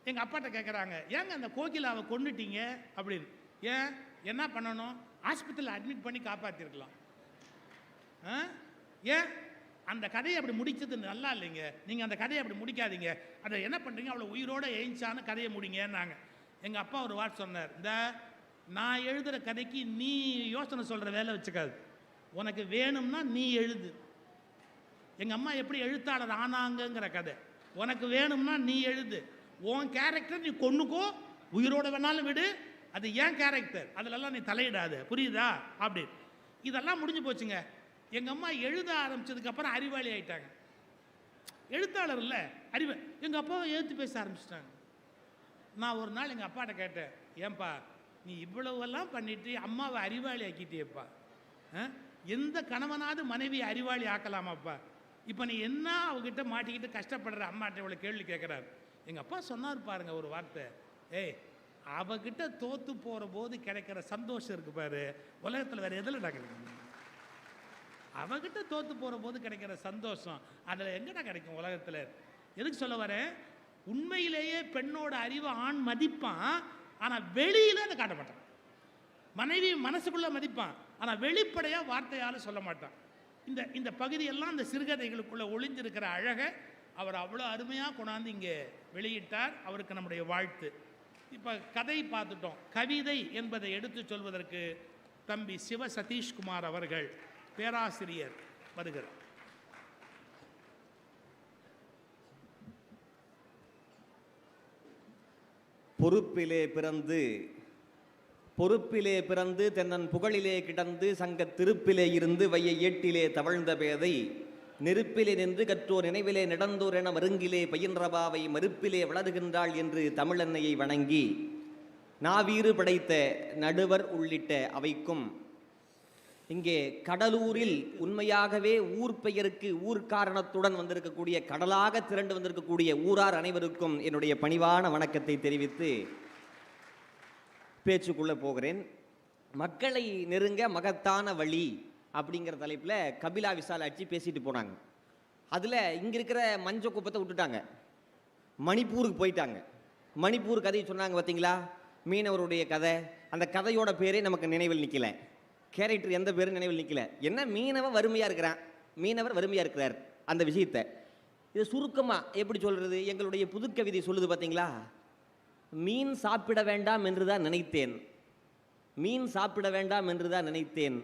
எங்கள் அப்பாட்ட கேட்குறாங்க, ஏங்க அந்த கோகிலாவை கொண்டுட்டீங்க அப்படின்னு. ஏன், என்ன பண்ணணும், ஆஸ்பத்திரியில் அட்மிட் பண்ணி காப்பாற்றிருக்கலாம். ஏன் அந்த கதையை அப்படி முடிச்சது நல்லா இல்லைங்க, நீங்கள் அந்த கதையை அப்படி முடிக்காதீங்க, அதை என்ன பண்ணுறீங்க, அவ்வளோ உயிரோடு எழுந்தான கதையை முடிங்கன்னாங்க. எங்கள் அப்பா ஒரு வார்த்தை சொன்னார், இந்த நான் எழுதுகிற கதைக்கு நீ யோசனை சொல்கிற வேலை வச்சுக்காது, உனக்கு வேணும்னா நீ எழுது. எங்கள் அம்மா எப்படி எழுத்தாளர் ஆனாங்கங்கிற கதை, உனக்கு வேணும்னா நீ எழுது, உன் கேரக்டர் நீ கொன்னுக்கோ, உயிரோட வேணாலும் விடு, அது ஏன் கேரக்டர், அதிலெல்லாம் நீ தலையிடாது, புரியுதா அப்படி. இதெல்லாம் முடிஞ்சு போச்சுங்க. எங்கள் அம்மா எழுத ஆரம்பித்ததுக்கப்புறம் அறிவாளி ஆயிட்டாங்க. எழுத்தாளர் இல்லை, அறிவு. எங்கள் அப்பாவை எழுத்து பேச ஆரம்பிச்சிட்டாங்க. நான் ஒரு நாள் எங்கள் அப்பாட்ட கேட்டேன், ஏன்பா நீ இவ்வளவெல்லாம் பண்ணிட்டு அம்மாவை அறிவாளி ஆக்கிட்டியப்பா, எந்த கணவனாவது மனைவி அறிவாளி ஆக்கலாமாப்பா, இப்போ நீ என்ன அவகிட்ட மாட்டிக்கிட்டு கஷ்டப்படுற அம்மாட்ட இவ்வளோ கேள்வி கேட்குறாரு. எங்கள் அப்பா சொன்னார் பாருங்க ஒரு வார்த்தை, ஏய் அவகிட்ட தோற்று போகிற போது கிடைக்கிற சந்தோஷம் இருக்கு பாரு, உலகத்தில் வேறு எதில் கிடைக்கும்? அவகிட்ட தோற்று போகிற போது கிடைக்கிற சந்தோஷம் அதில் எங்கடா கிடைக்கும் உலகத்தில்? எதுக்கு சொல்ல வரேன்? உண்மையிலேயே பெண்ணோட அறிவை ஆண் மதிப்பான், ஆனால் வெளியில் அதை காட்ட மாட்டான். மனைவி மனசுக்குள்ளே மதிப்பான், ஆனால் வெளிப்படையாக வார்த்தையால் சொல்ல மாட்டான். இந்த பகுதியெல்லாம் இந்த சிறுகதைகளுக்குள்ளே ஒளிஞ்சிருக்கிற அழகை அவர் அவ்வளோ அருமையாக கொண்டாந்து இங்கே வெளியிட்டார். அவருக்கு நம்முடைய வாழ்த்து. இப்போ கதை பார்த்துட்டோம். கவிதை என்பதை எடுத்து சொல்வதற்கு தம்பி சிவ சதீஷ்குமார் அவர்கள் பேராசிரியர் வருகிறார். பொறுப்பிலே பிறந்து தென்னன் புகழிலே கிடந்து சங்க திருப்பிலே இருந்து வைய ஏட்டிலே தவழ்ந்த பேதை நெருப்பிலே நின்று கற்றோர் நினைவிலே நடந்தோர் என மருங்கிலே பயின்றபாவை மறுப்பிலே வளருகின்றாள் என்று தமிழன்னையை வணங்கி நாவீறு படைத்த நடுவர் உள்ளிட்ட அவைக்கும் இங்கே கடலூரில் உண்மையாகவே ஊர் பெயருக்கு ஊர்காரணத்துடன் வந்திருக்கக்கூடிய கடலாக திரண்டு வந்திருக்கக்கூடிய ஊரார் அனைவருக்கும் என்னுடைய பணிவான வணக்கத்தை தெரிவித்து பேச்சுக்குள்ளே போகிறேன். மக்களை நெருங்க மகத்தான வழி அப்படிங்கிற தலைப்பில் கபிலா விசாலாட்சி பேசிட்டு போனாங்க. அதில் இங்கே இருக்கிற மஞ்ச குப்பத்தை விட்டுட்டாங்க, மணிப்பூருக்கு போயிட்டாங்க. மணிப்பூர் கதையை சொன்னாங்க பார்த்தீங்களா, மீனவருடைய கதை. அந்த கதையோட பேரே நமக்கு நினைவில் நிற்கல, கேரக்டர் எந்த பேரும் நினைவில் நிற்கல. என்ன மீனவர் வறுமையாக இருக்கிறான், மீனவர் வறுமையாக இருக்கிறார். அந்த விஷயத்தை இது சுருக்கமாக எப்படி சொல்கிறது, எங்களுடைய புதுக்கவிதை சொல்லுது பார்த்தீங்களா, மீன் சாப்பிட வேண்டாம் என்று தான் நினைத்தேன், மீன் சாப்பிட வேண்டாம் என்று தான் நினைத்தேன்,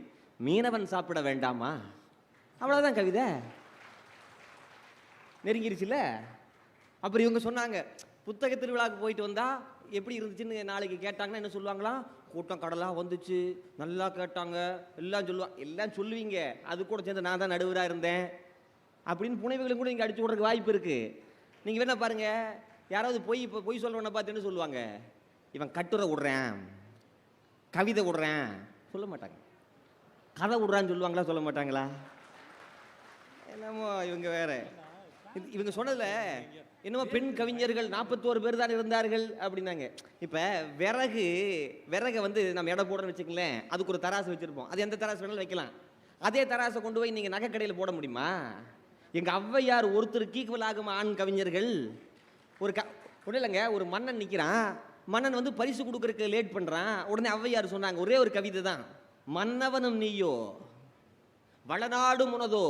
மீனவன் சாப்பிட வேண்டாமா? அவ்வளோதான் கவிதை, நெருங்கிருச்சுல. அப்புறம் இவங்க சொன்னாங்க, புத்தக திருவிழாவுக்கு போயிட்டு வந்தால் எப்படி இருந்துச்சுன்னு நாளைக்கு கேட்டாங்கன்னா என்ன சொல்லுவாங்களாம், கூட்டம் கடலாக வந்துச்சு, நல்லா கேட்டாங்க, எல்லாம் சொல்லுவீங்க. அது கூட சேர்ந்து நான் தான் நடுவராக இருந்தேன் அப்படின்னு புனைவுகளும் கூட இங்கே அடிச்சு விட்றதுக்கு வாய்ப்பு இருக்குது. நீங்கள் வேணா பாருங்கள், யாராவது பொய் சொல்கிறவனை பார்த்து என்ன சொல்லுவாங்க, இவன் கட்டுரை விட்றேன், கவிதை விட்றேன் சொல்ல மாட்டாங்க, கதை விட்றான்னு சொல்லுவாங்களா, சொல்ல மாட்டாங்களா? என்னமோ இவங்க வேற. இவங்க சொன்னதில் என்னமோ பெண் கவிஞர்கள் 41 பேர் தான் இருந்தார்கள் அப்படின்னாங்க. இப்போ விறகை வந்து நம்ம எடை போடுறோன்னு வச்சுக்கங்களேன், அதுக்கு ஒரு தராசு வச்சுருப்போம், அது எந்த தராசு வேணாலும் வைக்கலாம். அதே தராசை கொண்டு போய் நீங்கள் நகை கடையில் போட முடியுமா? எங்கள் ஔவையார் ஒருத்தருக்கு ஈக்குவல் ஆகும் ஆண் கவிஞர்கள். ஒன்றும் இல்லைங்க, ஒரு மன்னன் நிற்கிறான், மன்னன் வந்து பரிசு கொடுக்கறதுக்கு லேட் பண்ணுறான். உடனே ஔவையார் சொன்னாங்க ஒரே ஒரு கவிதை தான், மன்னவனும் நீயோ வளநாடும் உனதோ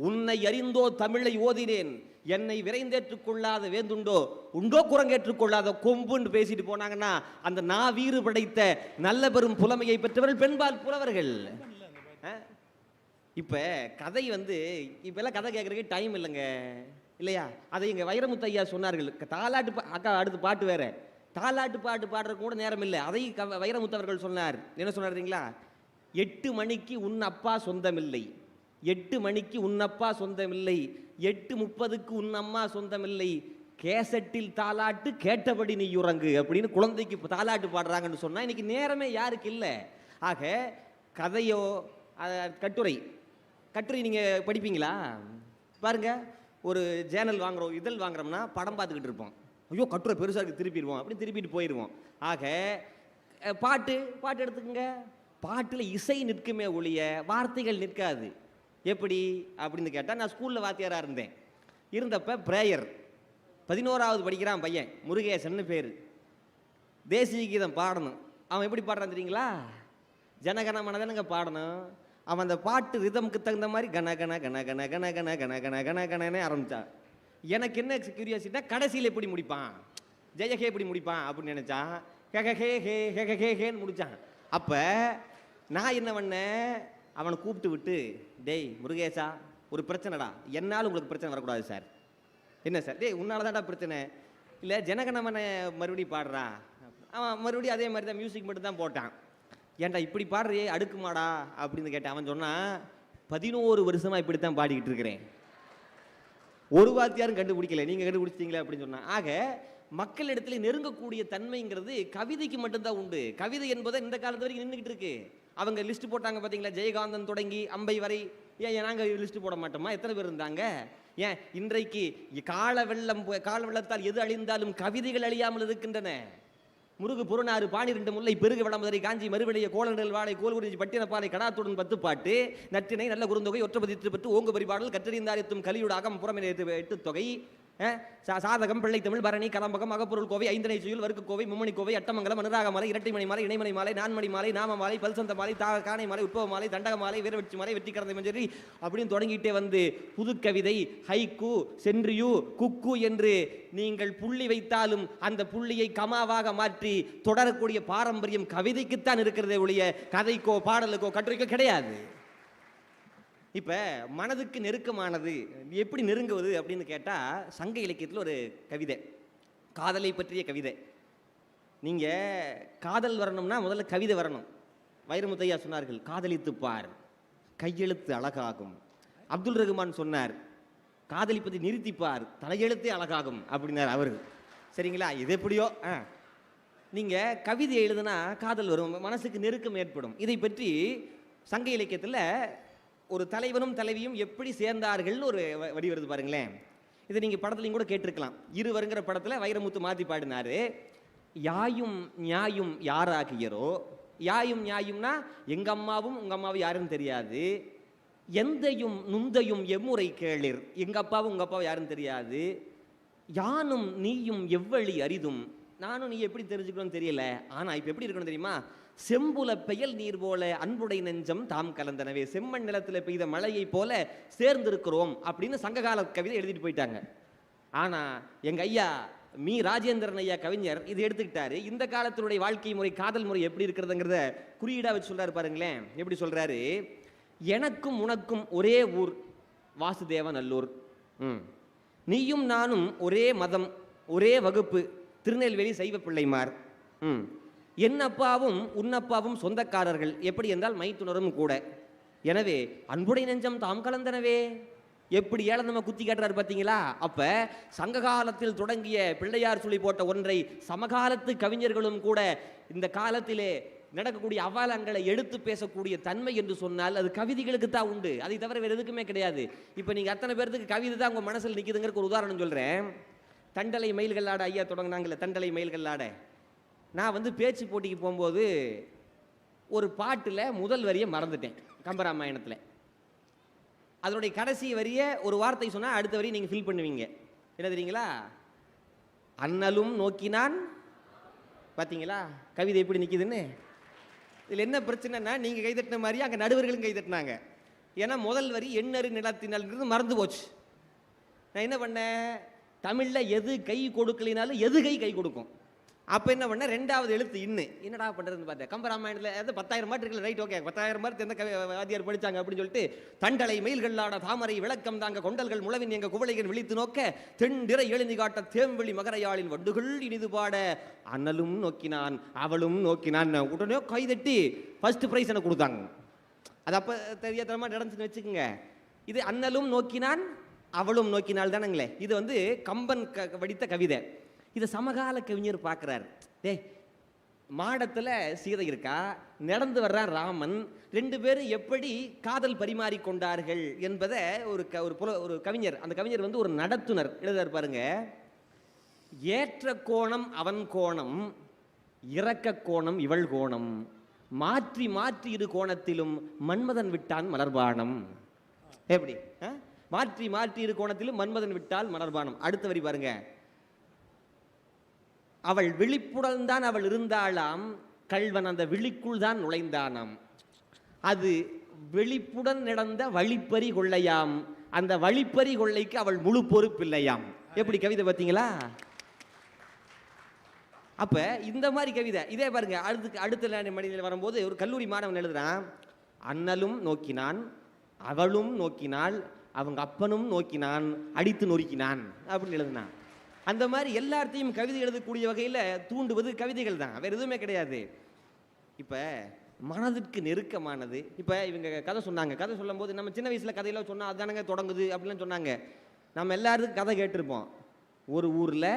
உன்னை அறிந்தோ தமிழை ஓதினேன் என்னை விரைந்தேற்றுக் கொள்ளாத வேந்துண்டோ உண்டோ குரங்கேற்றுக் கொள்ளாத கொம்புன்னு பேசிட்டு போனாங்கன்னா அந்த நாவீறு படைத்த நல்ல பெரும் புலமையை பெற்றவர்கள் பெண்பால் புலவர்கள். இப்போ கதை வந்து இப்போல்லாம் கதை கேட்குறதுக்கு டைம் இல்லைங்க, இல்லையா? அதை இங்கே வைரமுத்து ஐயா சொன்னார்கள். தாலாட்டு அக்கா அடுத்து பாட்டு வேற, தாலாட்டு பாட்டு பாடுறது கூட நேரம் இல்லை. அதை வைரமுத்து அவர்கள் சொன்னார். என்ன சொன்னார்ங்களா, 8 மணிக்கு உன் அப்பா சொந்தமில்லை, 8 மணிக்கு உன் அப்பா சொந்தமில்லை, 8:30க்கு உன் அம்மா சொந்தமில்லை, கேசட்டில் தாலாட்டு கேட்டபடி நீ உறங்கு அப்படின்னு குழந்தைக்கு தாலாட்டு பாடுறாங்கன்னு சொன்னால் இன்னைக்கு நேரமே யாருக்கு இல்லை. ஆக கதையோ கட்டுரை நீங்கள் படிப்பீங்களா பாருங்க, ஒரு ஜேர்னல் வாங்குகிறோம், இதழ் வாங்குறோம்னா படம் பார்த்துக்கிட்டு இருப்போம், ஐயோ கட்டுரை பெருசாக இருக்குது திருப்பிடுவோம், அப்படி திருப்பிட்டு போயிடுவோம். ஆக பாட்டு எடுத்துக்கோங்க, பாட்டில் இசை நிற்குமே ஒழிய வார்த்தைகள் நிற்காது. எப்படி அப்படின்னு கேட்டால், நான் ஸ்கூலில் வாத்தியாராக இருந்தப்போ பிரேயர் 11வது படிக்கிறான் பையன், முருகேசன்னு பேர், தேசிய கீதம் பாடணும். அவன் எப்படி பாடுறான் தெரியுங்களா, ஜனகணமனதானுங்க பாடணும். அவன் அந்த பாட்டு ரிதமுக்கு தகுந்த மாதிரி கன கன கன கன கன கன கன கன கன கனே ஆரம்பித்தான். எனக்கு என்ன கியூரியாசிட்டினா கடைசியில் எப்படி முடிப்பான், ஜெயஹே எப்படி முடிப்பான் அப்படின்னு நினச்சான். ஹே ஹே ஹே ஹே ஹேன்னு முடித்தான். அப்போ நான் என்ன பண்ணேன், அவனை கூப்பிட்டு விட்டு, டேய் முருகேசா ஒரு பிரச்சனைடா, என்னால் உங்களுக்கு பிரச்சனை வரக்கூடாது சார். என்ன சார்? டேய் உன்னால தான்டா பிரச்சனை. இல்லை ஜனகணமனை மறுபடியும் பாடுறா. அவன் மறுபடியும் அதே மாதிரி தான் மியூசிக் மட்டும் தான் போட்டான். ஏன்டா இப்படி பாடுறியே அடுக்குமாடா அப்படின்னு கேட்டேன். அவன் சொன்னான், 11 வருஷமா இப்படித்தான் பாடிக்கிட்டு இருக்கிறேன், ஒரு வாத்தியாரும் கண்டுபிடிக்கல, நீங்க கண்டுபிடிச்சிட்டீங்களே அப்படின்னு சொன்னான். ஆக மக்களிடத்துல நெருங்கக்கூடிய தன்மைங்கிறது கவிதைக்கு மட்டும்தான் உண்டு. கவிதை என்பதை இந்த காலத்து வரைக்கும் நின்றுகிட்டு இருக்கு. அவங்க லிஸ்ட் போட்டாங்க பார்த்தீங்களா, ஜெயகாந்தன் தொடங்கி அம்பை வரை. ஏன் நாங்கள் லிஸ்ட் போட மாட்டோமா? எத்தனை பேர் இருந்தாங்க? ஏன் இன்றைக்கு கால வெள்ளத்தால் எது அழிந்தாலும் கவிதைகள் அழியாமல் இருக்கின்றன. முருகு புறநாறு 12 முல்லை பெருகு வளமதுரை காஞ்சி மறுவிடைய கோலநெல் வாழை கோல்குறிஞ்சி பட்டினப்பாலை கடாத்துடன் 10 பாட்டு நற்றினை நல்ல குறுந்தொகை ஒற்றபதித்து பத்து ஓங்கு பரிபாடல் கற்றறிந்தாரித்தும் கலியுட அகம் புறமினை 8 தொகை சாதகம் பிள்ளை தமிழ் பரணி கலம்பகம் அகப்பொருள் கோவை ஐந்தனை சுயில் வருக்கு கோவை மும்மணி கோவை அட்டமங்கலம் அனுராக மாலை இரட்டைமணி மாலை இணைமணி மாலை நான்மணி மாலை நாம மாலை பல்சந்த மாலை காணை மாலை உட்பவ மாலை தண்டக மாலை வீரவெற்றி மாலை வெற்றி கறந்த மஞ்சரி அப்படின்னு தொடங்கிட்டே வந்து புதுக்கவிதை, ஹைக்கு, சென்றியு, குக்கு என்று நீங்கள் புள்ளி வைத்தாலும் அந்த புள்ளியை கமாவாக மாற்றி தொடரக்கூடிய பாரம்பரியம் கவிதைக்குத்தான் இருக்கிறதே ஒழிய கதைக்கோ பாடலுக்கோ கட்டுரைக்கோ கிடையாது. இப்போ மனதுக்கு நெருக்கமானது எப்படி நெருங்குவது அப்படின்னு கேட்டால், சங்க இலக்கியத்தில் ஒரு கவிதை, காதலை பற்றிய கவிதை. நீங்கள் காதல் வரணும்னா முதல்ல கவிதை வரணும். வைரமுத்தையா சொன்னார்கள், காதலித்துப்பார் கையெழுத்து அழகாகும். அப்துல் ரகுமான் சொன்னார், காதலிப்பதை நிறுத்திப்பார் தலையெழுத்தே அழகாகும் அப்படின்னார் அவர். சரிங்களா? இது எப்படியோ நீங்கள் கவிதை எழுதுனா காதல் வரும், மனசுக்கு நெருக்கம் ஏற்படும். இதை பற்றி சங்க இலக்கியத்தில் ஒரு தலைவனும் தலைவியும் எப்படி சேர்ந்தார்கள்னு ஒரு வடி வருது பாருங்களேன். இதை நீங்கள் படத்துலையும் கூட கேட்டிருக்கலாம். இருவருங்கிற படத்தில் வைரமுத்து மாற்றி பாடினாரு, யாயும் நியாயும் யாராகியரோ. யாயும் நியாயும்னா எங்கள் அம்மாவும் உங்கள் அம்மாவும் யாருன்னு தெரியாது, எந்தையும் நுந்தையும் எம்முறை கேளிர், எங்கள் அப்பாவும் உங்கள் அப்பாவும் யாருன்னு தெரியாது, யானும் நீயும் எவ்வழி அரிதும், நானும் நீ எப்படி தெரிஞ்சுக்கணும்னு தெரியல, ஆனால் இப்போ எப்படி இருக்கணும் தெரியுமா, செம்புல பெயல் நீர் போல அன்புடை நெஞ்சம் தாம் கலந்தனவே, செம்மண் நிலத்தில் பெய்த மழையை போல சேர்ந்திருக்கிறோம் அப்படின்னு சங்ககால கவிதை எழுதிட்டு போயிட்டாங்க. ஆனால் எங்கள் ஐயா ராஜேந்திரன் ஐயா கவிஞர் இது எடுத்துக்கிட்டாரு. இந்த காலத்தினுடைய வாழ்க்கை முறை, காதல் முறை எப்படி இருக்கிறதுங்கிறத குறியீடாக வச்சு சொல்றாரு பாருங்களேன். எப்படி சொல்றாரு, எனக்கும் உனக்கும் ஒரே ஊர் வாசுதேவ நல்லூர், நீயும் நானும் ஒரே மதம் ஒரே வகுப்பு திருநெல்வேலி சைவ பிள்ளைமார், என்னப்பாவும் உன்னப்பாவும் சொந்தக்காரர்கள், எப்படி என்றால் மைத்துணரும் கூட, எனவே அன்புடை நெஞ்சம் தாம் கலந்தனவே. எப்படி ஏளனமா குத்தி காட்டுறாரு பார்த்தீங்களா? அப்ப சங்க காலத்தில் தொடங்கிய பிள்ளையார் சொல்லி போட்ட ஒன்றை சமகாலத்து கவிஞர்களும் கூட இந்த காலத்திலே நடக்கக்கூடிய அவலங்களை எடுத்து பேசக்கூடிய தன்மை என்று சொன்னால் அது கவிதைகளுக்கு தான் உண்டு, அதை தவிர வேறு எதுக்குமே கிடையாது. இப்போ நீங்கள் அத்தனை பேருக்கு கவிதை தான் உங்கள் மனசில் நிற்குதுங்கிற ஒரு உதாரணம் சொல்கிறேன். தண்டலை மயில்கள் ஆட ஐயா தொடங்கினாங்களே, தண்டலை மயில்கள் ஆட. நான் பேச்சு போட்டிக்கு போகும்போது ஒரு பாட்டில் முதல் வரியை மறந்துட்டேன். கம்பராமாயணத்தில் அதனுடைய கடைசி வரியை ஒரு வார்த்தை சொன்னால் அடுத்த வரியை நீங்கள் ஃபில் பண்ணுவீங்க. என்ன தெரியுங்களா? அண்ணலும் நோக்கினான். பார்த்தீங்களா கவிதை எப்படி நிற்கிதுன்னு? இதில் என்ன பிரச்சனைனா, நீங்கள் கைதட்டின மாதிரி அங்கே நடுவர்களும் கைதட்டினாங்க. ஏன்னா முதல் வரி எண்ணறு நிலத்தினால்ங்கிறது மறந்து போச்சு. நான் என்ன பண்ணேன், தமிழில் எது கை கொடுக்கலினாலும் எது கை கொடுக்கும். அப்போ என்ன பண்ண, ரெண்டாவது எழுத்து என்னடா பண்ணுறதுன்னு பார்த்தேன். கம்பராமாயணத்தில் 10,000 பாட்டு இருக்குல்ல, ரைட் ஓகே, 10,000 பாட்டு எந்த வாத்தியார் படித்தாங்க அப்படின்னு சொல்லிட்டு, தண்டலை மயில்களாட தாமரை விளக்கம் தாங்க கொண்டல்கள் முழவின் எங்கள் குவளைகள் விழித்து நோக்க தெண்டிரை எழுதி காட்ட தேம்பெளி மகரையாளின் வண்டுகள் இனிது பாட அண்ணலும் நோக்கினான் அவளும் நோக்கினான். உடனே கைதட்டி ஃபர்ஸ்ட் ப்ரைஸ் எனக்கு கொடுத்தாங்க. அது அப்போ தெரியாதமா நடந்துச்சுன்னு வச்சுக்கோங்க. இது அண்ணலும் நோக்கினான் அவளும் நோக்கினாள் தானங்களே. இது கம்பன் வடித்த கவிதை. இதை சமகால கவிஞர் பார்க்குறாரு. மாடத்தில் சீதை இருக்கா, நடந்து வர்றான் ராமன், 2 பேரும் எப்படி காதல் பரிமாறிக்கொண்டார்கள் என்பதை ஒரு கவிஞர், அந்த கவிஞர் ஒரு நடத்துனர் எழுதார் பாருங்க. ஏற்ற கோணம் அவன் கோணம், இறக்க கோணம் இவள் கோணம், மாற்றி மாற்றி இரு கோணத்திலும் மன்மதன் விட்டான் மலர்பானம். எப்படி மாற்றி மாற்றி இரு கோணத்திலும் மன்மதன் விட்டால் மலர்பானம். அடுத்த வரி பாருங்க, அவள் விழிப்புடன் தான் அவள் இருந்தாளாம், கள்வன் அந்த விழிக்குள் தான் நுழைந்தானாம். அது வெளிப்புடன் நடந்த வழிப்பறி கொள்ளையாம், அந்த வழிப்பறி கொள்ளைக்கு அவள் முழு பொறுப்பில்லையாம். எப்படி கவிதை பார்த்தீங்களா? அப்ப இந்த மாதிரி கவிதை. இதே பாருங்க, அடுத்த மனிதனில் வரும்போது ஒரு கல்லூரி மாணவன் எழுதுறான், அண்ணலும் நோக்கினான் அவளும் நோக்கினாள் அவங்க அப்பனும் நோக்கினான் அடித்து நொறுக்கினான் அப்படின்னு எழுதுனான். அந்த மாதிரி எல்லாத்தையும் கவிதை எழுதக்கூடிய வகையில் தூண்டுவது கவிதைகள் தான், வேறு எதுவுமே கிடையாது. இப்போ மனதிற்கு நெருக்கமானது. இப்போ இவங்க கதை சொன்னாங்க. கதை சொல்லும்போது நம்ம சின்ன வயசில் கதையெல்லாம் சொன்னால் அதுதானங்க தொடங்குது அப்படிலாம் சொன்னாங்க. நம்ம எல்லாருக்கும் கதை கேட்டிருப்போம். ஒரு ஊரில்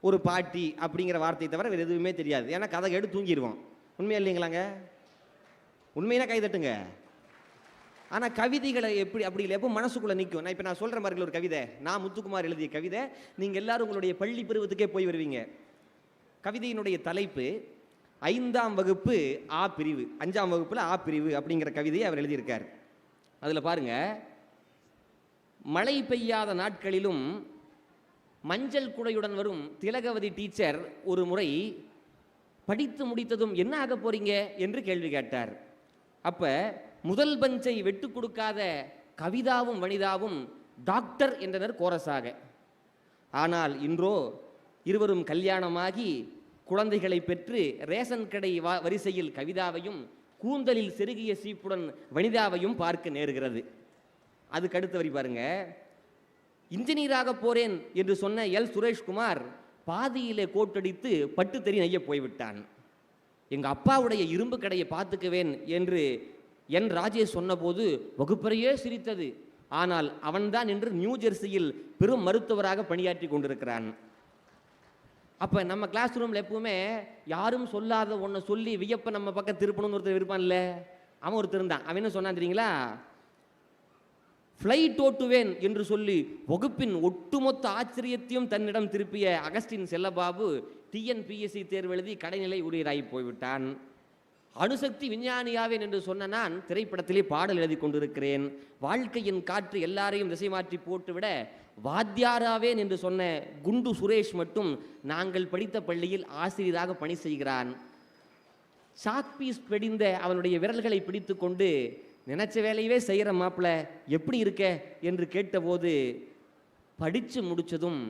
ஒரு பாட்டி அப்படிங்கிற வார்த்தையை தவிர வேறு எதுவுமே தெரியாது. ஏன்னா கதை கேட்டு தூங்கிடுவோம். உண்மையா இல்லைங்களாங்க? உண்மையினா கை தட்டுங்க. ஆனால் கவிதைகளை எப்படி அப்படி இல்லை, எப்போ மனசுக்குள்ளே நிற்கும். நான் இப்போ சொல்கிற மாதிரி ஒரு கவிதை, நான் முத்துக்குமார் எழுதிய கவிதை. நீங்கள் எல்லாரும் உங்களுடைய பள்ளி பருவத்துக்கே போய் வருவீங்க. கவிதையினுடைய தலைப்பு 5ஆம் வகுப்பு ஆ பிரிவு, 5ஆம் வகுப்பில் ஆ பிரிவு அப்படிங்கிற கவிதையை அவர் எழுதியிருக்கார். அதில் பாருங்க, மழை பெய்யாத நாட்களிலும் மஞ்சள் குடையுடன் வரும் திலகவதி டீச்சர் ஒரு முறை படித்து முடித்ததும் என்ன ஆக போறீங்க என்று கேள்வி கேட்டார். அப்ப முதல் பஞ்சை வெட்டு கொடுக்காத கவிதாவும் வனிதாவும் டாக்டர் என்றனர் கோரஸாக. ஆனால் இன்றோ இருவரும் கல்யாணமாகி குழந்தைகளை பெற்று ரேஷன் கடை வரிசையில் கவிதாவையும் கூந்தலில் செருகிய சீப்புடன் வனிதாவையும் பார்க்க நேருகிறது. அதுக்கு அடுத்த வரி பாருங்க, இன்ஜினியராக போறேன் என்று சொன்ன எல் சுரேஷ்குமார் பாதியிலே கோட்டடித்து பட்டு தெரி நெய்ய போய்விட்டான். எங்கள் அப்பாவுடைய இரும்பு கடையை பார்த்துக்குவேன் என்று என் ராஜேஷ் சொன்னபோது வகுப்பறையே சிரித்தது. ஆனால் அவன்தான் என்று நியூ ஜெர்சியில் பெரும் மருத்துவராக பணியாற்றி கொண்டிருக்கிறான். அப்போ நம்ம கிளாஸ் ரூமில் எப்பவுமே யாரும் சொல்லாத ஒன்றை சொல்லி வியப்பை நம்ம பக்கம் திருப்பணும்னு ஒருத்தர் இருப்பான்ல, அவன் ஒருத்தர் இருந்தான். அவன் என்ன சொன்னான் தெரியுங்களா? ஃப்ளைட் ஓட்டுவேன் என்று சொல்லி வகுப்பின் ஒட்டுமொத்த ஆச்சரியத்தையும் தன்னிடம் திருப்பிய அகஸ்டின் செல்லபாபு டிஎன்பிஎஸ்சி தேர்வு எழுதி கடைநிலை ஊழியராகி போய்விட்டான். அணுசக்தி விஞ்ஞானியாவேன் என்று சொன்ன நான் திரைப்படத்திலே பாடல் எழுதி கொண்டிருக்கிறேன். வாழ்க்கையின் காற்று எல்லாரையும் திசை மாற்றி போட்டுவிட வாத்தியாராவேன் என்று சொன்ன குண்டு சுரேஷ் மட்டும் நாங்கள் படித்த பள்ளியில் ஆசிரியராக பணி செய்கிறான். சாக்பீஸ் பிடிந்த அவனுடைய விரல்களை பிடித்து கொண்டு நினைச்ச வேலையவே செய்கிற மாப்பிள்ள எப்படி இருக்க என்று கேட்டபோது படித்து முடித்ததும்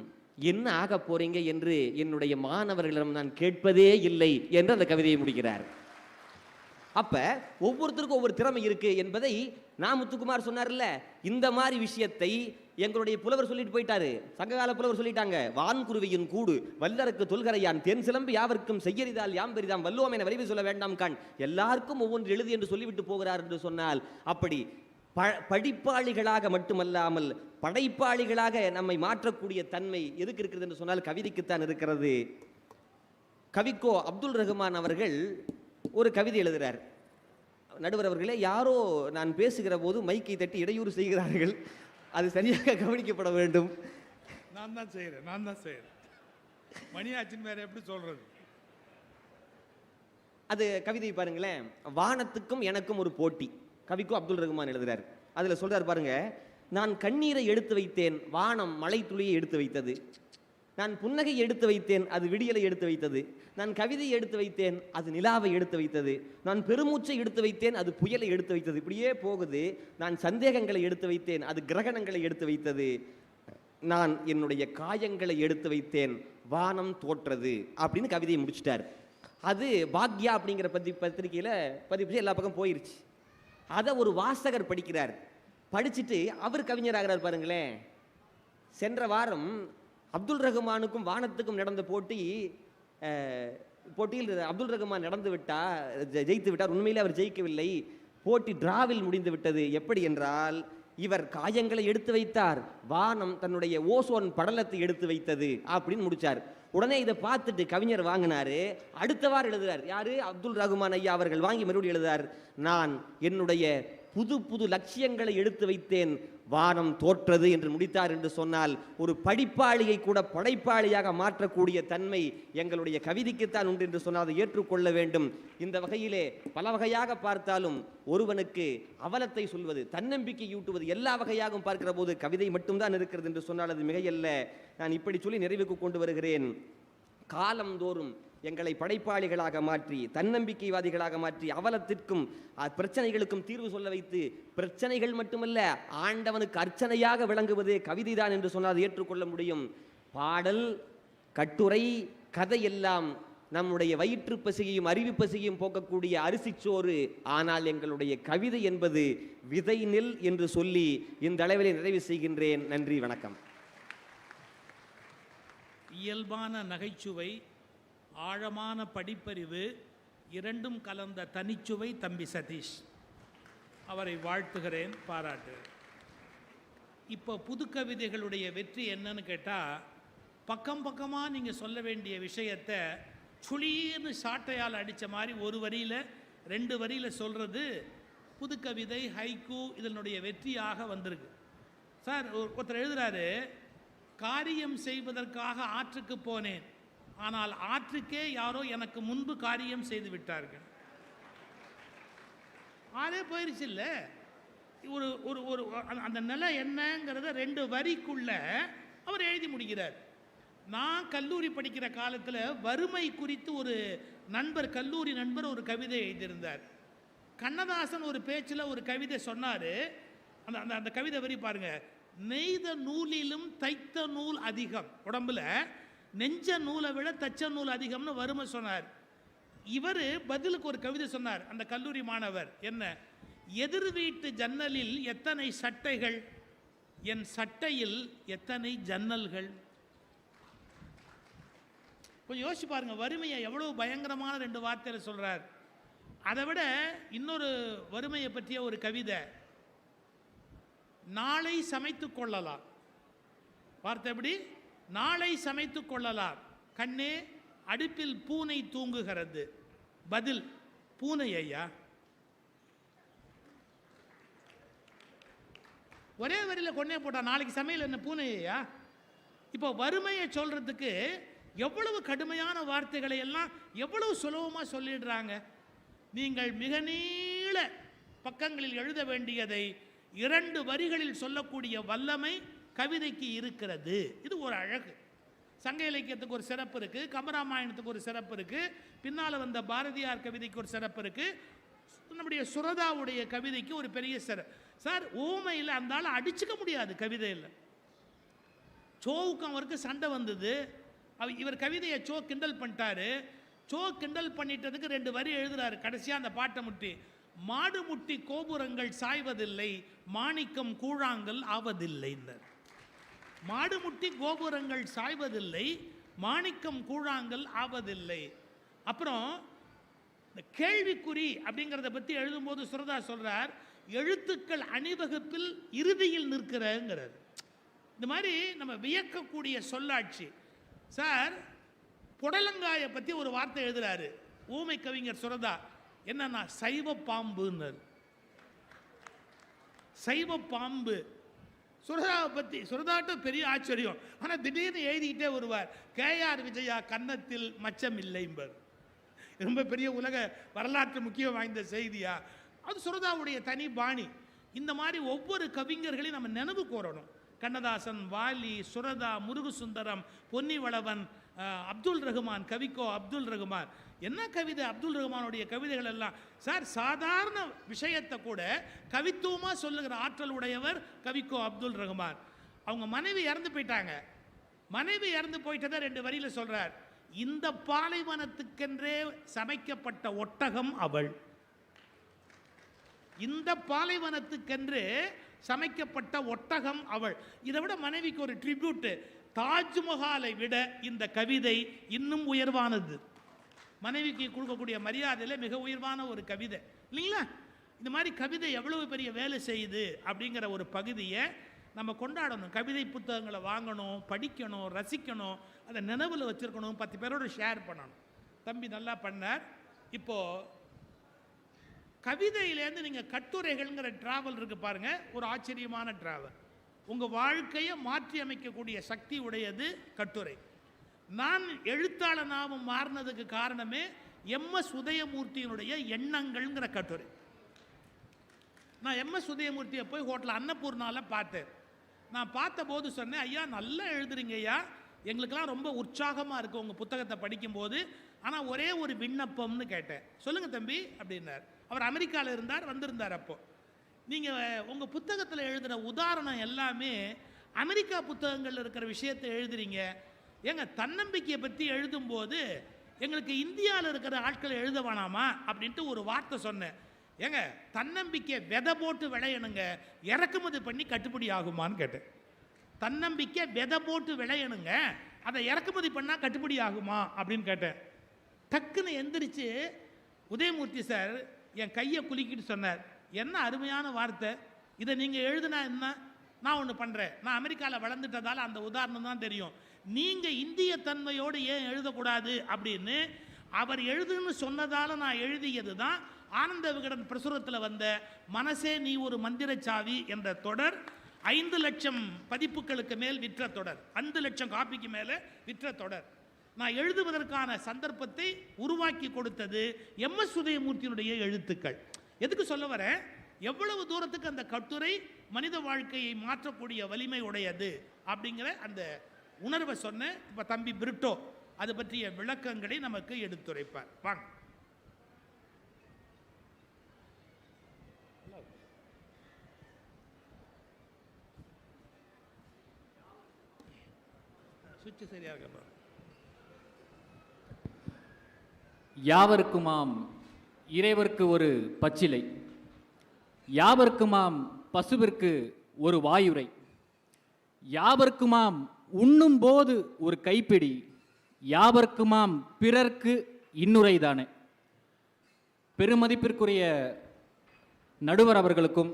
என்ன ஆக போறீங்க என்று என்னுடைய மாணவர்களிடம் நான் கேட்பதே இல்லை என்று அந்த கவிதையை முடிக்கிறார். அப்ப ஒவ்வொருத்தருக்கும் ஒவ்வொரு திறமை இருக்கு என்பதை நான் முத்துக்குமார் சொன்னார்ல, இந்த மாதிரி விஷயத்தை எங்களுடைய புலவர் சொல்லிட்டு போயிட்டாரு. சங்ககால புலவர் சொல்லிட்டாங்க, வான்குருவியின் கூடு வல்லருக்கு தொல்கரையான் தென் சிலம்பு யாவர்க்கும் செய்யறிதால் யாம் பெரிதாம் வல்லோம் என வலிவு சொல்ல வேண்டாம் கான், எல்லாருக்கும் ஒவ்வொன்று எழுதி என்று சொல்லிவிட்டு போகிறார் என்று சொன்னால், அப்படி படிப்பாளிகளாக மட்டுமல்லாமல் படைப்பாளிகளாக நம்மை மாற்றக்கூடிய தன்மை எதுக்கு இருக்கிறது என்று சொன்னால் கவிதைக்குத்தான் இருக்கிறது. கவிக்கோ அப்துல் ரஹ்மான் அவர்கள் ஒரு கவிதை எழுதுகிறார். நடுவர் அவர்களே, யாரோ நான் பேசுகிற போது மைக்கை தட்டி இடையூறு செய்கிறார்கள், அது சரியாக கவனிக்கப்பட வேண்டும். நான் தான் செய்கிறேன். மணியாச்சின் வேற எப்படி சொல்றது? அது கவிதை பாருங்களேன். வானத்துக்கும் எனக்கும் ஒரு போட்டி, கவிக்கோ அப்துல் ரஹ்மான் எழுதுகிறார். அதில் சொல்றார் பாருங்க, நான் கண்ணீரை எடுத்து வைத்தேன், வானம் மழை துளியை எடுத்து வைத்தது. நான் புன்னகை எடுத்து வைத்தேன், அது விடியலை எடுத்து வைத்தது. நான் கவிதை எடுத்து வைத்தேன், அது நிலாவை எடுத்து வைத்தது. நான் பெருமூச்சை எடுத்து வைத்தேன், அது புயலை எடுத்து வைத்தது. இப்படியே போகுது. நான் சந்தேகங்களை எடுத்து வைத்தேன், அது கிரகணங்களை எடுத்து வைத்தது. நான் என்னுடைய காயங்களை எடுத்து வைத்தேன், வானம் தோற்றது அப்படின்னு கவிதையை முடிச்சிட்டார். அது பாக்யா அப்படிங்கிற பத்திரிகையில் பதிப்பிச்சு எல்லா பக்கம் போயிருச்சு. அதை ஒரு வாசகர் படிக்கிறார். படிச்சுட்டு அவர் கவிஞர் ஆகிறார் பாருங்களேன். சென்ற வாரம் அப்துல் ரஹ்மானுக்கும் வானத்துக்கும் நடந்த போட்டியில் அப்துல் ரஹ்மான் ஜெயித்து விட்டார். உண்மையிலே அவர் ஜெயிக்கவில்லை, போட்டி டிராவில் முடிந்து விட்டது. எப்படி என்றால், இவர் காயங்களை எடுத்து வைத்தார், வானம் தன்னுடைய ஓசோன் படலத்தை எடுத்து வைத்தது அப்படின்னு முடிச்சார். உடனே இதை பார்த்துட்டு கவிஞர் வாங்கினாரு. அடுத்த வாரம் எழுதுறார். யாரு? அப்துல் ரஹ்மான் ஐயா அவர்கள் வாங்கி மறுபடியும் எழுதுறார், நான் என்னுடைய புது புது லட்சியங்களை எடுத்து வைத்தேன், வானம் தோற்றது என்று முடித்தார். என்று சொன்னால் ஒரு படிப்பாளியை கூட படைப்பாளியாக மாற்றக்கூடிய தன்மை எங்களுடைய கவிதைக்குத்தான் உண்டு என்று சொன்னால் அதை ஏற்றுக்கொள்ள வேண்டும். இந்த வகையிலே பல வகையாக பார்த்தாலும் ஒருவனுக்கு அவலத்தை சொல்வது, தன்னம்பிக்கை ஊட்டுவது, எல்லா வகையாகவும் பார்க்கிற போது கவிதை மட்டும்தான் இருக்கிறது என்று சொன்னால் அது மிகையல்ல. நான் இப்படி சொல்லி நிறைவுக்கு கொண்டு வருகிறேன். காலந்தோறும் எங்களை படைப்பாளிகளாக மாற்றி, தன்னம்பிக்கைவாதிகளாக மாற்றி, அவலத்திற்கும் பிரச்சனைகளுக்கும் தீர்வு சொல்ல வைத்து, பிரச்சனைகள் மட்டுமல்ல ஆண்டவனுக்கு அர்ச்சனையாக விளங்குவதே கவிதைதான் என்று சொன்னால் ஏற்றுக்கொள்ள முடியும். பாடல், கட்டுரை, கதை எல்லாம் நம்முடைய வயிற்று பசியையும் அறிவு பசியையும் போக்கக்கூடிய அரிசிச்சோறு. ஆனால் எங்களுடைய கவிதை என்பது விதை நெல் என்று சொல்லி இந்த அளவிலே நிறைவு செய்கின்றேன். நன்றி, வணக்கம். இயல்பான நகைச்சுவை, ஆழமான படிப்பறிவு, இரண்டும் கலந்த தனிச்சுவை தம்பி சதீஷ். அவரை வாழ்த்துகிறேன், பாராட்டுகிறேன். இப்போ புதுக்கவிதைகளுடைய வெற்றி என்னன்னு கேட்டால், பக்கம் பக்கமாக நீங்கள் சொல்ல வேண்டிய விஷயத்தை சுளீர்னு சாட்டையால் அடித்த மாதிரி ஒரு வரியில் 2 வரியில் சொல்கிறது புதுக்கவிதை, ஹைக்கூ இதனுடைய வெற்றியாக வந்திருக்கு. சார், ஒருத்தர் எழுதுகிறாரு, காரியம் செய்வதற்காக ஆற்றுக்கு போனேன், ஆனால் ஆற்றுக்கே யாரோ எனக்கு முன்பு காரியம் செய்து விட்டார்கள். ஆளே போயிடுச்சு இல்லை. ஒரு ஒரு ஒரு அந்த நிலை என்னங்கிறத 2 வரிக்குள்ள அவர் எழுதி முடிக்கிறார். நான் கல்லூரி படிக்கிற காலத்தில் வறுமை குறித்து ஒரு நண்பர், கல்லூரி நண்பர் ஒரு கவிதை எழுதியிருந்தார். கண்ணதாசன் ஒரு பேச்சில் ஒரு கவிதை சொன்னார். அந்த அந்த அந்த கவிதை வரி பாருங்க. நெய்த நூலிலும் தைத்த நூல் அதிகம், உடம்புல நெஞ்ச நூலை விட தச்ச நூல் அதிகம்னு வறுமை சொன்னார். இவர் பதிலுக்கு ஒரு கவிதை சொன்னார், அந்த கல்லூரி மாணவர். என்ன? எதிர் வீட்டு ஜன்னலில் எத்தனை சட்டைகள், என் சட்டையில் எத்தனை ஜன்னல்கள். கொஞ்சம் யோசிச்சு பாருங்க, வறுமையை எவ்வளவு பயங்கரமான 2 வார்த்தையில் சொல்றார். அதை விட இன்னொரு வறுமையை பற்றிய ஒரு கவிதை, நாளை சமைத்து கொள்ளலாம். வார்த்தை எப்படி? நாளை சமைத்து கொள்ளலாம். கண்ணே, அடுப்பில் பூனை தூங்குகிறது. பதில், பூனை ஐயா. ஒரே வரியில் கொண்டே போட்டா, நாளைக்கு சமையல் என்ன பூனை ஐயா. இப்போ வறுமையை சொல்றதுக்கு எவ்வளவு கடுமையான வார்த்தைகளை எல்லாம் எவ்வளவு சுலபமாக சொல்லிடுறாங்க. நீங்கள் மிக நீள பக்கங்களில் எழுத வேண்டியதை 2 வரிகளில் சொல்லக்கூடிய வல்லமை கவிதைக்கு இருக்கிறது. இது ஒரு அழகு. சங்க இலக்கியத்துக்கு ஒரு சிறப்பு இருக்கு, கம்பராமாயணத்துக்கு ஒரு சிறப்பு இருக்கு, பின்னால் வந்த பாரதியார் கவிதைக்கு ஒரு சிறப்பு இருக்கு, நம்முடைய சுரதாவுடைய கவிதைக்கு ஒரு பெரிய சிறப்பு. சார், ஊமையில் அந்த ஆள் அடிச்சுக்க முடியாது கவிதையில். சோவுக்கும் அவருக்கு சண்டை வந்தது. இவர் கவிதையை சோ கிண்டல் பண்ணிட்டாரு. சோ கிண்டல் பண்ணிட்டதுக்கு 2 வரி எழுதுறாரு கடைசியாக அந்த பாட்டை முட்டி. மாடு முட்டி கோபுரங்கள் சாய்வதில்லை, மாணிக்கம் கூழாங்கல் ஆவதில்லை. மாடு முட்டி கோபுரங்கள் சாய்வதில்லை, மாணிக்கம் கூழாங்கல் ஆவதில்லை. அப்புறம் இந்த கேள்விக்குறி அப்படிங்கிறத பற்றி எழுதும்போது சுரதா சொல்றார், எழுத்துக்கள் அணிவகுப்பில் இறுதியில் நிற்கிறங்கிறார். இந்த மாதிரி நம்ம வியக்கக்கூடிய சொல்லாட்சி. சார், புடலங்காயை பற்றி ஒரு வார்த்தை எழுதுறாரு ஊமை கவிஞர் சுரதா. என்னன்னா, சைவ பாம்புன்னார். சைவ பாம்பு. சுரதாவை பற்றி சுரதாட்ட பெரிய ஆச்சரியம். ஆனால் திடீர்னு எழுதிக்கிட்டே வருவார், KR விஜயா கன்னத்தில் மச்சம் இல்லைம்பர். ரொம்ப பெரிய உலக வரலாற்று முக்கியம் வாய்ந்த செய்தியா. அது சுரதாவுடைய தனி பாணி. இந்த மாதிரி ஒவ்வொரு கவிஞர்களையும் நம்ம நினைவு கூறணும். கண்ணதாசன், வாலி, சுரதா, முருகுசுந்தரம், பொன்னிவளவன், அப்துல் ரஹ்மான், கவிக்கோ அப்துல் ரஹ்மான். என்ன கவிதை அப்துல் ரஹ்மானுடைய கவிதைகள் எல்லாம். சார், சாதாரண விஷயத்தை கூட கவித்துவமாக சொல்லுகிற ஆற்றல் உடையவர் கவிக்கோ அப்துல் ரஹ்மான். அவங்க மனைவி இறந்து போயிட்டாங்க. மனைவி இறந்து போயிட்டதை 2 வரியில் சொல்றார். இந்த பாலைவனத்துக்கென்றே சமைக்கப்பட்ட ஒட்டகம் அவள். இந்த பாலைவனத்துக்கென்று சமைக்கப்பட்ட ஒட்டகம் அவள். இதை விட மனைவிக்கு ஒரு ட்ரிபியூட். தாஜ்மஹாலை விட இந்த கவிதை இன்னும் உயர்வானது. மனைவிக்கு கொடுக்கக்கூடிய மரியாதையில் மிக உயர்வான ஒரு கவிதை இல்லைங்களா? இந்த மாதிரி கவிதை எவ்வளவு பெரிய வேலை செய்யுது அப்படிங்கிற ஒரு பகுதியை நம்ம கொண்டாடணும். கவிதை புத்தகங்களை வாங்கணும், படிக்கணும், ரசிக்கணும், அதை நினைவில் வச்சுருக்கணும், 10 பேரோடு ஷேர் பண்ணணும். தம்பி நல்லா பண்ணார். இப்போது கவிதையிலேருந்து நீங்கள் கட்டுரைகள்ங்கிற ட்ராவல் இருக்குது பாருங்கள், ஒரு ஆச்சரியமான ட்ராவல். உங்கள் வாழ்க்கையை மாற்றி அமைக்கக்கூடிய சக்தி உடையது கட்டுரை. நான் எழுத்தாளனாகவும் மாறினதுக்கு காரணமே MS உதயமூர்த்தியினுடைய எண்ணங்கள்ங்கிற கட்டுரை. நான் MS உதயமூர்த்தியை போய் ஹோட்டல் அன்னபூர்ணாவில் பார்த்தேன். நான் பார்த்தபோது சொன்னேன், ஐயா நல்லா எழுதுறீங்க ஐயா, எங்களுக்கெல்லாம் ரொம்ப உற்சாகமாக இருக்குது உங்கள் புத்தகத்தை படிக்கும்போது. ஆனால் ஒரே ஒரு விண்ணப்பம்னு கேட்டேன். சொல்லுங்கள் தம்பி அப்படின்னார். அவர் அமெரிக்காவில் இருந்தார், வந்திருந்தார். அப்போது நீங்கள் உங்கள் புத்தகத்தில் எழுதுகிற உதாரணம் எல்லாமே அமெரிக்கா புத்தகங்களில் இருக்கிற விஷயத்தை எழுதுறீங்க. ஏங்க, தன்னம்பிக்கையை பற்றி எழுதும்போது எங்களுக்கு இந்தியாவில் இருக்கிற ஆட்களை எழுத வேணாமா அப்படின்ட்டு ஒரு வார்த்தை சொன்னேன். ஏங்க, தன்னம்பிக்கை விதை போட்டு விளையணுங்க, இறக்குமதி பண்ணி கட்டுப்படி ஆகுமான்னு கேட்டேன். தன்னம்பிக்கை விதை போட்டு விளையணுங்க, அதை இறக்குமதி பண்ணால் கட்டுப்படி ஆகுமா அப்படின்னு கேட்டேன். டக்குன்னு எந்திரிச்சு உதயமூர்த்தி சார் என் கையை குலுக்கிட்டு சொன்னார், என்ன அருமையான வார்த்தை, இதை நீங்கள் எழுதுனா என்ன, நான் ஒன்று பண்ணுறேன். நான் அமெரிக்காவில் வளர்ந்துட்டதால அந்த உதாரணம் தான் தெரியும். நீங்கள் இந்திய தன்மையோடு ஏன் எழுதக்கூடாது அப்படின்னு அவர் எழுதுன்னு சொன்னதால் நான் எழுதியது தான் ஆனந்த விகடன் பிரசுரத்தில் வந்த மனசே நீ ஒரு மந்திரச்சாவி என்ற தொடர். 5 லட்சம் பதிப்புகளுக்கு மேல் விற்ற தொடர், 5 லட்சம் காப்பிக்கு மேலே விற்ற தொடர். நான் எழுதுவதற்கான சந்தர்ப்பத்தை உருவாக்கி கொடுத்தது எம்எஸ் உதயமூர்த்தியினுடைய எழுத்துக்கள். எதுக்கு சொல்ல வரேன், எவ்வளவு தூரத்துக்கு அந்த கட்டுரை மனித வாழ்க்கையை மாற்றக்கூடிய வலிமை உடையது அப்படிங்கிற அந்த உணர்வை சொன்ன இப்போ தம்பி பிரிட்டோ அது பற்றிய விளக்கங்களை நமக்கு எடுத்துரைப்பார். வாங்க. சுவிட்ச் சரியா இருக்க. யாவருக்குமாம் இறைவர்க்கு ஒரு பச்சிலை, யாவருக்குமாம் பசுவிற்கு ஒரு வாயுரை, யாவருக்குமாம் உண்ணும் போது ஒரு கைப்பிடி, யாவருக்குமாம் பிறர்க்கு இன்னுரைதானே. பெருமதிப்பிற்குரிய நடுவர் அவர்களுக்கும்,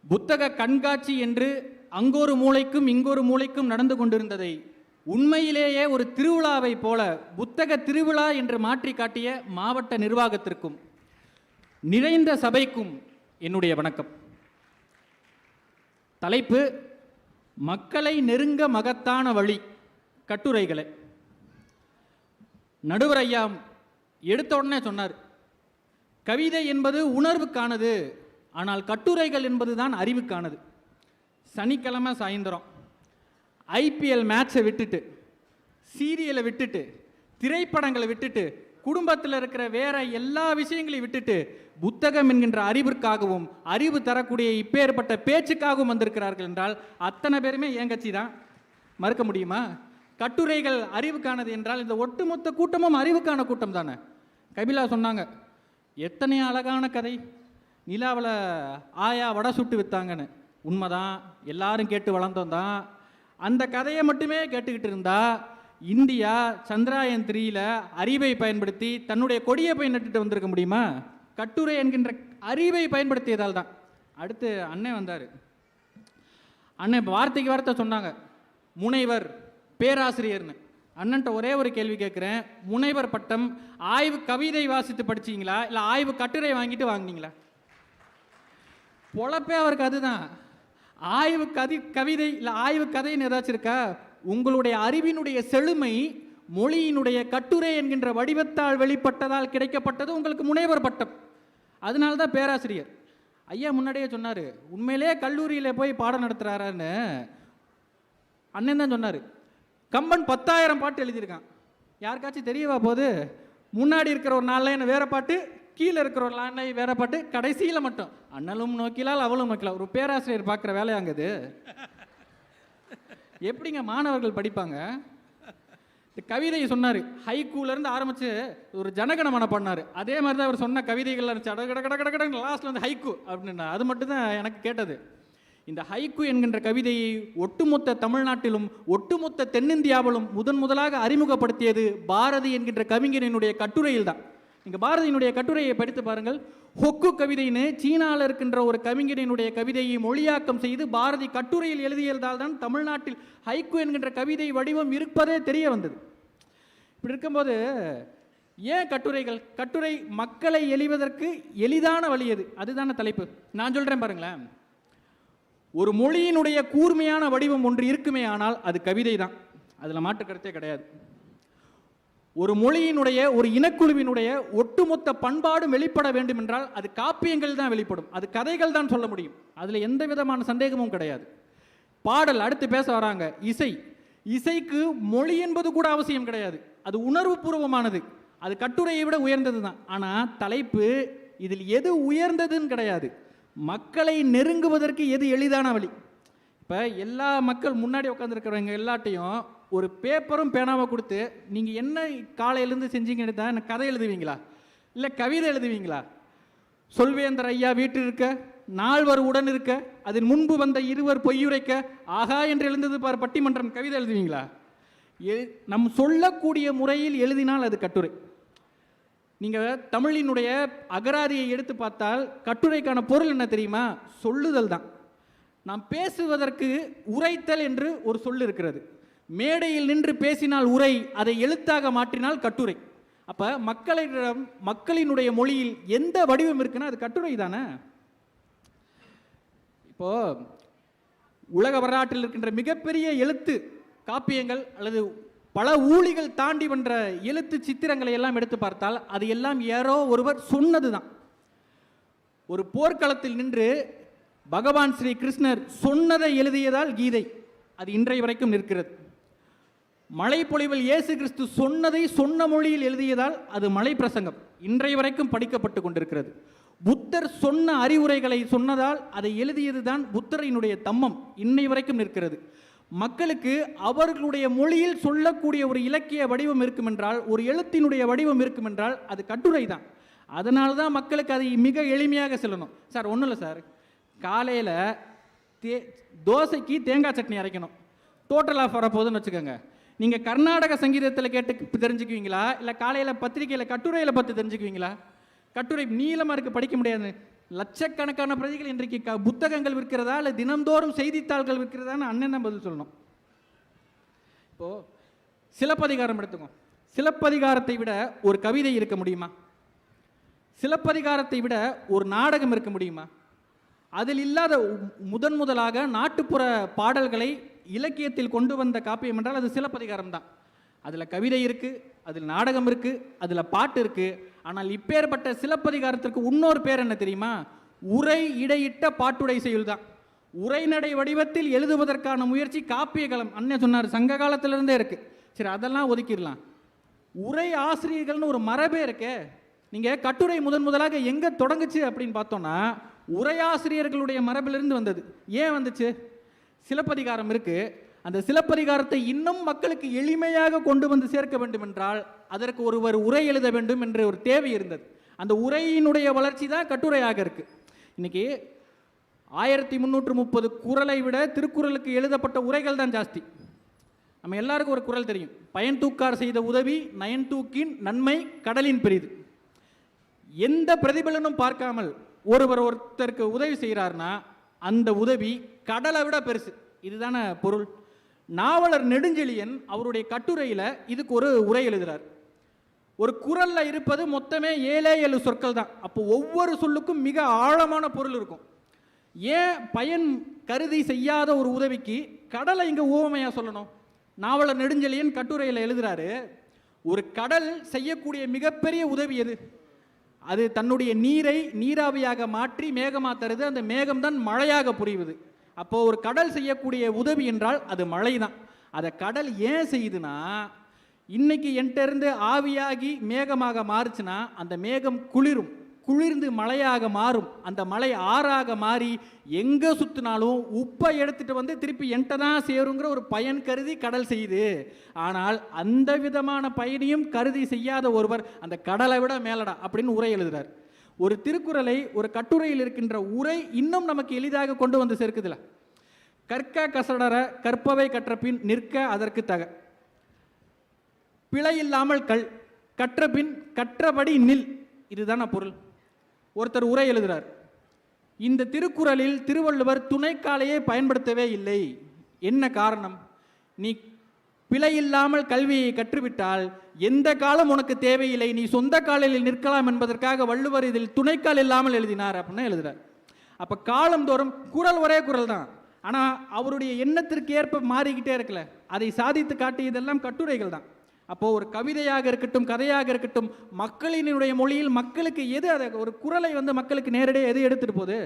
புத்தக கண்காட்சி என்று அங்கொரு மூலைக்கும் இங்கொரு மூலைக்கும் நடந்து கொண்டிருந்ததை உண்மையிலேயே ஒரு திருவிழாவை போல புத்தக திருவிழா என்று மாற்றி காட்டிய மாவட்ட நிர்வாகத்திற்கும் நிறைந்த சபைக்கும் என்னுடைய வணக்கம். தலைப்பு மக்களை நெருங்க மகத்தான வழி கட்டுரைகளை. நடுவர் ஐயா எடுத்த உடனே சொன்னார், கவிதை என்பது உணர்வுக்கானது, ஆனால் கட்டுரைகள் என்பதுதான் அறிவுக்கானது. சனிக்கிழமை சாயந்தரம் ஐபிஎல் மேட்சை விட்டுட்டு, சீரியலை விட்டுட்டு, திரைப்படங்களை விட்டுட்டு, குடும்பத்தில் இருக்கிற வேற எல்லா விஷயங்களையும் விட்டுட்டு புத்தகம் என்கின்ற அறிவிற்காகவும் அறிவு தரக்கூடிய இப்பேற்பட்ட பேச்சுக்காகவும் வந்திருக்கிறார்கள் என்றால் அத்தனை பேருமே என் கட்சி தான். மறுக்க முடியுமா? கட்டுரைகள் அறிவுக்கானது என்றால் இந்த ஒட்டுமொத்த கூட்டமும் அறிவுக்கான கூட்டம் தானே. கபிலா சொன்னாங்க, எத்தனை அழகான கதை, நிலாவில் ஆயா வடை சுட்டு விற்றாங்கன்னு. உண்மைதான், எல்லாரும் கேட்டு வளர்ந்தோம் தான். அந்த கதையை மட்டுமே கேட்டுக்கிட்டு இருந்தா இந்தியா சந்திராயன் 3ல அறிவை பயன்படுத்தி தன்னுடைய கொடியை போய் நட்டுட்டு வந்திருக்க முடியுமா? கட்டுரை என்கின்ற அறிவை பயன்படுத்தியதால் தான். அடுத்து அண்ணன் வந்தார். அண்ணன் வார்த்தைக்கு வார்த்தை சொன்னாங்க, முனைவர் பேராசிரியர்னு. அண்ணன்ட்ட ஒரே ஒரு கேள்வி கேட்குறேன், முனைவர் பட்டம் ஆய்வு கவிதை வாசித்து படிச்சிங்களா இல்லை ஆய்வு கட்டுரை வாங்கிட்டு வாங்கினீங்களா? பொழப்பே அவருக்கு அதுதான். ஆய்வு கவிதை இல்லை ஆய்வு கதைன்னு ஏதாச்சும் இருக்கா? உங்களுடைய அறிவினுடைய செழுமை மொழியினுடைய கட்டுரை என்கின்ற வடிவத்தால் வெளிப்பட்டதால் கிடைக்கப்பட்டது உங்களுக்கு முனைவர் பட்டம். அதனால தான் பேராசிரியர். ஐயா முன்னாடியே சொன்னார், உண்மையிலே கல்லூரியில் போய் பாடம் நடத்துகிறாரான்னு. அண்ணன் தான் சொன்னார், கம்பன் 10,000 பாட்டு எழுதியிருக்கான். யாருக்காச்சும் தெரியவா போது? முன்னாடி இருக்கிற ஒரு 4 லைன் வேற பாட்டு, கீழே இருக்கிற ஒரு லைன் வேற பாட்டு, கடைசியில் மட்டும் அண்ணலும் நோக்கிலால் அவளும் நோக்கிலால். ஒரு பேராசிரியர் பார்க்குற வேலையாங்குது. எப்படிங்க மாணவர்கள் படிப்பாங்க? கவிதையை சொன்னார், ஹைக்கூலேருந்து ஆரம்பித்து ஒரு ஜனகணமன பண்ணார். அதே மாதிரி தான் அவர் சொன்ன கவிதைகள் இருந்துச்சு. லாஸ்ட்டில் வந்து ஹைக்கூ அப்படின்னா அது மட்டும்தான் எனக்கு கேட்டது. இந்த ஹைக்கூ என்கின்ற கவிதையை ஒட்டுமொத்த தமிழ்நாட்டிலும் ஒட்டுமொத்த தென்னிந்தியாவிலும் முதலாக அறிமுகப்படுத்தியது பாரதி என்கின்ற கவிஞரினுடைய கட்டுரையில் தான். இங்கே பாரதியினுடைய கட்டுரையை படித்து பாருங்கள். ஹொக்கு கவிதைன்னு சீனாவில் இருக்கின்ற ஒரு கவிஞரினுடைய கவிதையை மொழியாக்கம் செய்து பாரதி கட்டுரையில் எழுதியதால் தான் தமிழ்நாட்டில் ஹைக்கூ என்கின்ற கவிதை வடிவம் இருப்பதே தெரிய வந்தது. இப்படி இருக்கும்போது ஏன் கட்டுரைகள்? கட்டுரை மக்களை எளிவதற்கு எளிதான வழி எது? அதுதான தலைப்பு. நான் சொல்கிறேன் பாருங்களேன், ஒரு மொழியினுடைய கூர்மையான வடிவம் ஒன்று இருக்குமே ஆனால் அது கவிதை தான். அதில் மாற்று கருத்தே கிடையாது. ஒரு மொழியினுடைய ஒரு இனக்குழுவினுடைய ஒட்டுமொத்த பண்பாடும் வெளிப்பட வேண்டும் என்றால் அது காப்பியங்கள் தான் வெளிப்படும், அது கதைகள் தான் சொல்ல முடியும். அதில் எந்த விதமான சந்தேகமும் கிடையாது. பாடல் அடுத்து பேச வராங்க, இசைக்கு மொழி என்பது கூட அவசியம் கிடையாது. அது உணர்வு பூர்வமானது, அது கட்டுரையை விட உயர்ந்தது தான். ஆனால் தலைப்பு இதில் எது உயர்ந்ததுன்னு கிடையாது, மக்களை நெருங்குவதற்கு எது எளிதான வழி. இப்போ எல்லா மக்கள் முன்னாடி உட்காந்துருக்கிறவங்க எல்லாட்டையும் ஒரு பேப்பரும் பேனாவை கொடுத்து நீங்கள் என்ன காலையிலேருந்து செஞ்சீங்கன்னு தான் எனக்கு கதை எழுதுவீங்களா இல்லை கவிதை எழுதுவீங்களா? சொல்வேந்தர் ஐயா வீட்டில் இருக்க, நால்வர் உடன் இருக்க, அதன் முன்பு வந்த இருவர் பொய்யுரைக்க, ஆகா என்று எழுந்தது பார் பட்டிமன்றம், கவிதை எழுதுவீங்களா? நம் சொல்லக்கூடிய முறையில் எழுதினால் அது கட்டுரை. நீங்கள் தமிழினுடைய அகராதியை எடுத்து பார்த்தால் கட்டுரைக்கான பொருள் என்ன தெரியுமா? சொல்லுதல் தான். நாம் பேசுவதற்கு உரைத்தல் என்று ஒரு சொல் இருக்கிறது. மேடையில் நின்று பேசினால் உரை, அதை எழுத்தாக மாற்றினால் கட்டுரை. அப்போ மக்களினுடைய மொழியில் எந்த வடிவம் இருக்குன்னா அது கட்டுரை தானே. இப்போ உலக வரலாற்றில் இருக்கின்ற மிகப்பெரிய எழுத்து காப்பியங்கள் அல்லது பல ஊழிகள் தாண்டி வென்ற எழுத்து சித்திரங்களை எல்லாம் எடுத்து பார்த்தால் அது எல்லாம் யாரோ ஒருவர் சொன்னது தான். ஒரு போர்க்களத்தில் நின்று பகவான் ஸ்ரீ கிருஷ்ணர் சொன்னதை எழுதியதால் கீதை, அது இன்றைய வரைக்கும் நிற்கிறது. மழை பொழிவில் இயேசு கிறிஸ்து சொன்னதை சொன்ன மொழியில் எழுதியதால் அது மலை பிரசங்கம், இன்றைய வரைக்கும் படிக்கப்பட்டு கொண்டிருக்கிறது. புத்தர் சொன்ன அறிவுரைகளை சொன்னதால் அதை எழுதியது தான் புத்தரினுடைய தம்மம், இன்னை வரைக்கும் நிற்கிறது. மக்களுக்கு அவர்களுடைய மொழியில் சொல்லக்கூடிய ஒரு இலக்கிய வடிவம் இருக்கும் என்றால், ஒரு எழுத்தினுடைய வடிவம் இருக்கும் என்றால் அது கட்டுரை தான். அதனால தான் மக்களுக்கு அதை மிக எளிமையாக சொல்லணும். சார் ஒன்றும் இல்லை சார், காலையில் தோசைக்கு தேங்காய் சட்னி அரைக்கணும், டோட்டல் ஆஃப் வரப்போகுதுன்னு வச்சுக்கோங்க. நீங்கள் கர்நாடக சங்கீதத்தில் கேட்டு தெரிஞ்சுக்குவீங்களா, இல்லை காலையில் பத்திரிகையில் கட்டுரையில் பார்த்து தெரிஞ்சுக்குவீங்களா? கட்டுரை நீளமாக இருக்குது, படிக்க முடியாது. லட்சக்கணக்கான பிரதிகள் இன்றைக்கு புத்தகங்கள் விற்கிறதா இல்லை தினந்தோறும் செய்தித்தாள்கள் விற்கிறதான்னு அண்ணன் பதில் சொல்லணும். இப்போது சிலப்பதிகாரம் எடுத்துக்கோ. சிலப்பதிகாரத்தை விட ஒரு கவிதை இருக்க முடியுமா? சிலப்பதிகாரத்தை விட ஒரு நாடகம் இருக்க முடியுமா? அதில் இல்லாத முதலாக நாட்டுப்புற பாடல்களை இலக்கியத்தில் கொண்டு வந்த காப்பியம் என்றால் அது சிலப்பதிகாரம் தான். அதில் கவிதை இருக்குது, அதில் நாடகம் இருக்குது, அதில் பாட்டு இருக்குது. ஆனால் இப்பேற்பட்ட சிலப்பதிகாரத்திற்கு இன்னொரு பேர் என்ன தெரியுமா? உரை இடையிட்ட பாட்டுடை செயல் தான். உரைநடை வடிவத்தில் எழுதுவதற்கான முயற்சி காப்பிய களம். அண்ணன் சொன்னார் சங்க காலத்திலிருந்தே இருக்குது. சரி, அதெல்லாம் ஒதுக்கிடலாம். உரை ஆசிரியர்கள்னு ஒரு மரபே இருக்கே. நீங்கள் கட்டுரை முதலாக எங்கே தொடங்குச்சு அப்படின்னு பார்த்தோன்னா உரையாசிரியர்களுடைய மரபிலிருந்து வந்தது. ஏன் வந்துச்சு? சிலப்பதிகாரம் இருக்குது. அந்த சிலப்பதிகாரத்தை இன்னும் மக்களுக்கு எளிமையாக கொண்டு வந்து சேர்க்க வேண்டும் என்றால் அதற்கு ஒருவர் உரை எழுத வேண்டும் என்ற ஒரு தேவை இருந்தது. அந்த உரையினுடைய வளர்ச்சி தான் கட்டுரையாக இருக்குது. இன்னைக்கு 1330 குறளை விட திருக்குறளுக்கு எழுதப்பட்ட உரைகள் தான் ஜாஸ்தி. நம்ம எல்லாருக்கும் ஒரு குறள் தெரியும், பயன் தூக்கார் செய்த உதவி நயன் தூக்கின் நன்மை கடலின் பெரிது. எந்த பிரதிபலனும் பார்க்காமல் ஒருத்தருக்கு உதவி செய்கிறார்னா அந்த உதவி கடலை விட பெருசு. இதுதானே பொருள். நாவலர் நெடுஞ்செழியன் அவருடைய கட்டுரையில் இதுக்கு ஒரு உரை எழுதுகிறார். ஒரு குறளில் இருப்பது மொத்தமே 7 சொற்கள் தான். அப்போ ஒவ்வொரு சொல்லுக்கும் மிக ஆழமான பொருள் இருக்கும். ஏன் பயன் கருதி செய்யாத ஒரு உதவிக்கு கடலை இங்கே உவமையாக சொல்லணும்? நாவலர் நெடுஞ்செழியன் கட்டுரையில் எழுதுகிறாரு, ஒரு கடல் செய்யக்கூடிய மிகப்பெரிய உதவி எது? அது தன்னுடைய நீரை நீராவியாக மாற்றி மேகமாக தருது. அந்த மேகம்தான் மழையாக புரியுது. அப்போ ஒரு கடல் செய்யக்கூடிய உதவி என்றால் அது மழை தான். அதை கடல் ஏன் செய்யுதுன்னா, இன்னைக்கு என்கிட்ட ஆவியாகி மேகமாக மாறுச்சுன்னா அந்த மேகம் குளிர்ந்து மழையாக மாறும். அந்த மழை ஆறாக மாறி எங்கே சுற்றினாலும் உப்பை எடுத்துகிட்டு வந்து திருப்பி என்கிட்ட தான் சேருங்கிற ஒரு பயன் கருதி கடல் செய்யுது. ஆனால் அந்த விதமான பயனையும் கருதி செய்யாத ஒருவர் அந்த கடலை விட மேலடா அப்படின்னு உரை எழுதுகிறார். ஒரு திருக்குறளை ஒரு கட்டுரையில் இருக்கின்ற உரை இன்னும் நமக்கு எளிதாக கொண்டு வந்து சேர்க்குதுல. கற்க கசடர கற்பவை கற்றபின் நிற்க அதற்கு தக, பிழையில்லாமல் கற்றபின் கற்றபடி நில். இதுதான பொருள். ஒருத்தர் உரை எழுதுகிறார், இந்த திருக்குறளில் திருவள்ளுவர் துணைக்காலையே பயன்படுத்தவே இல்லை. என்ன காரணம்? நீ பிழையில்லாமல் கல்வியை கற்றுவிட்டால் எந்த காலம் உனக்கு தேவையில்லை, நீ சொந்த காலில் நிற்கலாம் என்பதற்காக வள்ளுவர் இதில் துணைக்கால் இல்லாமல் எழுதினார் அப்படின்னு எழுதுகிறார். அப்போ காலந்தோறும் குறள் ஒரே குறள் தான், ஆனால் அவருடைய எண்ணத்திற்கு ஏற்ப மாறிக்கிட்டே இருக்கல. அதை சாதித்து காட்டியதெல்லாம் கட்டுரைகள் தான். அப்போது ஒரு கவிதையாக இருக்கட்டும், கதையாக இருக்கட்டும், மக்களினுடைய மொழியில் மக்களுக்கு எது, அதை ஒரு குறளை மக்களுக்கு நேரடியாக எது எடுத்துகிட்டு போகுது?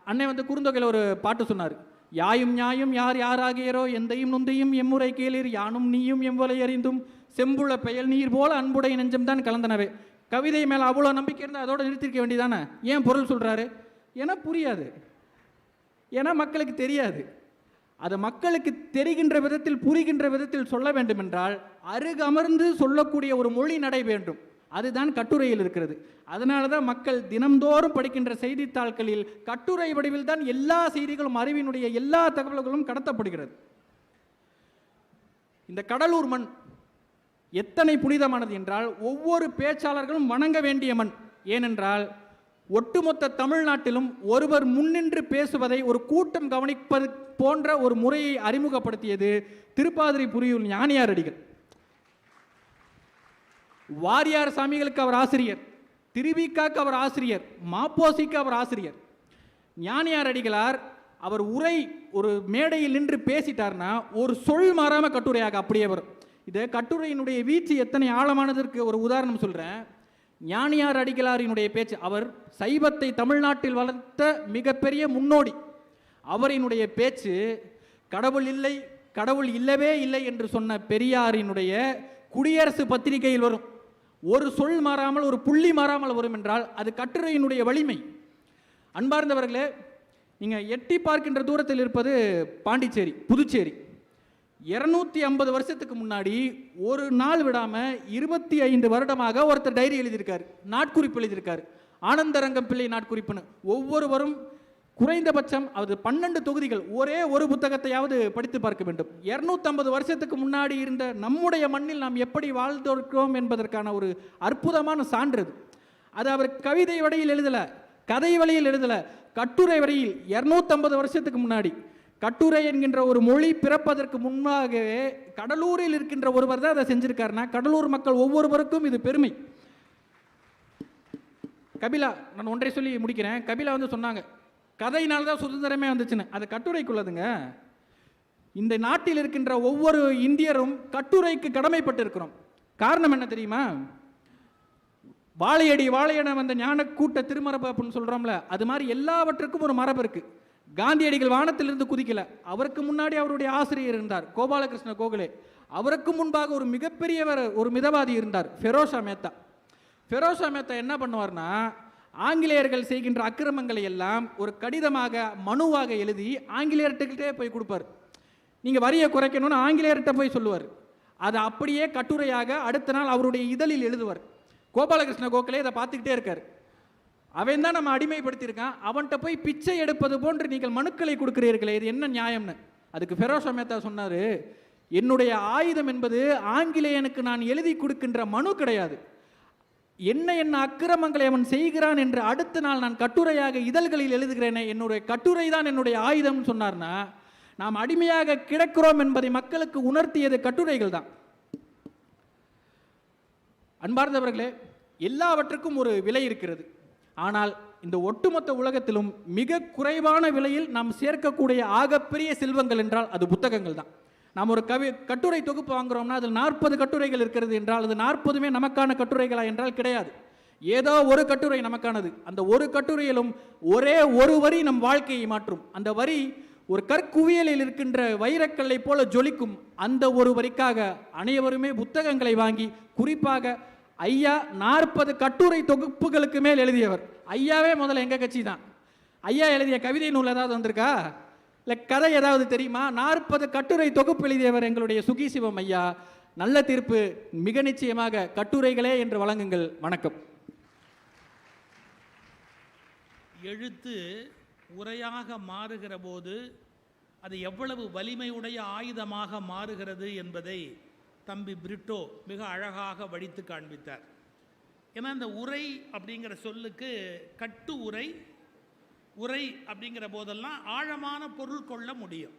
அன்னை குறுந்தொகையில் ஒரு பாட்டு சொன்னார், யாயும் நியாயும் யார் யாராகியரோ எந்தையும் நுந்தையும் எம்முறை கேளீர் யானும் நீயும் எவ்வளை அறிந்தும் செம்புள பெயல் நீர் போல அன்புடைய நெஞ்சம் தான் கலந்தனவே. கவிதை மேலே அவ்வளோ நம்பிக்கை இருந்தால் அதோட நிறுத்திருக்க வேண்டியதானே. ஏன் பொருள் சொல்கிறாரு? ஏன்னா புரியாது, ஏன்னா மக்களுக்கு தெரியாது. அது மக்களுக்கு தெரிகின்ற விதத்தில் புரிகின்ற விதத்தில் சொல்ல வேண்டும் என்றால் அருகமர்ந்து சொல்லக்கூடிய ஒரு மொழி நடை வேண்டும். அதுதான் கட்டுரையில் இருக்கிறது. அதனால தான் மக்கள் தினம்தோறும் படிக்கின்ற செய்தித்தாள்களில் கட்டுரை வடிவில் தான் எல்லா செய்திகளும் அறிவினுடைய எல்லா தகவல்களும் கடத்தப்படுகிறது. இந்த கடலூர் மண் எத்தனை புனிதமானது என்றால் ஒவ்வொரு பேச்சாளர்களும் வணங்க வேண்டிய மண். ஏனென்றால் ஒட்டுமொத்த தமிழ்நாட்டிலும் ஒருவர் முன்னின்று பேசுவதை ஒரு கூட்டம் கவனிப்பது போன்ற ஒரு முறையை அறிமுகப்படுத்தியது திருப்பாதிரிபுரியூர் ஞானியார் அடிகள். வாரியார் சாமிகளுக்கு அவர் ஆசிரியர், திருவிக்காக்கு அவர் ஆசிரியர், மாப்போசிக்கு அவர் ஆசிரியர். ஞானியார் அடிகளார் அவர் உரை ஒரு மேடையில் நின்று பேசிட்டார்னா ஒரு சொல் மாறாம கட்டுரையாக அப்படியே வரும். இது கட்டுரையினுடைய வீச்சு எத்தனை ஆழமானதற்கு ஒரு உதாரணம் சொல்றேன். ஞானியார் அடிகளாரினுடைய பேச்சு, அவர் சைவத்தை தமிழ்நாட்டில் வளர்த்த மிகப்பெரிய முன்னோடி. அவரினுடைய பேச்சு கடவுள் இல்லை, கடவுள் இல்லவே இல்லை என்று சொன்ன பெரியாரினுடைய குடியரசு பத்திரிகையில் வரும். ஒரு சொல் மாறாமல் ஒரு புள்ளி மாறாமல் வரும் என்றால் அது கட்டுரையினுடைய வலிமை. அன்பார்ந்தவர்களே, நீங்கள் எட்டி பார்க்கின்ற தூரத்தில் இருப்பது பாண்டிச்சேரி, புதுச்சேரி. 250 வருஷத்துக்கு முன்னாடி ஒரு நாள் விடாமல் 25 வருடமாக ஒருத்தர் டைரி எழுதியிருக்காரு, நாட்குறிப்பு எழுதியிருக்காரு. ஆனந்தரங்கம் பிள்ளை நாட்குறிப்புன்னு. ஒவ்வொருவரும் குறைந்தபட்சம் அது 12 தொகுதிகள் ஒரே ஒரு புத்தகத்தையாவது படித்து பார்க்க வேண்டும். 250 வருஷத்துக்கு முன்னாடி இருந்த நம்முடைய மண்ணில் நாம் எப்படி வாழ்ந்திருக்கிறோம் என்பதற்கான ஒரு அற்புதமான சான்று அது. அவர் கவிதை வழியில் எழுதலை, கதை வழியில் எழுதலை, கட்டுரை வழியில் 250 வருஷத்துக்கு முன்னாடி. கட்டுரை என்கின்ற ஒரு மொழி பிறப்பதற்கு முன்னாகவே கடலூரில் இருக்கின்ற ஒருவர் தான் அதை செஞ்சிருக்காருன்னா கடலூர் மக்கள் ஒவ்வொருவருக்கும் இது பெருமை. கபிலா, நான் ஒன்றை சொல்லி முடிக்கிறேன். கபிலா சொன்னாங்க கதையினால தான் சுதந்திரமே வந்துச்சுன்னு. அது கட்டுரைக்குள்ளதுங்க. இந்த நாட்டில் இருக்கின்ற ஒவ்வொரு இந்தியரும் கட்டுரைக்கு கடமைப்பட்டு இருக்கிறோம். காரணம் என்ன தெரியுமா? வாழையடி வாழையன வந்த ஞான கூட்ட திருமரபு அப்படின்னு சொல்றோம்ல, அது மாதிரி எல்லாவற்றுக்கும் ஒரு மரபு இருக்கு. காந்தியடிகள் வானத்திலிருந்து குதிக்கல. அவருக்கு முன்னாடி அவருடைய ஆசிரியர் இருந்தார், கோபாலகிருஷ்ண கோகலே. அவருக்கு முன்பாக ஒரு மிகப்பெரியவர், ஒரு மிதவாதி இருந்தார், ஃபெரோஷா மேத்தா. ஃபெரோஷா மேத்தா என்ன பண்ணுவார்னா, ஆங்கிலேயர்கள் செய்கின்ற அக்கிரமங்களை எல்லாம் ஒரு கடிதமாக மனுவாக எழுதி ஆங்கிலேயர்கிட்டே போய் கொடுப்பார். நீங்கள் வரியை குறைக்கணும்னு ஆங்கிலேயர்கிட்ட போய் சொல்லுவார். அதை அப்படியே கட்டுரையாக அடுத்த நாள் அவருடைய இதழில் எழுதுவார். கோபாலகிருஷ்ண கோகலே இதை பார்த்துக்கிட்டே இருக்கார். அவன் தான் நம்ம அடிமைப்படுத்தியிருக்கான், அவன்கிட்ட போய் பிச்சை எடுப்பது போன்று நீங்கள் மனுக்களை கொடுக்கிறீர்களே, இது என்ன நியாயம்னு. அதுக்கு ஃபெரோஷா மேத்தா சொன்னார், என்னுடைய ஆயுதம் என்பது ஆங்கிலேயனுக்கு நான் எழுதி கொடுக்கின்ற மனு கிடையாது. என்ன என்ன அக்கிரமங்களை அவன் செய்கிறான் என்று அடுத்த நாள் நான் கட்டுரையாக இதழ்களில் எழுதுகிறேனே, என்னுடைய கட்டுரை தான் என்னுடைய ஆயுதம் சொன்னார்னா, நாம் அடிமையாக கிடக்கிறோம் என்பதை மக்களுக்கு உணர்த்தியது கட்டுரைகள் தான். அன்பார்ந்தவர்களே, எல்லாவற்றுக்கும் ஒரு விலை இருக்கிறது. ஆனால் இந்த ஒட்டுமொத்த உலகத்திலும் மிக குறைவான விலையில் நாம் சேர்க்கக்கூடிய ஆகப்பெரிய செல்வங்கள் என்றால் அது புத்தகங்கள் தான். நாம் ஒரு கட்டுரை தொகுப்பு வாங்குறோம்னா அதில் 40 கட்டுரைகள் இருக்கிறது என்றால் அது 40மே நமக்கான கட்டுரைகளா என்றால் கிடையாது. ஏதோ ஒரு கட்டுரை நமக்கானது. அந்த ஒரு கட்டுரையிலும் ஒரே ஒரு வரி நம் வாழ்க்கையை மாற்றும். அந்த வரி ஒரு கற்குவியலில் இருக்கின்ற வைரக்கல்லை போல ஜொலிக்கும். அந்த ஒரு வரிக்காக அனைவருமே புத்தகங்களை வாங்கி, குறிப்பாக ஐயா 40 கட்டுரை தொகுப்புகளுக்கு மேல் எழுதியவர். ஐயாவே முதல்ல எங்கள் கட்சி தான். ஐயா எழுதிய கவிதை நூல் ஏதாவது வந்திருக்கா, இல்லை கதை ஏதாவது தெரியுமா? 40 கட்டுரை தொகுப்பு எழுதியவர் எங்களுடைய சுகிசிவம் ஐயா. நல்ல தீர்ப்பு மிக நிச்சயமாக கட்டுரைகளே என்று வழங்குங்கள். வணக்கம். எழுத்து உரையாக மாறுகிற போது அது எவ்வளவு வலிமையுடைய ஆயுதமாக மாறுகிறது என்பதை தம்பி பிரிட்டோ மிக அழகாக வடித்து காண்பித்தார். ஏன்னா இந்த உரை அப்படிங்கிற சொல்லுக்கு கட்டு உரை, உரை அப்படிங்கிற போதெல்லாம் ஆழமான பொருள் கொள்ள முடியும்.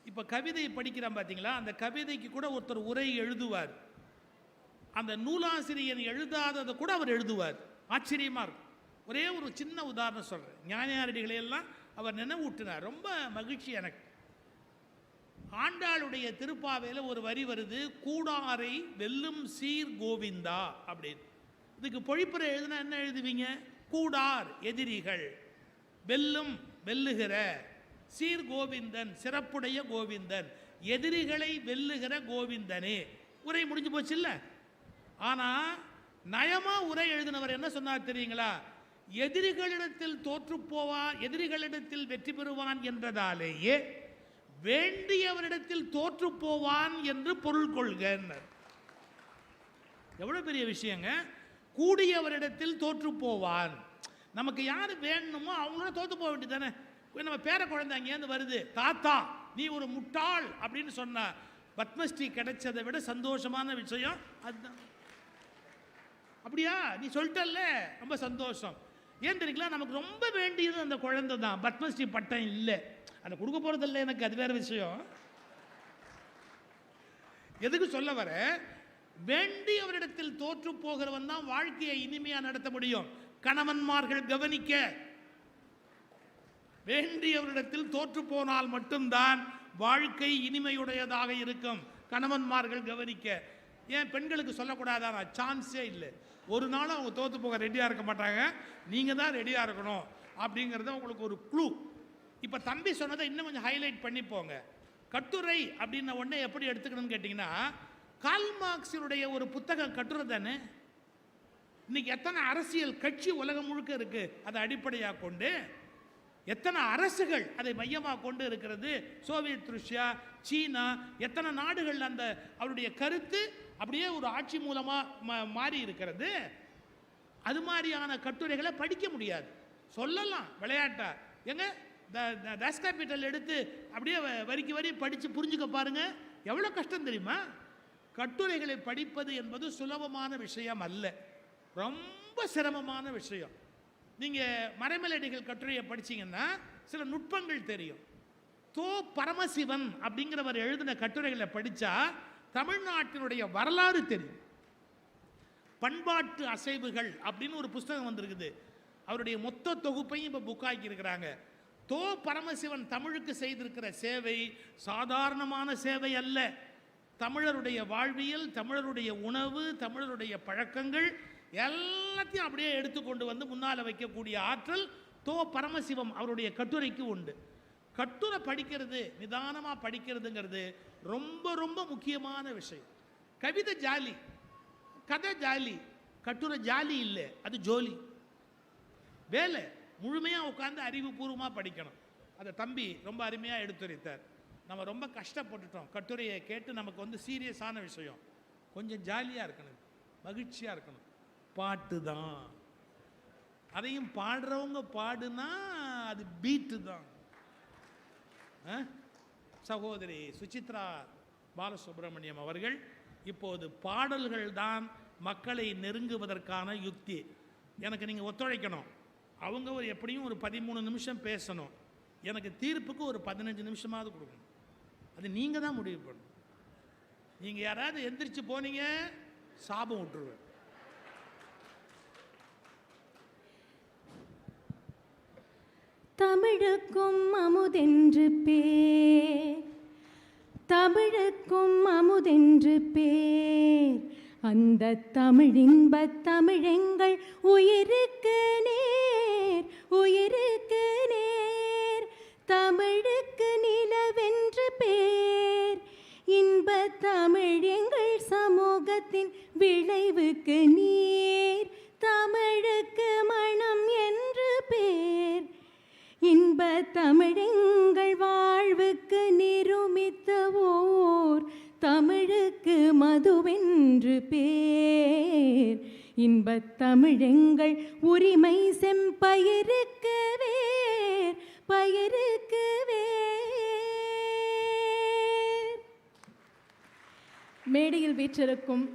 இப்போ கவிதை படிக்கிறோம் பார்த்தீங்களா, அந்த கவிதைக்கு கூட ஒருத்தர் உரை எழுதுவார். அந்த நூலாசிரியர் எழுதாததை கூட அவர் எழுதுவார். ஆச்சரியமாக இருக்கும். ஒரே ஒரு சின்ன உதாரணம் சொல்கிறேன். ஞானியாரடிகளையெல்லாம் அவர் நினைவூட்டினார். ரொம்ப மகிழ்ச்சி எனக்கு. ஆண்டாளுடைய திருப்பாவையில் ஒரு வரி வருது, கூடாரை வெல்லும் சீர் கோவிந்தா அப்படின்னு. இதுக்கு பொழிப்புரை எழுதுனா என்ன எழுதுவீங்க? கூடார் எதிரிகள், வெல்லும் வெல்லுகிற, சீர் கோவிந்தன் சிறப்புடைய கோவிந்தன், எதிரிகளை வெல்லுகிற கோவிந்தனே. உரை முடிஞ்சு போச்சு இல்லை? ஆனால் நயமா உரை எழுதினவர் என்ன சொன்னார் தெரியுங்களா? எதிரிகளிடத்தில் தோற்று போவான், எதிரிகளிடத்தில் வெற்றி பெறுவான் என்றதாலேயே வேண்டியவரிடத்தில் தோற்று போவான் என்று பொருள் கொள்க. எவ்வளவு பெரிய விஷயங்க. கூடியவரிடத்தில் தோற்று போவான். நமக்கு யார் வேணுமோ அவங்களோட தோற்று போக வேண்டியது தானே. நம்ம பேர குழந்தை அங்கேருந்து வருது, தாத்தா நீ ஒரு முட்டாள் அப்படின்னு சொன்ன பத்மஸ்ரீ கிடைச்சதை விட சந்தோஷமான விஷயம் அதுதான். அப்படியா நீ சொல்லிட்டல்ல, ரொம்ப சந்தோஷம். ஏன் தெரியுங்களா, நமக்கு ரொம்ப வேண்டியது அந்த குழந்தை தான், பத்மஸ்ரீ பட்டம் இல்லை. அதை கொடுக்க போகிறதில்ல எனக்கு, அது வேற விஷயம். எதுக்கு சொல்ல வர, வேண்டியவரிடத்தில் தோற்று போகிறவன் தான் வாழ்க்கையை இனிமையா நடத்த முடியும். கணவன்மார்கள் கவனிக்க, வேண்டியவரிடத்தில் தோற்று போனால் மட்டும்தான் வாழ்க்கை இனிமையுடையதாக இருக்கும். கணவன்மார்கள் கவனிக்க. ஏன் பெண்களுக்கு சொல்லக்கூடாதா? சான்ஸே இல்லை. ஒரு நாளும் அவங்க தோற்று போக ரெடியாக இருக்க மாட்டாங்க. நீங்கள் தான் ரெடியாக இருக்கணும் அப்படிங்கிறத உங்களுக்கு ஒரு க்ளூ. இப்போ தம்பி சொன்னதை இன்னும் கொஞ்சம் ஹைலைட் பண்ணி போங்க. கட்டுரை அப்படின்ன உடனே எப்படி எடுத்துக்கணும்னு கேட்டிங்கன்னா, கார்ல் மார்க்ஸினுடைய ஒரு புத்தகம் கட்டுரை தானே. இன்னைக்கு எத்தனை அரசியல் கட்சி உலகம் முழுக்க இருக்கு, அதை அடிப்படையாக கொண்டு எத்தனை அரசுகள் அதை மையமாக கொண்டு இருக்கிறது. சோவியத் ரஷ்யா, சீனா, எத்தனை நாடுகள் அந்த அவருடைய கருத்து அப்படியே ஒரு ஆட்சி மூலமாக மாறி இருக்கிறது. அது மாதிரியான கட்டுரைகளை படிக்க முடியாது. சொல்லலாம் விளையாட்டா, எங்க தாஸ் கேபிட்டல் எடுத்து அப்படியே வரிக்கு வரி படித்து புரிஞ்சுக்க பாருங்க, எவ்வளோ கஷ்டம் தெரியுமா. கட்டுரைகளை படிப்பது என்பது சுலபமான விஷயம் அல்ல, ரொம்ப சிரமமான விஷயம். நீங்கள் மறைமலடிகள் கட்டுரையை படிச்சீங்கன்னா சில நுட்பங்கள் தெரியும். தோ பரமசிவன் அப்படிங்கிறவர் எழுதின கட்டுரைகளை படித்தா தமிழ்நாட்டினுடைய வரலாறு தெரியும். பண்பாட்டு அசைவுகள் அப்படின்னு ஒரு புஸ்தகம் வந்திருக்குது. அவருடைய மொத்த தொகுப்பையும் இப்போ புக்காக்கி இருக்கிறாங்க. தோ பரமசிவன் தமிழுக்கு செய்திருக்கிற சேவை சாதாரணமான சேவை அல்ல. தமிழருடைய வாழ்வியல், தமிழருடைய உணவு, தமிழருடைய பழக்கங்கள் எல்லாத்தையும் அப்படியே எடுத்துக்கொண்டு வந்து முன்னால் வைக்கக்கூடிய ஆற்றல் தோ பரமசிவம் அவருடைய கட்டுரைக்கு உண்டு. கட்டுரை படிக்கிறது, நிதானமாக படிக்கிறதுங்கிறது ரொம்ப ரொம்ப முக்கியமான விஷயம். கவிதை ஜாலி, கதை ஜாலி, கட்டுரை ஜாலி இல்லை, அது ஜோலி வேலை. முழுமையாக உட்காந்து அறிவுபூர்வமாக படிக்கணும். அதை தம்பி ரொம்ப அருமையாக எடுத்துரைத்தார். நம்ம ரொம்ப கஷ்டப்பட்டுட்டோம். கட்டுரையை கேட்டு நமக்கு வந்து சீரியஸான விஷயம். கொஞ்சம் ஜாலியாக இருக்கணும், மகிழ்ச்சியாக இருக்கணும். பாட்டு தான், அதையும் பாடுறவங்க பாடுனா அது பீட்டு தான். சகோதரி சுசித்ரா பாலசுப்ரமணியம் அவர்கள் இப்போது பாடல்கள் தான் மக்களை நெருங்குவதற்கான யுக்தி. எனக்கு நீங்கள் ஒத்துழைக்கணும். அவங்க ஒரு எப்படியும் ஒரு 13 நிமிஷம் பேசணும். எனக்கு தீர்ப்புக்கு ஒரு 15 நிமிஷமாவது கொடுக்கணும். அது நீங்கள் தான் முடிவு பண்ணணும். நீங்கள் யாராவது எந்திரிச்சு போனீங்க சாபம் விட்டுருவேன். தமிழுக்கும் அமுதென்று பேர், தமிழுக்கும் அமுதென்று பேர், அந்த தமிழின்பத் தமிழெங்கள் உயிருக்கு நேர், உயிருக்கு நேர். தமிழுக்கு நிலவென்று பேர், இன்பத் தமிழ் எங்கள் சமூகத்தின் விளைவுக்கு நீர். தமிழுக்கு மனம் என்று பேர், இன்பத் தமிழெங்கள் வாழ்வுக்கு நிருமித்த ஓர். தமிழுக்கு மதுவென்று பேர், இன்பத் தமிழெங்கள் உரிமை செம்பயிருக்கு வேர், பயிருக்கு வேர். மேடையில் வீற்றிருக்கும்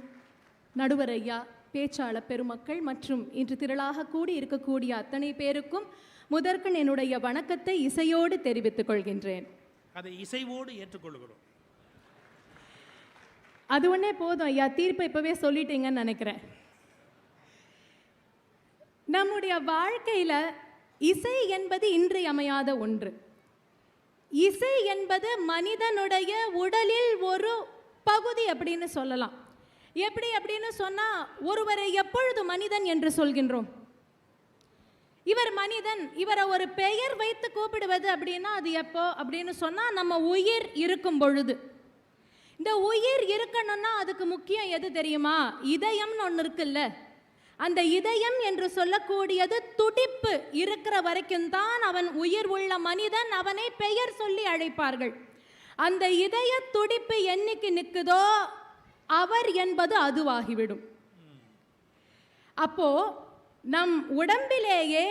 நடுவர் ஐயா, பேச்சாளர் பெருமக்கள் மற்றும் இன்று திரளாக கூடி இருக்கக்கூடிய அத்தனை பேருக்கும் முதற்கண் என்னுடைய வணக்கத்தை இசையோடு தெரிவித்துக் கொள்கின்றேன். அதை இசைவோடு ஏற்றுக்கொள்கிறோம். அது ஒன்னே போதும் ஐயா, தீர்ப்பை இப்பவே சொல்லிட்டீங்கன்னு நினைக்கிறேன். நம்முடைய வாழ்க்கையில இசை என்பது இன்றியமையாத ஒன்று. இசை என்பது மனிதனுடைய உடலில் ஒரு பகுதி அப்படின்னு சொல்லலாம். எப்படி அப்படின்னு சொன்னா, ஒருவரை எப்பொழுது மனிதன் என்று சொல்கின்றோம்? இவர் மனிதன், இவரை ஒரு பெயர் வைத்து கூப்பிடுவது அப்படின்னா அது எப்போ அப்படின்னு சொன்னா, நம்ம உயிர் இருக்கும் பொழுது. இந்த உயிர் இருக்கணும்னா அதுக்கு முக்கியம் எது தெரியுமா? இதயம்னு ஒன்று இருக்குல்ல. அந்த இதயம் என்று சொல்லக்கூடியது துடிப்பு இருக்கிற வரைக்கும் தான் அவன் உயிர் உள்ள மனிதன். அவனை பெயர் சொல்லி அழைப்பார்கள். அந்த இதய துடிப்பு என்னைக்கு நிற்குதோ அவர் என்பது அதுவாகிவிடும். அப்போ நம் உடம்பிலேயே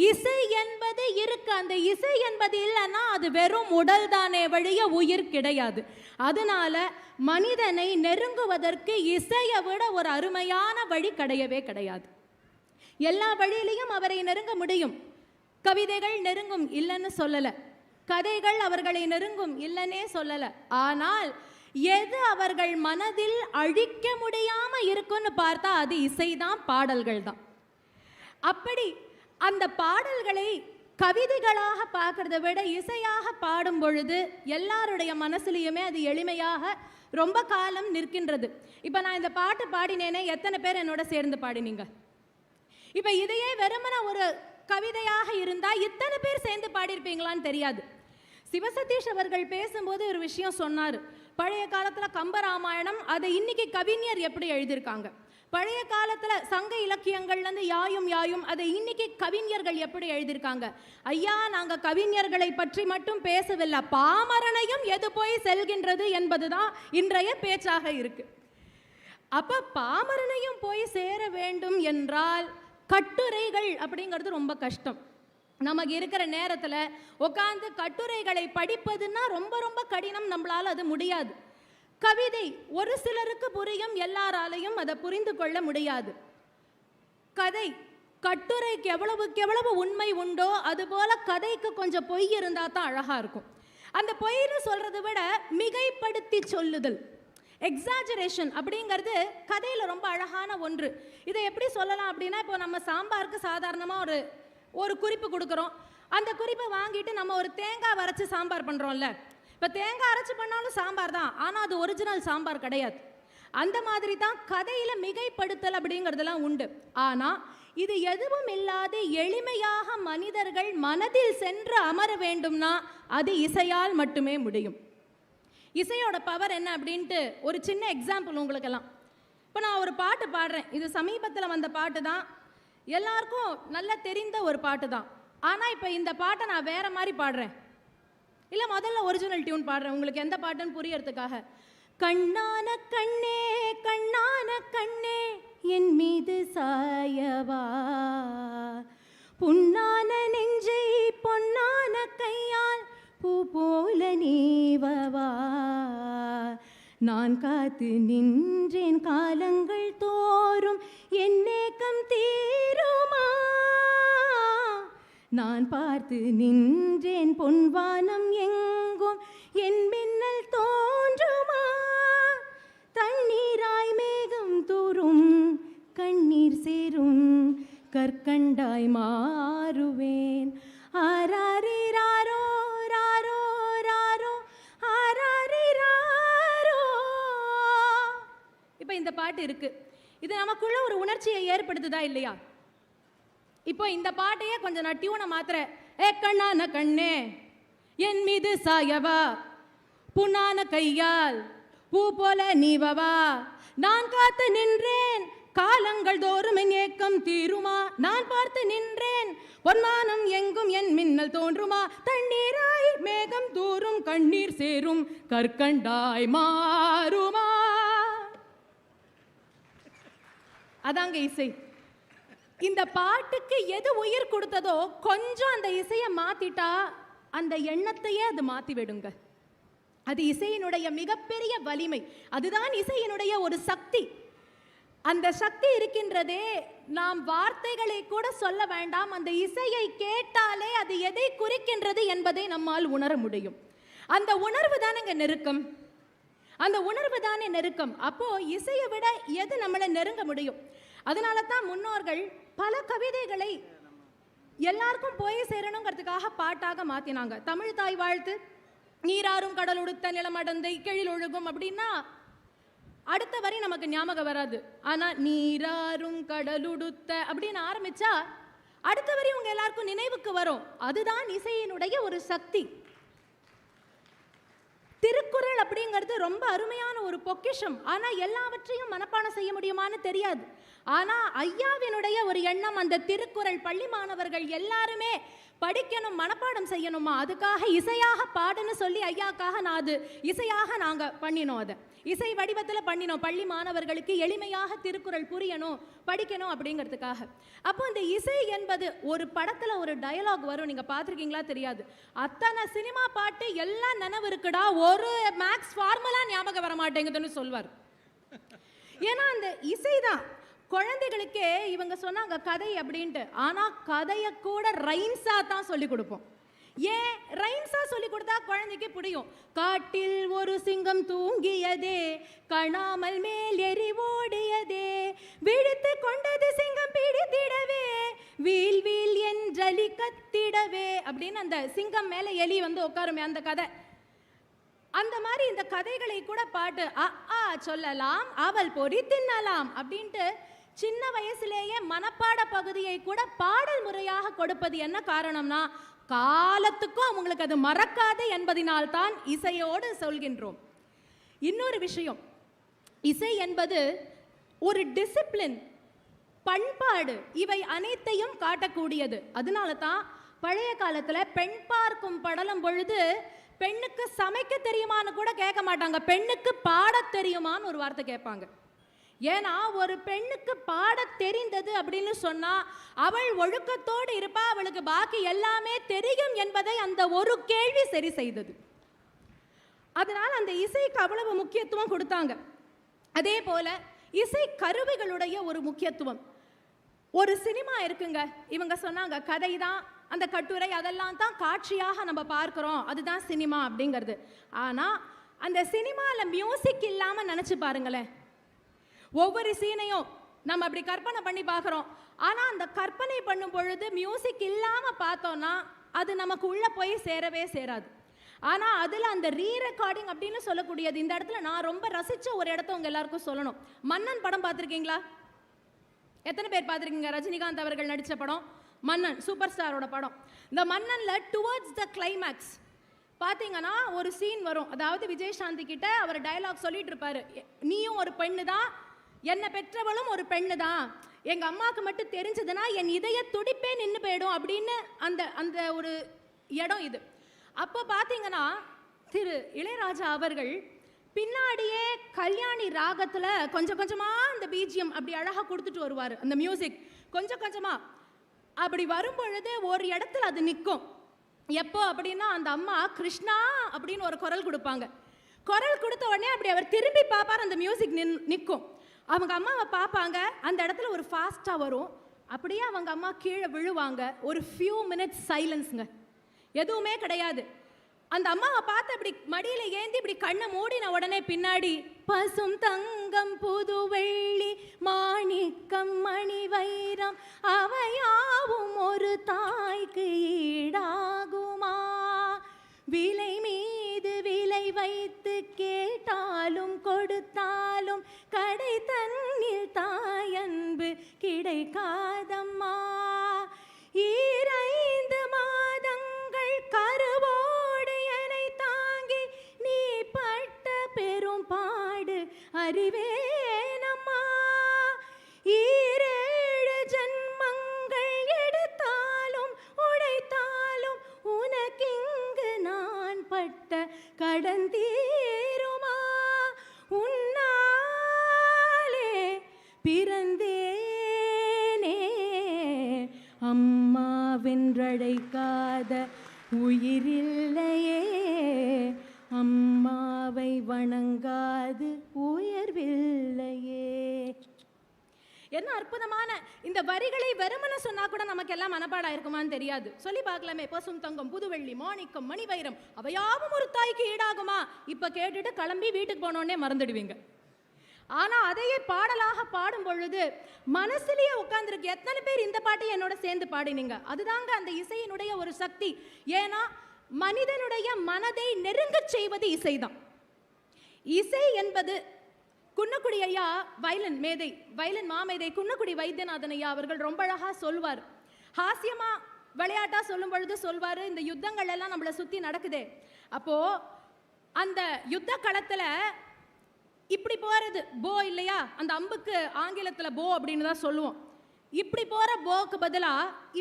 இசை என்பது இருக்கு. அந்த இசை என்பது இல்லைன்னா அது வெறும் உடல் தானே வழிய உயிர் கிடையாது. அதனால மனிதனை நெருங்குவதற்கு இசையை விட ஒரு அருமையான வழி கிடையவே கிடையாது. எல்லா வழியிலையும் அவரை நெருங்க முடியும். கவிதைகள் நெருங்கும் இல்லைன்னு சொல்லல, கதைகள் அவர்களை நெருங்கும் இல்லைன்னே சொல்லல. ஆனால் எது அவர்கள் மனதில் அழிக்க முடியாம இருக்குன்னு பார்த்தா அது இசைதான், பாடல்கள் தான். அப்படி அந்த பாடல்களை கவிதைகளாக பார்க்கறத விட இசையாக பாடும் பொழுது எல்லாருடைய மனசுலையுமே அது எளிமையாக ரொம்ப காலம் நிற்கின்றது. இப்போ நான் இந்த பாட்டு பாடினேனே, எத்தனை பேர் என்னோட சேர்ந்து பாடினீங்க? இப்போ இதையே வெறுமன ஒரு கவிதையாக இருந்தால் இத்தனை பேர் சேர்ந்து பாடியிருப்பீங்களான்னு தெரியாது. சிவசதீஷ் அவர்கள் பேசும்போது ஒரு விஷயம் சொன்னார். பழைய காலத்தில் கம்பராமாயணம் அதை இன்னைக்கு கவிஞர் எப்படி எழுதியிருக்காங்க, பழைய காலத்தில் சங்க இலக்கியங்கள்லேருந்து யாயும் யாயும் அதை இன்னைக்கு கவிஞர்கள் எப்படி எழுதியிருக்காங்க. ஐயா, நாங்கள் கவிஞர்களை பற்றி மட்டும் பேசவில்லை, பாமரனையும் எது போய் செல்கின்றது என்பதுதான் இன்றைய பேச்சாக இருக்கு. அப்போ பாமரனையும் போய் சேர வேண்டும் என்றால் கட்டுரைகள் அப்படிங்கிறது ரொம்ப கஷ்டம். நமக்கு இருக்கிற நேரத்தில் உட்காந்து கட்டுரைகளை படிப்பதுன்னா ரொம்ப ரொம்ப கடினம், நம்மளால் அது முடியாது. கவிதை ஒரு சிலருக்கு புரியும், எல்லாராலையும் அதை புரிந்து கொள்ள முடியாது. கதை, கட்டுரைக்கு எவ்வளவு உண்மை உண்டோ அதுபோல கதைக்கு கொஞ்சம் பொய் இருந்தால் தான் அழகாக இருக்கும். அந்த பொய்னு சொல்கிறத விட மிகைப்படுத்தி சொல்லுதல், எக்ஸாஜரேஷன் அப்படிங்கிறது கதையில் ரொம்ப அழகான ஒன்று. இதை எப்படி சொல்லலாம் அப்படின்னா, இப்போ நம்ம சாம்பாருக்கு சாதாரணமாக ஒரு குறிப்பு கொடுக்குறோம். அந்த குறிப்பை வாங்கிட்டு நம்ம ஒரு தேங்காய் அரைச்சி சாம்பார் பண்ணுறோம்ல, இப்போ தேங்காய் அரைச்சி பண்ணாலும் சாம்பார் தான், ஆனால் அது ஒரிஜினல் சாம்பார் கிடையாது. அந்த மாதிரி தான் கதையில் மிகைப்படுத்தல் அப்படிங்கிறதுலாம் உண்டு. ஆனால் இது எதுவும் இல்லாத எளிமையாக மனிதர்கள் மனதில் சென்று அமர வேண்டும்னா அது இசையால் மட்டுமே முடியும். இசையோட பவர் என்ன அப்படின்ட்டு ஒரு சின்ன எக்ஸாம்பிள் உங்களுக்கெல்லாம். இப்போ நான் ஒரு பாட்டு பாடுறேன், இது சமீபத்தில் வந்த பாட்டு தான், எல்லாருக்கும் நல்லா தெரிந்த ஒரு பாட்டு தான். ஆனால் இப்போ இந்த பாட்டை நான் வேற மாதிரி பாடுறேன், இல்லை முதல்ல ஒரிஜினல் டியூன் பாடுறேன் உங்களுக்கு எந்த பாட்டுன்னு புரியறதுக்காக. கண்ணான கண்ணே கண்ணான கண்ணே என் மீது சாயவா, புண்ணான நெஞ்சை பொன்னான கையால் பூ போல நீவவா, நான் காத்து நின்றேன் காலங்கள் தோறும் என் ஏக்கம் தீருமா, நான் பார்த்து நின்றேன் பொன்வானம் எங்கும் என் மின்னல் தோன்றுமா, தண்ணீராய் மேகம் தூரும் கண்ணீர் சேரும் கற்கண்டாய் மாறுவேன், ஆராரிராரோ ராரோ ராரோ ஆராரிராரோ. இப்போ இந்த பாட்டு இருக்கு, இது நமக்குள்ள ஒரு உணர்ச்சியை ஏற்படுத்துதா இல்லையா? இப்போ இந்த பாட்டையே கொஞ்சம் நான் டியூனை மாத்துறேன். ஏ கண்ணான கண்ணே என் மீது சாயவா, புண்ணான கையால் பூ போல நீவவா, நான் காத்து நின்றேன் காலங்கள் தோறும் என் ஏக்கம் தீருமா, நான் பார்த்து நின்றேன் பொன்மானம் எங்கும் என் மின்னல் தோன்றுமா, தண்ணீராய் மேகம் தூரும் கண்ணீர் சேரும் கற்கண்டாய் மாறுமா. அதாங்க இசை. இந்த பாட்டுக்கு எது உயிர் கொடுத்ததோ கொஞ்சம் அந்த இசையை மாத்திட்டா அந்த எண்ணத்தையே அது மாத்தி விடுங்க. அது இசையினுடைய மிகப்பெரிய வலிமை, அதுதான் இசையினுடைய ஒரு சக்தி. அந்த சக்தி இருக்கின்றதே, நாம் வார்த்தைகளை கூட சொல்ல வேண்டாம், அந்த இசையை கேட்டாலே அது எதை குறிக்கின்றது என்பதை நம்மால் உணர முடியும். அந்த உணர்வு தானேங்க நெருக்கம், அந்த உணர்வு தானே நெருக்கம். அப்போ இசையை விட எது நம்மளை நெருங்க முடியும்? அதனால தான் முன்னோர்கள் பல கவிதைகளை எல்லாருக்கும் போய் சேரணுங்கிறதுக்காக பாட்டாக மாத்தினாங்க. தமிழ் தாய் வாழ்த்து, நீராறும் கடல் உடுத்த நிலமடந்தை கெழில் ஒழுகும் அப்படின்னா அடுத்த வரி நமக்கு ஞாபகம் வராது. ஆனா நீராறும் கடலுடுத்த அப்படின்னு ஆரம்பிச்சா அடுத்த வரி உங்க எல்லாருக்கும் நினைவுக்கு வரும். அதுதான் இசையினுடைய ஒரு சக்தி. திருக்குறள் அப்படிங்கிறது ரொம்ப அருமையான ஒரு பொக்கிஷம். ஆனா எல்லாவற்றையும் மனப்பாடம் செய்ய முடியுமான்னு தெரியாது. ஆனா ஐயாவினுடைய ஒரு எண்ணம், அந்த திருக்குறள் பள்ளி மாணவர்கள் எல்லாருமே படிக்கணும், மனப்பாடம் செய்யணுமா, அதுக்காக இசையாக பாடுன்னு சொல்லி ஐயாக்காக நான் அது இசையாக நாங்கள் பண்ணினோம். அதை இசை வடிவத்தில் பண்ணினோம். பள்ளி மாணவர்களுக்கு எளிமையாக திருக்குறள் புரியணும், படிக்கணும் அப்படிங்கிறதுக்காக. அப்போ இந்த இசை என்பது ஒரு படத்தில் ஒரு டயலாக் வரும், நீங்கள் பார்த்துருக்கீங்களா தெரியாது. அத்தனை சினிமா பாட்டு எல்லாம் நினைவு இருக்குடா, ஒரு மேக்ஸ் ஃபார்முலா ஞாபகம் வர மாட்டேங்குதுன்னு சொல்வார். ஏன்னா அந்த இசைதான் குழந்தைகளுக்கே இவங்க சொன்னாங்க கதை அப்படின்ட்டு, ஆனா கதையை கூட ரைம்ஸா தான் சொல்லி கொடுப்போம். ஏன் ரைம்ஸா சொல்லி கொடுத்தா குழந்தைக்கு புரியும். காட்டில் ஒரு சிங்கம் தூங்கியதே, காணாமல் மேல் எரி ஓடியதே, விழித்து கொண்டது சிங்கம் பிடித்திடவே, வீல் வீல் என்றலி கத்திடவே அப்படின்னு அந்த சிங்கம் மேல எலி வந்து உட்காருமே அந்த கதை. அந்த மாதிரி இந்த கதைகளை கூட பாட்டு சொல்லலாம், அவள் பொறி தின்னலாம் அப்படின்ட்டு சின்ன வயசுலேயே மனப்பாட பகுதியை கூட பாடல் முறையாக கொடுப்பது என்ன காரணம்னா, காலத்துக்கும் அவங்களுக்கு அது மறக்காது என்பதனால் தான் இசையோடு சொல்கின்றோம். இன்னொரு விஷயம், இசை என்பது ஒரு டிசிப்ளின், பண்பாடு, இவை அனைத்தையும் காட்டக்கூடியது. அதனால தான் பழைய காலத்தில் பெண் பார்க்கும் படலம் பொழுது பெண்ணுக்கு சமைக்க தெரியுமான்னு கூட கேட்க மாட்டாங்க, பெண்ணுக்கு பாட தெரியுமான்னு ஒரு வார்த்தை கேட்பாங்க. ஏன்னா ஒரு பெண்ணுக்கு பாட தெரிந்தது அப்படின்னு சொன்னா அவள் ஒழுக்கத்தோடு இருப்பா, அவளுக்கு பாக்கி எல்லாமே தெரியும் என்பதை அந்த ஒரு கேள்வி சரி செய்தது. அதனால அந்த இசைக்கு அவ்வளவு முக்கியத்துவம் கொடுத்தாங்க. அதே போல இசை கருவிகளுடைய ஒரு முக்கியத்துவம். ஒரு சினிமா இருக்குங்க, இவங்க சொன்னாங்க கதை தான், அந்த கட்டுரை அதெல்லாம் தான் காட்சியாக நம்ம பார்க்கிறோம், அதுதான் சினிமா அப்படிங்கிறது. ஆனா அந்த சினிமாவில் மியூசிக் இல்லாம நினைச்சு பாருங்களேன். ஒவ்வொரு சீனையும் நம்ம அப்படி கற்பனை பண்ணி பார்க்குறோம், ஆனால் அந்த கற்பனை பண்ணும் பொழுது மியூசிக் இல்லாமல் பார்த்தோன்னா அது நமக்கு உள்ளே போய் சேரவே சேராது. ஆனால் அதில் அந்த ரீரெக்கார்டிங் அப்படின்னு சொல்லக்கூடியது, இந்த இடத்துல நான் ரொம்ப ரசித்த ஒரு இடத்த உங்கள் எல்லாருக்கும் சொல்லணும். மன்னன் படம் பார்த்துருக்கீங்களா? எத்தனை பேர் பார்த்துருக்கீங்க? ரஜினிகாந்த் அவர்கள் நடித்த படம் மன்னன், சூப்பர் ஸ்டாரோட படம். இந்த மன்னனில் டுவர்ட்ஸ் த கிளைமேக்ஸ் பார்த்தீங்கன்னா ஒரு சீன் வரும். அதாவது விஜயசாந்தி கிட்ட அவர் டயலாக் சொல்லிட்டு இருப்பாரு, நீயும் ஒரு பெண்ணு தான், என்னை பெற்றவளும் ஒரு பெண்ணு தான், எங்கள் அம்மாவுக்கு மட்டும் தெரிஞ்சதுன்னா என் இதய துடிப்பே நின்று போயிடும் அப்படின்னு அந்த அந்த ஒரு இடம் இது. அப்போ பார்த்தீங்கன்னா திரு இளையராஜா அவர்கள் பின்னாடியே கல்யாணி ராகத்தில் கொஞ்சம் கொஞ்சமாக அந்த பிஜிஎம் அப்படி அழகாக கொடுத்துட்டு வருவார். அந்த மியூசிக் கொஞ்சம் கொஞ்சமாக அப்படி வரும் பொழுது ஒரு இடத்துல அது நிற்கும். எப்போ அப்படின்னா அந்த அம்மா கிருஷ்ணா அப்படின்னு ஒரு குரல் கொடுப்பாங்க. குரல் கொடுத்த உடனே அப்படி அவர் திரும்பி பார்ப்பார், அந்த மியூசிக் நிற்கும். அவங்க அம்மாவை பார்ப்பாங்க, அந்த இடத்துல ஒரு ஃபாஸ்ட்டாக வரும், அப்படியே அவங்க அம்மா கீழே விழுவாங்க. ஒரு ஃபியூ மினிட்ஸ் சைலன்ஸுங்க, எதுவுமே கிடையாது. அந்த அம்மாவை பார்த்து அப்படி மடியில் ஏந்தி இப்படி கண்ணை மூடின உடனே பின்னாடி பசும் தங்கம் புது வெள்ளி மாணிக்கம் மணி வைரம் அவையாவும் ஒரு தாய்க்கு ஈடாகுமா, விலை மீது விலை வைத்து கேட்டாலும் கொடுத்தாலும் கடை தன்னில் தாயன்பு கிடைக்காதம்மா, 2 மாதங்கள் கருவோடு என்னை தாங்கி நீ பட்ட பெரும் பாடு அறிவேனம்மா, 7 ஜன்மங்கள் எடுத்தாலும் உடைத்தாலும் உனக்கிங்கு நான் பட்ட கடன் தீருமா, உன்னாலே பிறந்தேனே அம்மாவென்றழைக்காத உயிரில்லையே, அம்மாவை வணங்காது உயர்வில்லையே. என்ன அற்புதமான இந்த வரிகளை வெறுமன சொன்னா கூட நமக்கு எல்லாம் மனப்பாடா இருக்குமான்னு தெரியாது. சொல்லி பார்க்கலாமே, பசும் தங்கம் புதுவெள்ளி மாணிக்கம் மணி வைரம் அவையாவும் ஒரு தாய்க்கு ஈடாகுமா, இப்ப கேட்டுட்டு கிளம்பி வீட்டுக்கு போனோடனே மறந்துடுவீங்க. ஆனா அதையே பாடலாக பாடும் பொழுது மனசுலயே உட்கார்ந்துருக்கு. எத்தனை பேர் இந்த பாட்டை என்னோட சேர்ந்து பாடினீங்க? அதுதாங்க அந்த இசையினுடைய ஒரு சக்தி. ஏன்னா மனிதனுடைய மனதை நெருங்கச் செய்வது இசைதான். இசை என்பது குன்னக்குடி ஐயா வயலின் மேதை, வயலின் மாமேதை குன்னக்குடி வைத்தியநாதன் ஐயா அவர்கள் ரொம்ப அழகா சொல்வார். ஹாஸ்யமா விளையாட்டா சொல்லும் பொழுது சொல்வார், இந்த யுத்தங்கள் எல்லாம் நம்மளை சுத்தி நடக்குதே, அப்போ அந்த யுத்த களத்துல இப்படி போறது போ இல்லையா, அந்த அம்புக்கு ஆங்கிலத்துல போ அப்படின்னு தான் சொல்லுவோம். இப்படி போற போக்கு பதிலா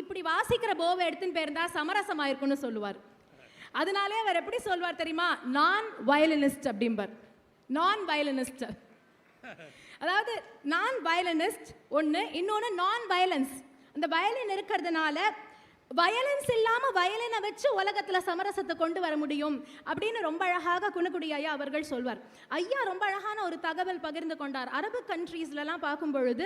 இப்படி வாசிக்கிற போவை எடுத்துன்னு போயிருந்தா சமரசமா இருக்கும்னு சொல்லுவார். அதனாலே அவர் எப்படி சொல்வார் தெரியுமா, நான் வயலினிஸ்ட் அப்படிம்பார். நான் வயலினிஸ்ட், அதாவது நான் வயலினிஸ்ட் ஒன்று, இன்னொன்று நான் வயலன்ஸ். அந்த வயலின் இருக்கிறதுனால வயலன்ஸ் இல்லாம வயலினை வச்சு உலகத்துல சமரசத்தை கொண்டு வர முடியும் அப்படின்னு ரொம்ப அழகாக குணக்குடி ஐயா அவர்கள் சொல்வார். ஐயா ரொம்ப அழகான ஒரு தகவல் பகிர்ந்து கொண்டார். அரபு கண்ட்ரீஸ்லாம் பார்க்கும் பொழுது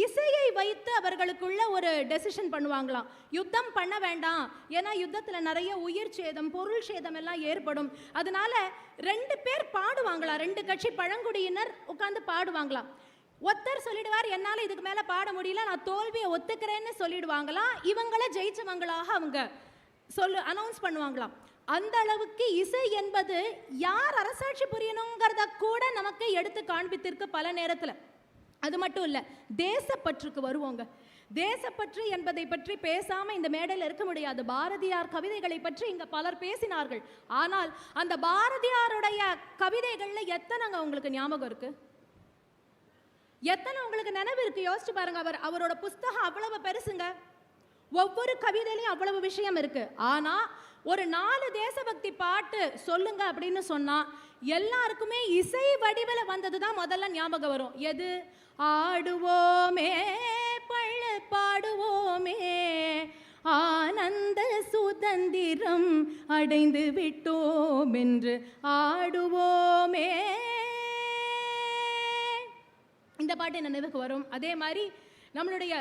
இசையை வைத்து அவர்களுக்குள்ள ஒரு டெசிஷன் பண்ணுவாங்களாம். யுத்தம் பண்ண வேண்டாம், ஏன்னா யுத்தத்துல நிறைய உயிர் சேதம் பொருள் சேதம் எல்லாம் ஏற்படும், அதனால 2 பேர் பாடுவாங்களாம், 2 கட்சி பழங்குடியினர் உட்கார்ந்து பாடுவாங்களாம். ஒருத்தர் சொல்லிடுவார் என்னால இதுக்கு மேல பாட முடியல, நான் தோல்வியை ஒத்துக்கிறேன்னு சொல்லிடுவாங்களாம். இவங்கள ஜெயிச்சவங்களாக அவங்க அனௌன்ஸ் பண்ணுவாங்களாம். அந்த அளவுக்கு இசை என்பது யார் அரசாட்சி புரியணுங்கிறத கூட நமக்கு எடுத்து காண்பித்திருக்கு பல நேரத்தில். அது மட்டும் இல்லை, தேசப்பற்றுக்கு வருவோங்க. தேசப்பற்று என்பதை பற்றி பேசாம இந்த மேடையில் இருக்க முடியாது. பாரதியார் கவிதைகளை பற்றி இங்க பலர் பேசினார்கள். ஆனால் அந்த பாரதியாருடைய கவிதைகள்ல எத்தனைங்க உங்களுக்கு ஞாபகம் இருக்கு? எத்தனை உங்களுக்கு நினைவு இருக்கு? யோசிச்சு பாருங்க. அவரோட புஸ்தகம் அவ்வளவு பெருசுங்க. ஒவ்வொரு கவிதையிலையும் அவ்வளவு விஷயம் இருக்கு. ஆனா ஒரு 4 தேசபக்தி பாட்டு சொல்லுங்க அப்படின்னு சொன்னா எல்லாருக்குமே இசை வடிவில் வந்ததுதான் முதல்ல ஞாபகம் வரும். எது? ஆடுவோமே பள்ளு பாடுவோமே, ஆனந்த சுதந்திரம் அடைந்து விட்டோம் என்று ஆடுவோமே. இந்த பாட்டு நினைவுக்கு வரும். அதே மாதிரி நம்மளுடைய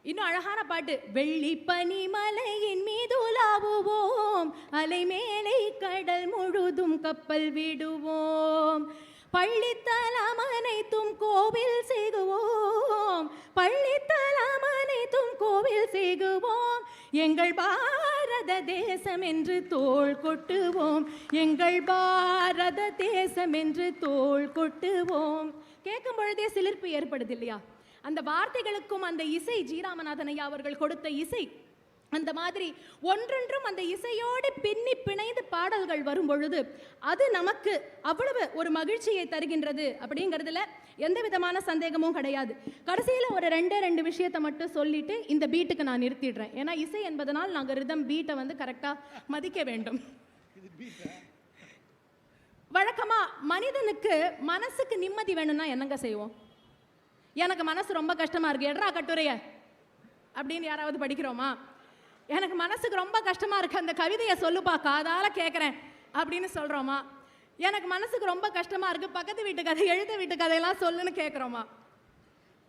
இன்னும் அழகான பாட்டு, வெள்ளி பனி மலையின் மீது உலாவுவோம், அலை மேலே கடல் முழுதும் கப்பல் விடுவோம், பள்ளித்தலம் அனைத்தும் கோவில் செய்குவோம், பள்ளித்தலம் அனைத்தும் கோவில் செய்குவோம், எங்கள் பாரத தேசம் என்று தோள் கொட்டுவோம், எங்கள் பாரத தேசம் என்று தோள் கொட்டுவோம். கேட்கும் பொழுதே சிலிர்ப்பு ஏற்படுது இல்லையா? அந்த வார்த்தைகளுக்கும் அந்த இசை, ஜி ராமநாதன் ஐயா அவர்கள் கொடுத்த இசை, அந்த மாதிரி ஒன்றொன்றும் அந்த இசையோடு பின்னி பிணைந்து பாடல்கள் வரும் பொழுது அது நமக்கு அவ்வளவு ஒரு மகிழ்ச்சியை தருகின்றது அப்படிங்கிறதுல எந்த விதமான சந்தேகமும் கிடையாது. கடைசியில் ஒரு 2 விஷயத்தை மட்டும் சொல்லிட்டு இந்த பீட்டுக்கு நான் நிறுத்திடுறேன். ஏன்னா இசை என்பதனால் நாங்கள் ரிதம் பீட்டை வந்து கரெக்டாக மதிக்க வேண்டும். வழக்கமா மனிதனுக்கு மனசுக்கு நிம்மதி வேணும்னா என்னங்க செய்வோம்? எனக்கு மனசு ரொம்ப கஷ்டமா இருக்கு, எட்ரா கட்டுரைய அப்படின்னு யாராவது படிக்கிறோமா? எனக்கு மனசுக்கு ரொம்ப கஷ்டமா இருக்கு, அந்த கவிதையை சொல்லுப்பா காதால கேட்குறேன் அப்படின்னு சொல்றோமா? எனக்கு மனசுக்கு ரொம்ப கஷ்டமா இருக்கு, பக்கத்து வீட்டு கதை எழுத வீட்டு கதையெல்லாம் சொல்லுன்னு கேட்குறோமா?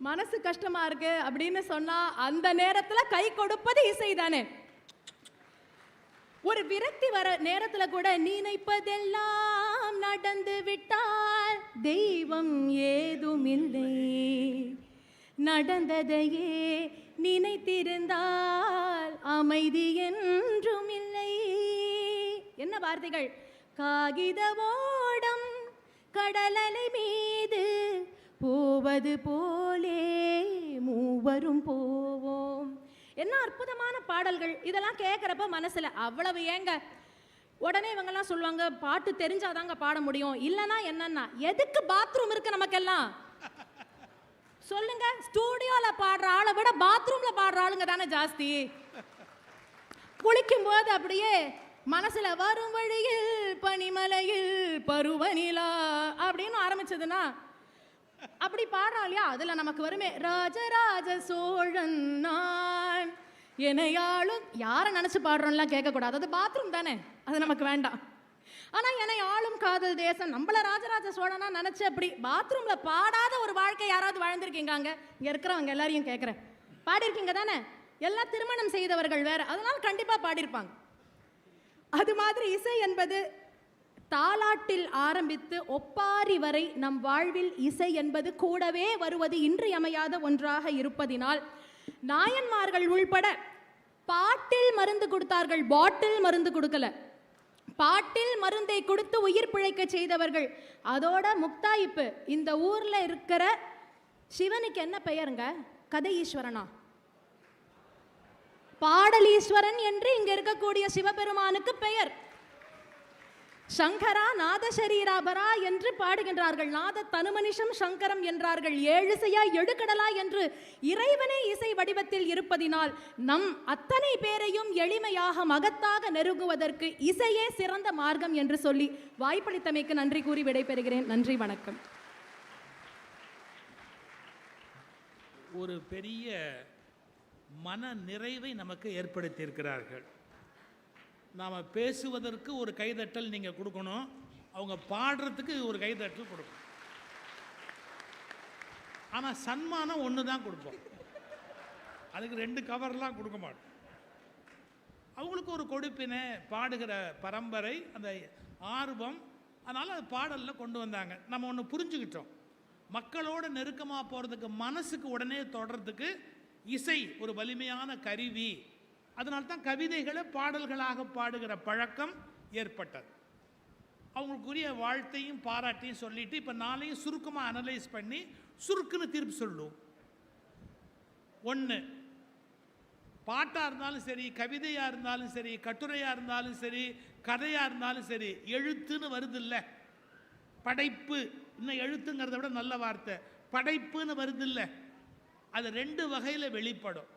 மனசு கஷ்டமா இருக்கு அப்படின்னு சொன்னா அந்த நேரத்தில் கை கொடுப்பது இசை தானே. ஒரு விரக்தி வர நேரத்துல கூட நினைப்பதெல்லாம் நடந்து விட்டால் தெய்வம் ஏதுமில்லை, நடந்ததையே நினைத்திருந்தால் அமைதி என்றும் இல்லை. என்ன வார்த்தைகள்! காகித ஓடம் கடலலை மீது போவது போலே மூவரும் போவோம். என்ன அற்புதமான பாடல்கள்! இதெல்லாம் கேட்குறப்ப மனசுல அவ்வளவு ஏங்க. உடனே இவங்கெல்லாம் சொல்லுவாங்க பாட்டு தெரிஞ்சாதாங்க பாட முடியும், இல்லைன்னா என்னன்னா எதுக்கு பாத்ரூம் இருக்கு நமக்கெல்லாம் சொல்லுங்க? ஸ்டூடியோல பாடுற ஆளை விட பாத்ரூம்ல பாடுற ஆளுங்க தானே ஜாஸ்தி. குளிக்கும் போது அப்படியே மனசுல வரும் வழியில் பனிமலையில் பருவநிலா அப்படின்னு ஆரம்பிச்சதுன்னா அப்படி பாடுறா இல்லையா? அதுல நமக்கு வருமே ராஜராஜ சோழன் நான் என்னையாளும், யாரை நினைச்சு பாடுறோம்லாம் கேட்கக்கூடாது, அது பாத்ரூம் தானே, அது நமக்கு வேண்டாம். ஆனா என்னை ஆளும் காதல் தேசம், நம்மள ராஜராஜ சோழனா நினைச்சு அப்படி பாத்ரூம்ல பாடாத ஒரு வாழ்க்கை யாராவது வாழ்ந்திருக்கீங்க? இங்க இருக்கிறவங்க எல்லாரையும் கேட்கிறேன், பாடிருக்கீங்க தானே? எல்லாம் திருமணம் செய்தவர்கள் வேற, அதனால கண்டிப்பா பாடியிருப்பாங்க. அது மாதிரி இசை என்பது தாலாட்டில் ஆரம்பித்து ஒப்பாரி வரை நம் வாழ்வில் இசை என்பது கூடவே வருவது இன்றியமையாத ஒன்றாக இருப்பதினால் நாயன்மார்கள் உள்பட பாட்டில் மருந்து கொடுத்தார்கள், பாட்டில் மருந்து கொடுக்கல, பாட்டில் மருந்தை கொடுத்து உயிர் பிழைக்க செய்தவர்கள். அதோட முக்தாயிப்பு. இந்த ஊர்ல இருக்கிற சிவனுக்கு என்ன பெயருங்க? கதை ஈஸ்வரனா? பாடலீஸ்வரன் என்று இங்க இருக்கக்கூடிய சிவபெருமானுக்கு பெயர். சங்கரா நாத சரீராபரா என்று பாடுகின்றார்கள். நாத தனுமனிஷம் சங்கரம் என்றார்கள். ஏழிசையா எழுக்கடலா என்று இறைவனே இசை வடிவத்தில் இருப்பதினால் நம் அத்தனை பேரையும் எளிமையாக மகத்தாக நெருங்குவதற்கு இசையே சிறந்த மார்க்கம் என்று சொல்லி வாய்ப்பளித்தமைக்கு நன்றி கூறி விடைபெறுகிறேன். நன்றி, வணக்கம். ஒரு பெரிய மன நிறைவை நமக்கு ஏற்படுத்தியிருக்கிறார்கள். நாம் பேசுவதற்கு ஒரு கைதட்டல் நீங்கள் கொடுக்கணும், அவங்க பாடுறதுக்கு ஒரு கைதட்டல் கொடுக்கணும். ஆனால் சன்மானம் ஒன்று தான் கொடுப்போம், அதுக்கு 2 கவர்லாம் கொடுக்க மாட்டோம். அவங்களுக்கு ஒரு கொடுப்பினை, பாடுகிற பரம்பரை, அந்த ஆர்வம், அதனால் அது பாடலில் கொண்டு வந்தாங்க. நம்ம ஒன்று புரிஞ்சுக்கிட்டோம், மக்களோட நெருக்கமாக போகிறதுக்கு, மனசுக்கு உடனே தொடர்றதுக்கு இசை ஒரு வலிமையான கருவி. அதனால்தான் கவிதைகளை பாடல்களாக பாடுகிற பழக்கம் ஏற்பட்டது. அவங்களுக்குரிய வாழ்த்தையும் பாராட்டியும் சொல்லிட்டு இப்போ நாளையும் சுருக்கமாக அனலைஸ் பண்ணி சுருக்குன்னு தீர்ப்பு சொல்லுவோம். 1, பாட்டாக இருந்தாலும் சரி, கவிதையாக இருந்தாலும் சரி, கட்டுரையாக இருந்தாலும் சரி, கதையாக இருந்தாலும் சரி, எழுத்துன்னு வருது இல்லை, படைப்பு, இன்னும் எழுத்துங்கிறத விட நல்ல வார்த்தை படைப்புன்னு வருது இல்லை, அது 2 வகையில் வெளிப்படும்.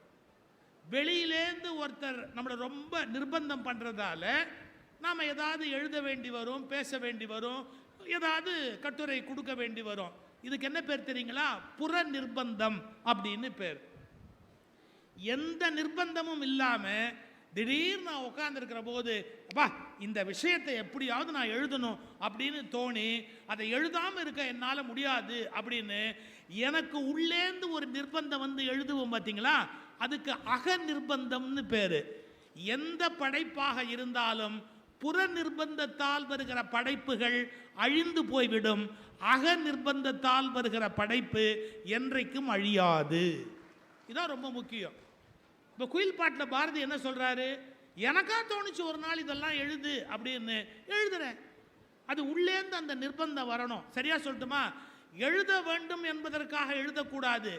வெளியிலேருந்து ஒருத்தர் நம்மளை ரொம்ப நிர்பந்தம் பண்ணுறதால நாம் ஏதாவது எழுத வேண்டி வரும், பேச வேண்டி வரும், ஏதாவது கட்டுரை கொடுக்க வேண்டி வரும். இதுக்கு என்ன பேர் தெரியுங்களா? புற நிர்பந்தம் அப்படின்னு பேர். எந்த நிர்பந்தமும் இல்லாமல் திடீர்னு நான் உட்காந்துருக்கிற போது, அப்பா இந்த விஷயத்தை எப்படியாவது நான் எழுதணும் அப்படின்னு தோணி அதை எழுதாமல் இருக்க என்னால் முடியாது அப்படின்னு எனக்கு உள்ளேந்து ஒரு நிர்பந்தம் வந்து எழுதுவோம் பார்த்தீங்களா, அதுக்கு அக நிர்பந்தம்னு பேர். எந்த படைப்பாக இருந்தாலும் புற நிர்பந்தத்தால் வருகிற படைப்புகள் அழிந்து போய்விடும், அக நிர்பந்தத்தால் வருகிற படைப்பு என்றைக்கும் அழியாது. இதான் ரொம்ப முக்கியம். இப்போ குயில் பாட்டில் பாரதி என்ன சொல்கிறாரு? எனக்கா தோணுச்சு ஒரு நாள் இதெல்லாம் எழுது அப்படின்னு எழுதுறேன். அது உள்ளேந்து அந்த நிர்பந்தம் வரணும். சரியா சொல்லட்டுமா? எழுத வேண்டும் என்பதற்காக எழுதக்கூடாது,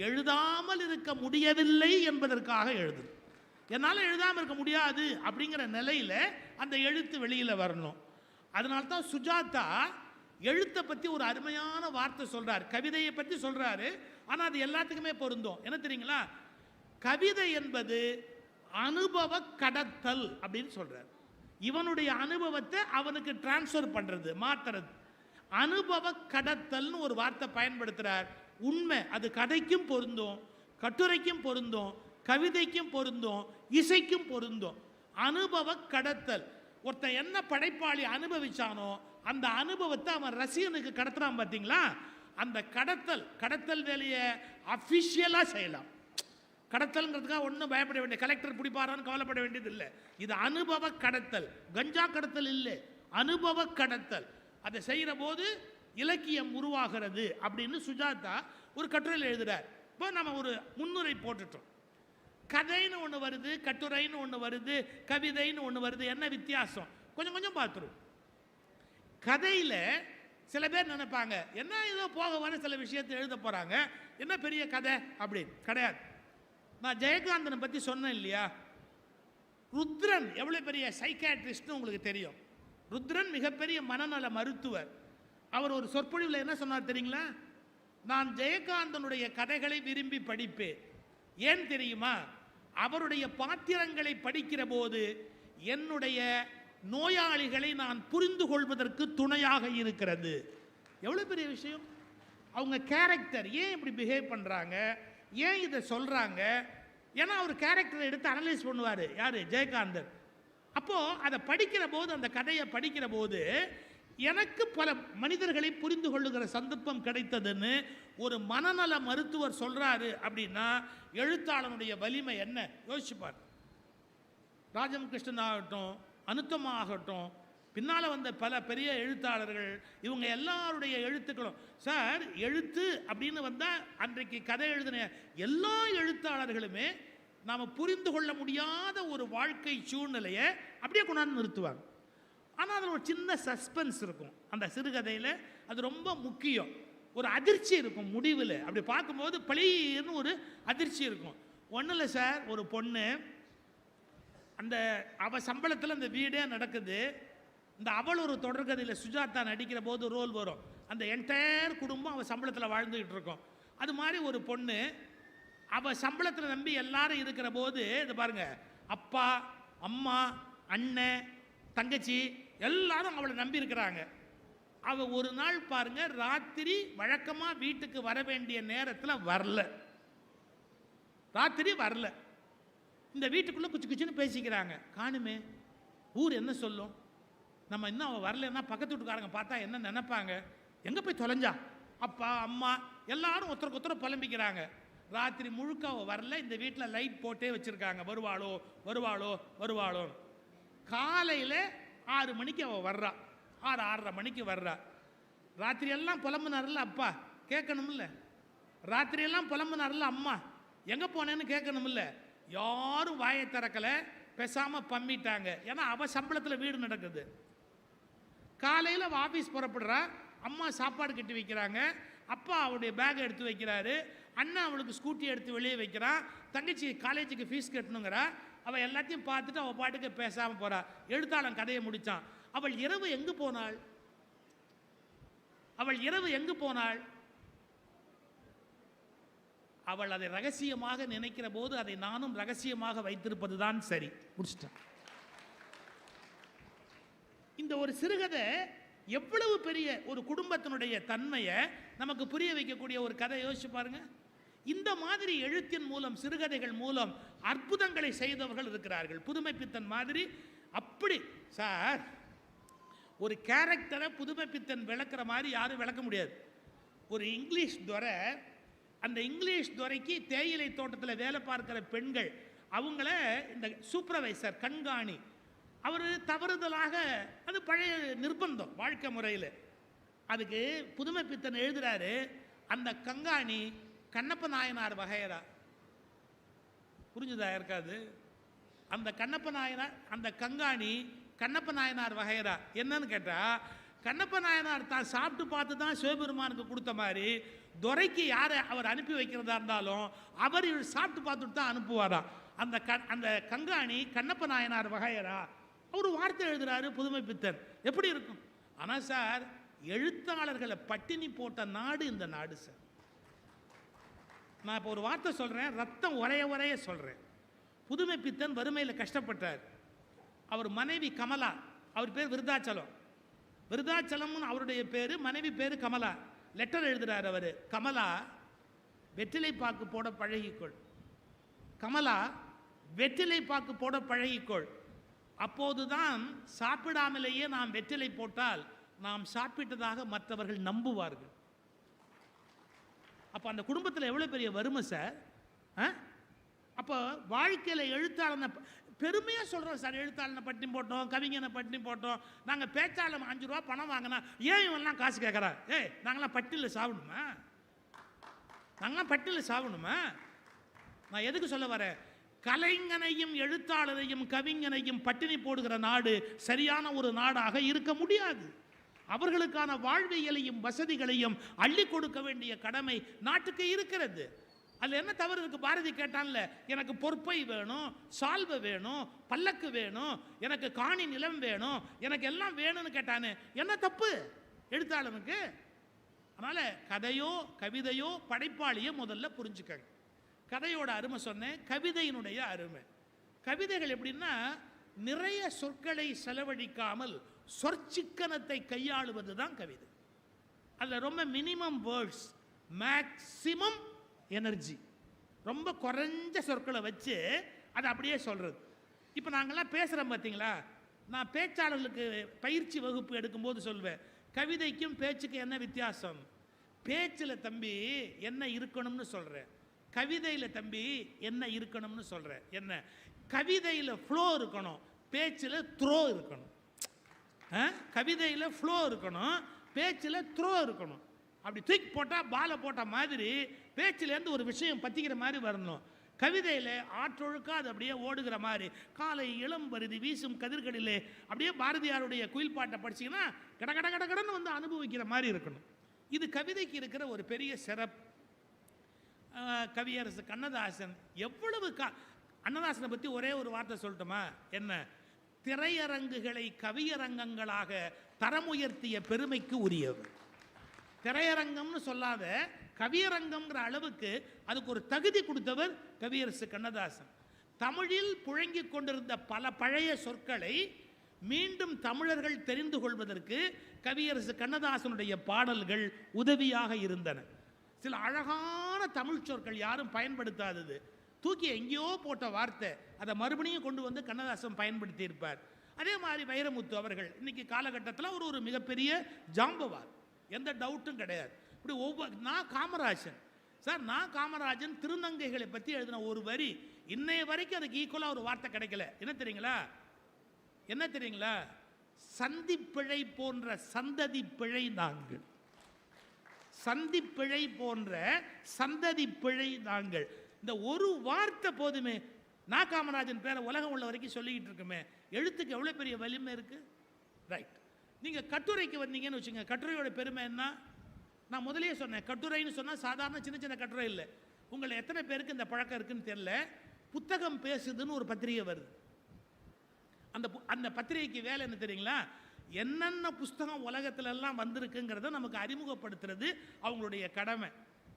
எழுதாமல் இருக்க முடியவில்லை என்பதற்காக எழுது. என்னால் எழுதாமல் இருக்க முடியாது அப்படிங்கிற நிலையில் அந்த எழுத்து வெளியில் வரணும். அதனால தான் சுஜாதா எழுத்தை பற்றி ஒரு அருமையான வார்த்தை சொல்கிறார், கவிதையை பற்றி சொல்கிறாரு. ஆனால் அது எல்லாத்துக்குமே பொருந்தும். என்ன தெரியுங்களா? கவிதை என்பது அனுபவ கடத்தல் அப்படின்னு சொல்கிறார். இவனுடைய அனுபவத்தை அவனுக்கு டிரான்ஸ்ஃபர் பண்ணுறது, மாற்றுறது. அனுபவ கடத்தல்னு ஒரு வார்த்தை பயன்படுத்துகிறார். உண்மை, அது கதைக்கும் பொருந்தும், கட்டுரைக்கும் பொருந்தும், கவிதைக்கும் பொருந்தும், இசைக்கும் பொருந்தும். அனுபவ கடத்தல். ஒருத்தன் என்ன படைப்பாளி அனுபவிச்சானோ அந்த அனுபவத்தை அவன் ரசிகனுக்கு கடத்துறான் பார்த்தீங்களா? அந்த கடத்தல் வேலையை அஃபிஷியலாக செய்யலாம். கடத்தல்ங்கிறதுக்காக ஒன்றும் பயப்பட வேண்டிய, கலெக்டர் பிடிப்பாரான்னு கவலைப்பட வேண்டியது இல்லை. இது அனுபவ கடத்தல், கஞ்சா கடத்தல் இல்லை, அனுபவ கடத்தல். அதை செய்கிற போது இலக்கியம் உருவாகிறது அப்படின்னு சுஜாதா ஒரு கட்டுரையில் எழுதுகிறார். இப்போ நம்ம ஒரு முன்னுரை போட்டுட்டோம். கதைன்னு ஒன்று வருது, கட்டுரைன்னு ஒன்று வருது, கவிதைன்னு ஒன்று வருது. என்ன வித்தியாசம்? கொஞ்சம் கொஞ்சம் பார்த்துருவோம். கதையில் சில பேர் நினைப்பாங்க, என்ன ஏதோ போக வர சில விஷயத்தை எழுத போகிறாங்க, என்ன பெரிய கதை அப்படின்னு. கிடையாது. நான் ஜெயகாந்தனை பற்றி சொன்னேன் இல்லையா? ருத்ரன் எவ்வளோ பெரிய சைக்காட்ரிஸ்ட்னு உங்களுக்கு தெரியும். ருத்ரன் மிகப்பெரிய மனநல மருத்துவர். அவர் ஒரு சொற்பொழிவில் என்ன சொன்னார் தெரியுங்களா? நான் ஜெயகாந்தனுடைய கதைகளை விரும்பி படிப்பேன். ஏன் தெரியுமா? அவருடைய பாத்திரங்களை படிக்கிற போது என்னுடைய நோயாளிகளை நான் புரிந்து கொள்வதற்கு துணையாக இருக்கிறது. எவ்வளோ பெரிய விஷயம்! அவங்க கேரக்டர் ஏன் இப்படி பிஹேவ் பண்ணுறாங்க, ஏன் இதை சொல்கிறாங்க, ஏன்னா அவர் கேரக்டரை எடுத்து அனலைஸ் பண்ணுவார். யார்? ஜெயகாந்தன். அப்போது அதை படிக்கிற போது, அந்த கதையை படிக்கிற போது எனக்கு பல மனிதர்களை புரிந்து கொள்ளுகிற சந்தர்ப்பம் கிடைத்ததுன்னு ஒரு மனநல மருத்துவர் சொல்கிறாரு. அப்படின்னா எழுத்தாளனுடைய வலிமை என்ன யோசிச்சுப்பார். ராஜம் கிருஷ்ணன் ஆகட்டும், அனுத்தமா ஆகட்டும், பின்னால் வந்த பல பெரிய எழுத்தாளர்கள், இவங்க எல்லாருடைய எழுத்துக்களும் சார், எழுத்து அப்படின்னு வந்தால் அன்றைக்கு கதை எழுதின எல்லா எழுத்தாளர்களுமே நாம் புரிந்து கொள்ள முடியாத ஒரு வாழ்க்கை சூழ்நிலையை அப்படியே கொண்டாந்து நிறுத்துவாங்க. ஆனால் அதில் ஒரு சின்ன சஸ்பென்ஸ் இருக்கும் அந்த சிறுகதையில். அது ரொம்ப முக்கியம். ஒரு அதிர்ச்சி இருக்கும் முடிவில். அப்படி பார்க்கும்போது பளிர்னு ஒரு அதிர்ச்சி இருக்கும். ஒன்றும் இல்லை சார், ஒரு பொண்ணு, அந்த அவள் சம்பளத்தில் அந்த வீடே நடக்குது. இந்த அவள் ஒரு தொடர்கதையில் சுஜாதா நடிக்கிற போது ரோல் வரும். அந்த என்டையர் குடும்பம் அவள் சம்பளத்தில் வாழ்ந்துக்கிட்டு இருக்கோம். அது மாதிரி ஒரு பொண்ணு அவள் சம்பளத்தில் நம்பி எல்லாரும் இருக்கிற போது, இது பாருங்க, அப்பா அம்மா அண்ணன் தங்கச்சி எல்லாரும் அவளை நம்பி இருக்கிறாங்க. அவள் ஒரு நாள் பாருங்க, ராத்திரி வழக்கமாக வீட்டுக்கு வர வேண்டிய நேரத்தில் வரல. ராத்திரி வரல. இந்த வீட்டுக்குள்ளே குச்சி குச்சின்னு பேசிக்கிறாங்க. காணுமே, ஊர் என்ன சொல்லும்? நம்ம இன்னும் அவள் வரலன்னா பக்கத்து வீட்டுக்காரங்க பார்த்தா என்ன நினைப்பாங்க? எங்கே போய் தொலைஞ்சா? அப்பா அம்மா எல்லாரும் ஒருத்தருக்கு ஒருத்தர் புலம்பிக்கிறாங்க. ராத்திரி முழுக்க அவள் வரல, இந்த வீட்டில் லைட் போட்டே வச்சுருக்காங்க, வருவாளோ வருவாளோ வருவாளோ. காலையில் 6 மணிக்கு அவள் வர்றா, 6:30 மணிக்கு வர்றா. ராத்திரியெல்லாம் புலம்புனார்ல அப்பா, கேட்கணுமில்ல? ராத்திரியெல்லாம் புலம்புனார்ல அம்மா, எங்கே போனேன்னு கேட்கணுமில்ல? யாரும் வாயை திறக்கலை, பேசாமல் பம்மிட்டாங்க. ஏன்னா அவள் சம்பளத்தில் வீடு நடக்குது. காலையில் அவள் ஆஃபீஸ் புறப்படுறா, அம்மா சாப்பாடு கட்டி வைக்கிறாங்க, அப்பா அவருடைய பேக்கை எடுத்து வைக்கிறாரு, அண்ணன் அவளுக்கு ஸ்கூட்டி எடுத்து வெளியே வைக்கிறான், தங்கச்சி காலேஜுக்கு ஃபீஸ் கட்டணுங்கிறா. அவள் எல்லாத்தையும் பார்த்துட்டு அவள் பாட்டுக்கு பேசாமல் போகிறா. எழுத்தாளன் கதையை முடித்தான். அவள் இரவு எங்கு போனாள்? அவள் இரவு எங்கு போனாள்? அவள் அதை ரகசியமாக நினைக்கிற போது அதை நானும் ரகசியமாக வைத்திருப்பது தான் சரி. முடிச்சிட்டான். இந்த ஒரு சிறுகதை எவ்வளவு பெரிய ஒரு குடும்பத்தினுடைய தன்மையை நமக்கு புரிய வைக்கக்கூடிய ஒரு கதை. யோசிச்சு பாருங்க. இந்த மாதிரி எழுத்தின் மூலம், சிறுகதைகள் மூலம் அற்புதங்களை செய்தவர்கள் இருக்கிறார்கள். புதுமைப்பித்தன் மாதிரி. அப்படி சார், ஒரு கேரக்டரை புதுமைப்பித்தன் விளக்குற மாதிரி யாரும் விளக்க முடியாது. ஒரு இங்கிலீஷ் துறை, அந்த இங்கிலீஷ் துறைக்கு தேயிலை தோட்டத்தில் வேலை பார்க்கிற பெண்கள், அவங்கள இந்த சூப்பர்வைசர், கண்காணி, அவர் தவறுதலாக, அது பழைய நிர்பந்தம் வாழ்க்கை முறையில், அதுக்கு புதுமைப்பித்தன் எழுதுறாரு, அந்த கண்காணி கண்ணப்ப நாயனார் வகையரா. புரிஞ்சுதா இருக்காது? அந்த கண்ணப்ப நாயனார், அந்த கண்காணி கண்ணப்ப நாயனார் வகையரா. என்னன்னு கேட்டால், கண்ணப்ப நாயனார் தான் சாப்பிட்டு பார்த்து தான் சிவபெருமானுக்கு கொடுத்த மாதிரி, துரைக்கு யாரை அவர் அனுப்பி வைக்கிறதா இருந்தாலும் அவர் சாப்பிட்டு பார்த்துட்டு தான் அனுப்புவாராம். அந்த கண்காணி கண்ணப்ப நாயனார் வகையரா. ஒரு வார்த்தை எழுதுறாரு புதுமைப்பித்தன். எப்படி இருக்கும்? ஆனால் சார், எழுத்தாளர்களை பட்டினி போட்ட நாடு இந்த நாடு சார். நான் இப்போ ஒரு வார்த்தை சொல்கிறேன், ரத்தம் உரைய சொல்கிறேன். புதுமைப்பித்தன் வறுமையில் கஷ்டப்பட்டார். அவர் மனைவி கமலா, அவர் பேர் விருதாச்சலம். விருதாச்சலம்னு அவருடைய பேர், மனைவி பேர் கமலா. லெட்டர் எழுதுகிறார் அவர். கமலா, வெற்றிலை பாக்கு போட பழகிக்கொள். கமலா, வெற்றிலை பாக்கு போட பழகிக்கொள். அப்போதுதான் சாப்பிடாமலேயே நாம் வெற்றிலை போட்டால் நாம் சாப்பிட்டதாக மற்றவர்கள் நம்புவார்கள். அப்போ அந்த குடும்பத்தில் எவ்வளோ பெரிய வறுமை சார். அப்போ வாழ்க்கையில் எழுத்தாளனை பெருமையாக சொல்கிறோம் சார். எழுத்தாளனை பட்டினி போட்டோம், கவிஞனை பட்டினி போட்டோம். நாங்கள் பேச்சாளர் 5 ரூபா பணம் வாங்கினா ஏன் இவெல்லாம் காசு கேட்குறா? நாங்களாம் பட்டினியில் சாப்பிடணுமா? நாங்களாம் பட்டினியில் சாப்பிடணுமா? நான் எதுக்கு சொல்ல வரேன்? கலைஞனையும் எழுத்தாளரையும் கவிஞனையும் பட்டினி போடுகிற நாடு சரியான ஒரு நாடாக இருக்க முடியாது. அவர்களுக்கான வாழ்வியலையும் வசதிகளையும் அள்ளி கொடுக்க வேண்டிய கடமை நாட்டுக்கு இருக்கிறது. அதில் என்ன தவறு இருக்கு? பாரதி கேட்டான்ல, எனக்கு பொற்பை வேணும், சால்வை வேணும், பல்லக்கு வேணும், எனக்கு காணி நிலம் வேணும், எனக்கு எல்லாம் வேணும்னு கேட்டானே, என்ன தப்பு எழுத்தாளனுக்கு? அதனால் கதையோ கவிதையோ படைப்பாளியோ முதல்ல புரிஞ்சுக்கங்க. கதையோட அருமை சொன்னேன், கவிதையினுடைய அருமை. கவிதைகள் எப்படின்னா, நிறைய சொற்களை செலவழிக்காமல் சொற்சிக்கனத்தை கையாளுவது தான் கவிதை. அதில் ரொம்ப மினிமம் வேர்ட்ஸ், மேக்சிமம் எனர்ஜி, ரொம்ப குறைஞ்ச சொற்களை வச்சு அதை அப்படியே சொல்கிறது. இப்போ நாங்கள்லாம் பேசுகிறோம் பார்த்தீங்களா, நான் பேச்சாளர்களுக்கு பயிற்சி வகுப்பு எடுக்கும்போது சொல்வேன், கவிதைக்கும் பேச்சுக்கும் என்ன வித்தியாசம்? பேச்சில் தம்பி என்ன இருக்கணும்னு சொல்கிறேன், கவிதையில் தம்பி என்ன இருக்கணும்னு சொல்கிறேன். என்ன? கவிதையில் ஃப்ளோ இருக்கணும், பேச்சில் த்ரோ இருக்கணும். கவிதையில் ஃப்ளோ இருக்கணும், பேச்சில் த்ரோ இருக்கணும். அப்படி தூக்கி போட்டால் பாலை போட்ட மாதிரி பேச்சிலேருந்து ஒரு விஷயம் பற்றிக்கிற மாதிரி வரணும். கவிதையில் ஆற்றொழுக்கா அது அப்படியே ஓடுகிற மாதிரி, காலை இளம் பருதி வீசும் கதிர்களிலே அப்படியே பாரதியாருடைய குயில் பாட்டை படிச்சிங்கன்னா கட கட கட கடன்னு வந்து அனுபவிக்கிற மாதிரி இருக்கணும். இது கவிதைக்கு இருக்கிற ஒரு பெரிய சிறப்பு. கவியரசு கண்ணதாசன் எவ்வளவு அண்ணதாசனை பற்றி ஒரே ஒரு வார்த்தை சொல்லட்டுமா? என்ன? திரையரங்குகளை கவியரங்கங்களாக தரமுயர்த்திய பெருமைக்கு உரியவர். திரையரங்கம்னு சொல்லாத கவியரங்கம்ங்கிற அளவுக்கு அதுக்கு ஒரு தகுதி கொடுத்தவர் கவியரசு கண்ணதாசன். தமிழில் புழங்கிக் கொண்டிருந்த பல பழைய சொற்களை மீண்டும் தமிழர்கள் தெரிந்து கொள்வதற்கு கவியரசு கண்ணதாசனுடைய பாடல்கள் உதவியாக இருந்தன. சில அழகான தமிழ் சொற்கள் யாரும் பயன்படுத்தாதது, தூக்கி எங்கேயோ போட்ட வார்த்தை, அதை மறுபடியும் கொண்டு வந்து கண்ணதாசன் பயன்படுத்தி இருப்பார். அதே மாதிரி வைரமுத்து அவர்கள் இன்னைக்கு காலகட்டத்தில் அவர் ஒரு மிகப்பெரிய ஜாம்பவார், எந்த டவுட்டும் கிடையாது. இப்படி நான் காமராஜன் சார், நான் காமராஜன் திருநங்கைகளை பற்றி எழுதின ஒரு வரி இன்னைய வரைக்கும் அதுக்கு ஈக்குவலாக ஒரு வார்த்தை கிடைக்கல. என்ன தெரியுங்களா? சந்திப்பிழை போன்ற சந்ததி பிழை நாங்கள், சந்திப்பிழை போன்ற சந்ததி பிழை நாங்கள். இந்த ஒரு வார்த்தை போதுமே, நான் காமராஜன் பேரை உலகம் உள்ள வரைக்கும் சொல்லிக்கிட்டு இருக்குமே. எழுத்துக்கு எவ்வளோ பெரிய வலிமை இருக்கு. ரைட், நீங்கள் கட்டுரைக்கு வந்தீங்கன்னு வச்சுங்க. கட்டுரையோட பெருமை என்ன? நான் முதலே சொன்னேன், கட்டுரைன்னு சொன்னால் சாதாரண சின்ன சின்ன கட்டுரை இல்லை. உங்களை எத்தனை பேருக்கு இந்த பழக்கம் இருக்குன்னு தெரியல. புத்தகம் பேசுதுன்னு ஒரு பத்திரிகை வருது. அந்த பத்திரிகைக்கு வேலை என்ன தெரியுங்களா? என்னென்ன புஸ்தகம் உலகத்திலெல்லாம் வந்திருக்குங்கிறத நமக்கு அறிமுகப்படுத்துறது அவங்களுடைய கடமை.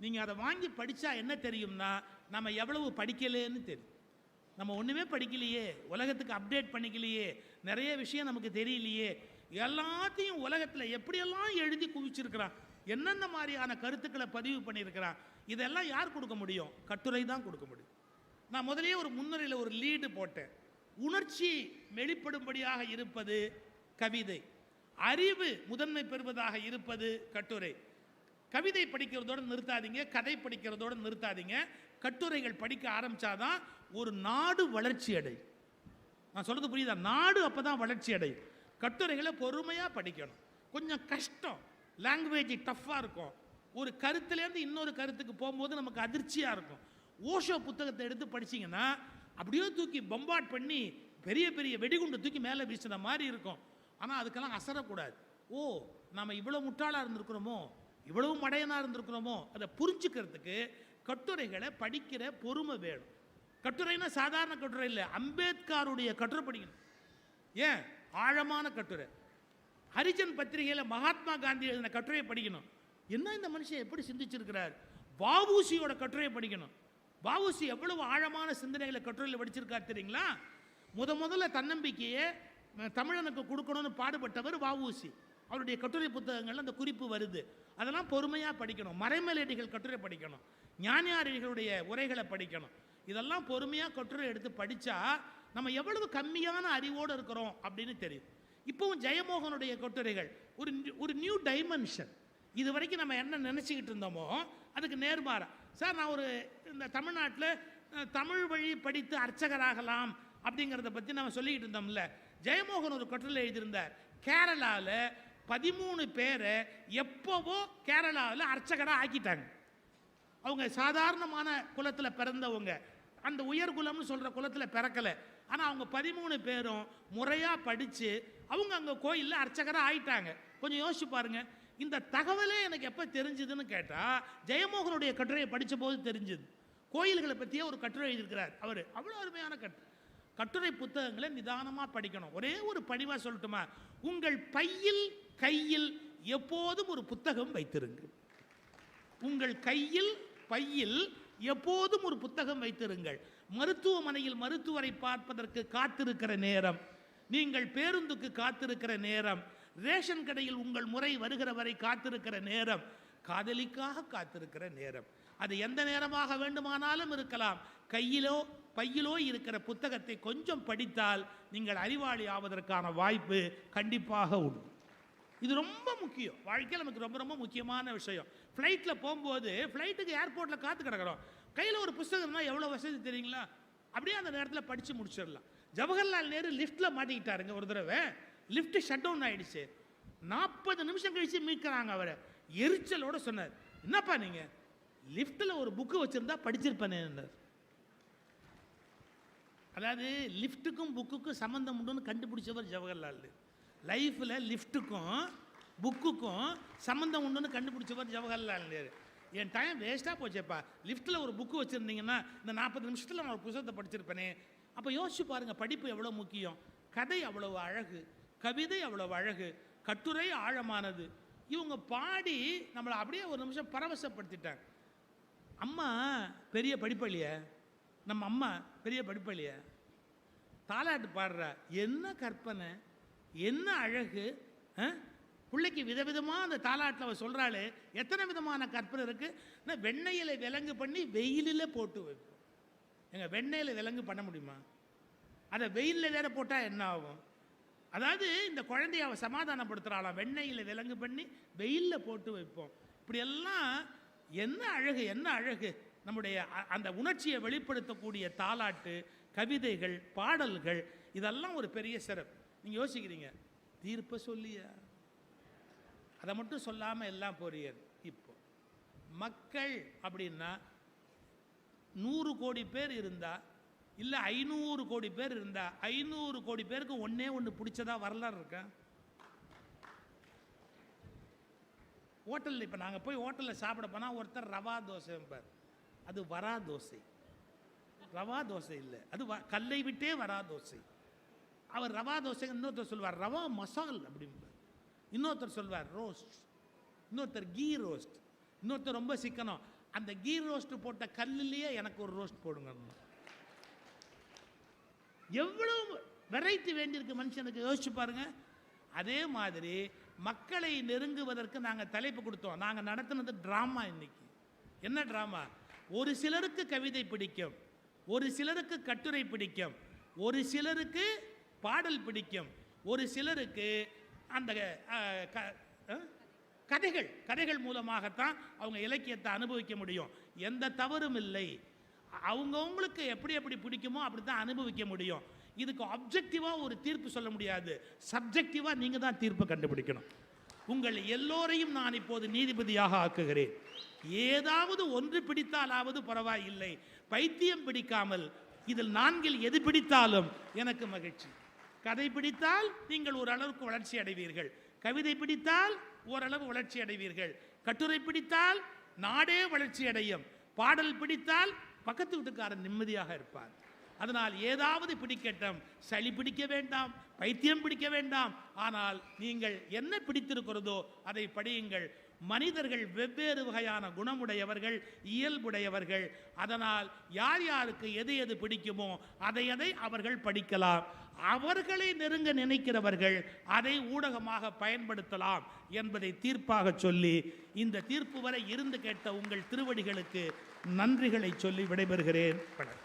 நீங்கள் அதை வாங்கி படித்தா என்ன தெரியும்னா, நம்ம எவ்வளவு படிக்கலேன்னு தெரியும். நம்ம ஒன்றுமே படிக்கலையே, உலகத்துக்கு அப்டேட் பண்ணிக்கலையே, நிறைய விஷயம் நமக்கு தெரியலையே. எல்லாத்தையும் உலகத்தில் எப்படியெல்லாம் எழுதி குவிச்சிருக்கிறான், என்னென்ன மாதிரியான கருத்துக்களை பதிவு பண்ணியிருக்கிறான், இதெல்லாம் யார் கொடுக்க முடியும்? கட்டுரை தான் கொடுக்க முடியும். நான் முதலே ஒரு முன்னுரையில் ஒரு லீடு போட்டேன். உணர்ச்சி வெளிப்படும்படியாக இருப்பது கவிதை, அறிவு முதன்மை பெறுவதாக இருப்பது கட்டுரை. கவிதை படிக்கிறதோடு நிறுத்தாதீங்க, கதை படிக்கிறதோடு நிறுத்தாதீங்க. கட்டுரைகள் படிக்க ஆரம்பித்தாதான் ஒரு நாடு வளர்ச்சி அடையும். நான் சொல்கிறது புரியுதா? நாடு அப்போ தான் வளர்ச்சி அடையும். கட்டுரைகளை பொறுமையாக படிக்கணும். கொஞ்சம் கஷ்டம், லாங்குவேஜ் டஃப்பாக இருக்கும். ஒரு கருத்துலேருந்து இன்னொரு கருத்துக்கு போகும்போது நமக்கு அதிர்ச்சியாக இருக்கும். ஓஷோ புத்தகத்தை எடுத்து படிச்சிங்கன்னா அப்படியே தூக்கி பம்பாட் பண்ணி பெரிய பெரிய வெடிகுண்டு தூக்கி மேலே வீசின மாதிரி இருக்கும். ஆனால் அதுக்கெல்லாம் அசரக்கூடாது. ஓ, நாம் இவ்வளோ முட்டாளாக இருந்திருக்கிறோமோ, இவ்வளவு மடையனாக இருந்திருக்கிறோமோ, அதை புரிஞ்சுக்கிறதுக்கு கட்டுரைகளை படிக்கிற பொறுமை வேணும். கட்டுரைனா சாதாரண கட்டுரை இல்லை, அம்பேத்கருடைய கட்டுரை படிக்கணும். ஏன்? ஆழமான கட்டுரை. ஹரிஜன் பத்திரிகையில் மகாத்மா காந்தி எழுதின கட்டுரையை படிக்கணும். என்ன இந்த மனுஷன் எப்படி சிந்திச்சிருக்கிறார். வஉசியோட கட்டுரையை படிக்கணும். வஉசி எவ்வளவு ஆழமான சிந்தனைகளை கட்டுரையில் படிச்சிருக்கார் தெரியுங்களா? முதல்ல தன்னம்பிக்கையை தமிழனுக்கு கொடுக்கணும்னு பாடுபட்டவர் வஉசி. அவருடைய கட்டுரை புத்தகங்கள் அந்த குறிப்பு வருது. அதெல்லாம் பொறுமையாக படிக்கணும். மறைமலையடிகள் கட்டுரை படிக்கணும், ஞானியாரிகளுடைய உரைகளை படிக்கணும். இதெல்லாம் பொறுமையாக கட்டுரை எடுத்து படித்தா நம்ம எவ்வளவு கம்மியான அறிவோடு இருக்கிறோம் அப்படின்னு தெரியும். இப்போவும் ஜெயமோகனுடைய கட்டுரைகள் ஒரு நியூ டைமென்ஷன். இது வரைக்கும் நம்ம என்ன நினச்சிக்கிட்டு இருந்தோமோ அதுக்கு நேர்மாறா. சார், நான் இந்த தமிழ்நாட்டில் தமிழ் வழி படித்து அர்ச்சகராகலாம் அப்படிங்கிறத பற்றி நம்ம சொல்லிக்கிட்டு இருந்தோம்ல. ஜெயமோகன் ஒரு கட்டுரை எழுதியிருந்தார். கேரளாவில் 13 பேரை எப்போவோ கேரளாவில் அர்ச்சகராக ஆக்கிட்டாங்க. அவங்க சாதாரணமான குலத்தில் பிறந்தவங்க, அந்த உயர் குலம்னு சொல்கிற குலத்தில் பிறக்கலை. ஆனால் அவங்க 13 பேரும் முறையாக படித்து அவங்க அங்கே கோயிலில் அர்ச்சகராக ஆயிட்டாங்க. கொஞ்சம் யோசிச்சு பாருங்க. இந்த தகவலே எனக்கு எப்போ தெரிஞ்சுதுன்னு கேட்டால் ஜெயமோகனுடைய கட்டுரையை படித்த போது தெரிஞ்சுது. கோயில்களை பற்றியே ஒரு கட்டுரை எழுதியிருக்கிறார் அவர். அவ்வளோ அருமையான கட்டுரை புத்தகங்களை நிதானமாக படிக்கணும். ஒரே ஒரு பணிவாக சொல்லட்டுமா? உங்கள் பையில் கையில் எப்போதும் ஒரு புத்தகம் வைத்திருங்கள். உங்கள் பையில் எப்போதும் ஒரு புத்தகம் வைத்திருங்கள். மருத்துவமனையில் மருத்துவரை பார்ப்பதற்கு காத்திருக்கிற நேரம், நீங்கள் பேருந்துக்கு காத்திருக்கிற நேரம், ரேஷன் கடையில் உங்கள் முறை வருகிற வரை காத்திருக்கிற நேரம், காதலிக்காக காத்திருக்கிற நேரம், அது எந்த நேரமாக வேண்டுமானாலும் இருக்கலாம். பையிலோ இருக்கிற புத்தகத்தை கொஞ்சம் படித்தால் நீங்கள் அறிவாளி ஆவதற்கான வாய்ப்பு கண்டிப்பாக உண்டு. இது ரொம்ப முக்கியம். வாழ்க்கையில் நமக்கு ரொம்ப ரொம்ப முக்கியமான விஷயம். ஃப்ளைட்டில் போகும்போது, ஃப்ளைட்டுக்கு ஏர்போர்ட்டில் காத்து கிடக்கிறோம், கையில் ஒரு புத்தகம்னா எவ்வளோ வசதி தெரியுங்களா? அப்படியே அந்த நேரத்தில் படித்து முடிச்சிடலாம். ஜவஹர்லால் நேரு லிஃப்ட்டில் மாட்டிக்கிட்டாருங்க ஒரு தடவை. லிஃப்ட் ஷட் டவுன் ஆகிடுச்சு. 40 நிமிஷம் கழித்து மீட்கிறாங்க அவரை. எரிச்சலோடு சொன்னார், என்னப்பா நீங்கள் லிஃப்ட்டில் ஒரு புக்கு வச்சுருந்தா படிச்சிருப்பேன்னு. அதாவது லிஃப்ட்டுக்கும் புக்குக்கும் சம்மந்தம் உண்டுன்னு கண்டுபிடிச்சவர் ஜவஹர்லால். லைஃப்பில் லிஃப்ட்டுக்கும் புக்குக்கும் சம்மந்தம் உண்டுன்னு கண்டுபிடிச்சவர் ஜவஹர்லால் நேரு. என் டைம் வேஸ்ட்டாக போச்சேப்பா, லிஃப்ட்டில் ஒரு புக்கு வச்சுருந்தீங்கன்னா இந்த 40 நிமிஷத்தில் நான் ஒரு புத்தகத்தை படிச்சிருப்பேனே. அப்போ யோசிச்சு பாருங்கள், படிப்பு எவ்வளோ முக்கியம். கதை அவ்வளவு அழகு, கவிதை அவ்வளவு அழகு, கட்டுரை ஆழமானது. இவங்க பாடி நம்மளை அப்படியே ஒரு நிமிஷம் பரவசப்படுத்திட்டாங்க. அம்மா பெரிய படிப்பள்ளிய, நம்ம அம்மா பெரிய படிப்பள்ளிய தாலாட்டு பாடுறா. என்ன கற்பனை, என்ன அழகு. பிள்ளைக்கு விதவிதமாக அந்த தாலாட்டில் அவள் சொல்கிறாள். எத்தனை விதமான கற்பனை இருக்குது. வெண்ணையில் விலங்கு பண்ணி வெயிலில் போட்டு வைப்போம். எங்கள் வெண்ணெயில் விலங்கு பண்ண முடியுமா? அதை வெயிலில் வேற போட்டால் என்ன ஆகும்? அதாவது இந்த குழந்தைய அவ சமாதானப்படுத்துகிறாளாம், வெண்ணெயில் விலங்கு பண்ணி வெயிலில் போட்டு வைப்போம். இப்படியெல்லாம் என்ன அழகு, என்ன அழகு! நம்முடைய அந்த உணர்ச்சியை வெளிப்படுத்தக்கூடிய தாலாட்டு, கவிதைகள், பாடல்கள், இதெல்லாம் ஒரு பெரிய சிறப்பு. நீங்கள் யோசிக்கிறீங்க, தீர்ப்பை சொல்லியா? அதை மட்டும் சொல்லாமல் எல்லாம் போறீர். இப்போ மக்கள் அப்படின்னா 100 கோடி பேர் இருந்தா, இல்லை 500 கோடி பேர் இருந்தா, 500 கோடி பேருக்கு ஒன்று பிடிச்சதா வரலாறு இருக்கா? ஹோட்டலில் இப்போ நாங்கள் போய் ஹோட்டலில் சாப்பிட போனால் ஒருத்தர் ரவா தோசைம்பார். அது வரா தோசை, ரவா தோசை இல்லை, அது கல்லை விட்டே வரா தோசை. அவர் ரவா தோசை, இன்னொருத்தர் சொல்வார் ரவா மசால் அப்படிம்பார், இன்னொருத்தர் சொல்வார் ரோஸ்ட், இன்னொருத்தர் கீ ரோஸ்ட், இன்னொருத்தர் ரொம்ப சிக்கனம், அந்த கீ ரோஸ்ட் போட்ட கல்லுலேயே எனக்கு ஒரு ரோஸ்ட் போடுங்க. எவ்வளவு வெரைட்டி வேண்டியிருக்கு மனுஷனுக்கு, யோசிச்சு பாருங்க. அதே மாதிரி மக்களை நெருங்குவதற்கு நாங்கள் தலைப்பு கொடுத்தோம். நாங்கள் நடத்தினது ட்ராமா. இன்னைக்கு என்ன ட்ராமா? ஒரு சிலருக்கு கவிதை பிடிக்கும், ஒரு சிலருக்கு கட்டுரை பிடிக்கும், ஒரு சிலருக்கு பாடல் பிடிக்கும், ஒரு சிலருக்கு அந்த கதைகள் மூலமாகத்தான் அவங்க இலக்கியத்தை அனுபவிக்க முடியும். எந்த தவறும் இல்லை. அவங்கவுங்களுக்கு எப்படி எப்படி பிடிக்குமோ அப்படி தான் அனுபவிக்க முடியும். இதுக்கு ஆப்ஜெக்டிவாக ஒரு தீர்ப்பு சொல்ல முடியாது. சப்ஜெக்டிவாக நீங்கள் தான் தீர்ப்பு கண்டுபிடிக்கணும். உங்கள் எல்லோரையும் நான் இப்போது நீதிபதியாக ஆக்குகிறேன். ஏதாவது ஒன்று பிடித்தாலாவது பரவாயில்லை, பைத்தியம் பிடிக்காமல் இதில் 4இல் எது பிடித்தாலும் எனக்கு மகிழ்ச்சி. கதை பிடித்தால் நீங்கள் ஓரளவுக்கு வளர்ச்சி அடைவீர்கள், கவிதை பிடித்தால் ஓரளவு வளர்ச்சி அடைவீர்கள், கட்டுரை பிடித்தால் நாடே வளர்ச்சி அடையும், பாடல் பிடித்தால் பக்கத்து வீட்டுக்காரன் நிம்மதியாக இருப்பார். அதனால் ஏதாவது பிடிக்கட்டும், சளி பிடிக்க வேண்டாம், பைத்தியம் பிடிக்க வேண்டாம், ஆனால் நீங்கள் என்ன பிடித்திருக்கிறதோ அதை படியுங்கள். மனிதர்கள் வெவ்வேறு வகையான குணமுடையவர்கள், இயல்புடையவர்கள். அதனால் யார் யாருக்கு எது எது பிடிக்குமோ அதை அவர்கள் படிக்கலாம். அவர்களை நெருங்க நினைக்கிறவர்கள் அதை ஊடகமாக பயன்படுத்தலாம் என்பதை தீர்ப்பாக சொல்லி, இந்த தீர்ப்பு வரை இருந்து கேட்ட உங்கள் திருவடிகளுக்கு நன்றிகளை சொல்லி விடைபெறுகிறேன். வணக்கம்.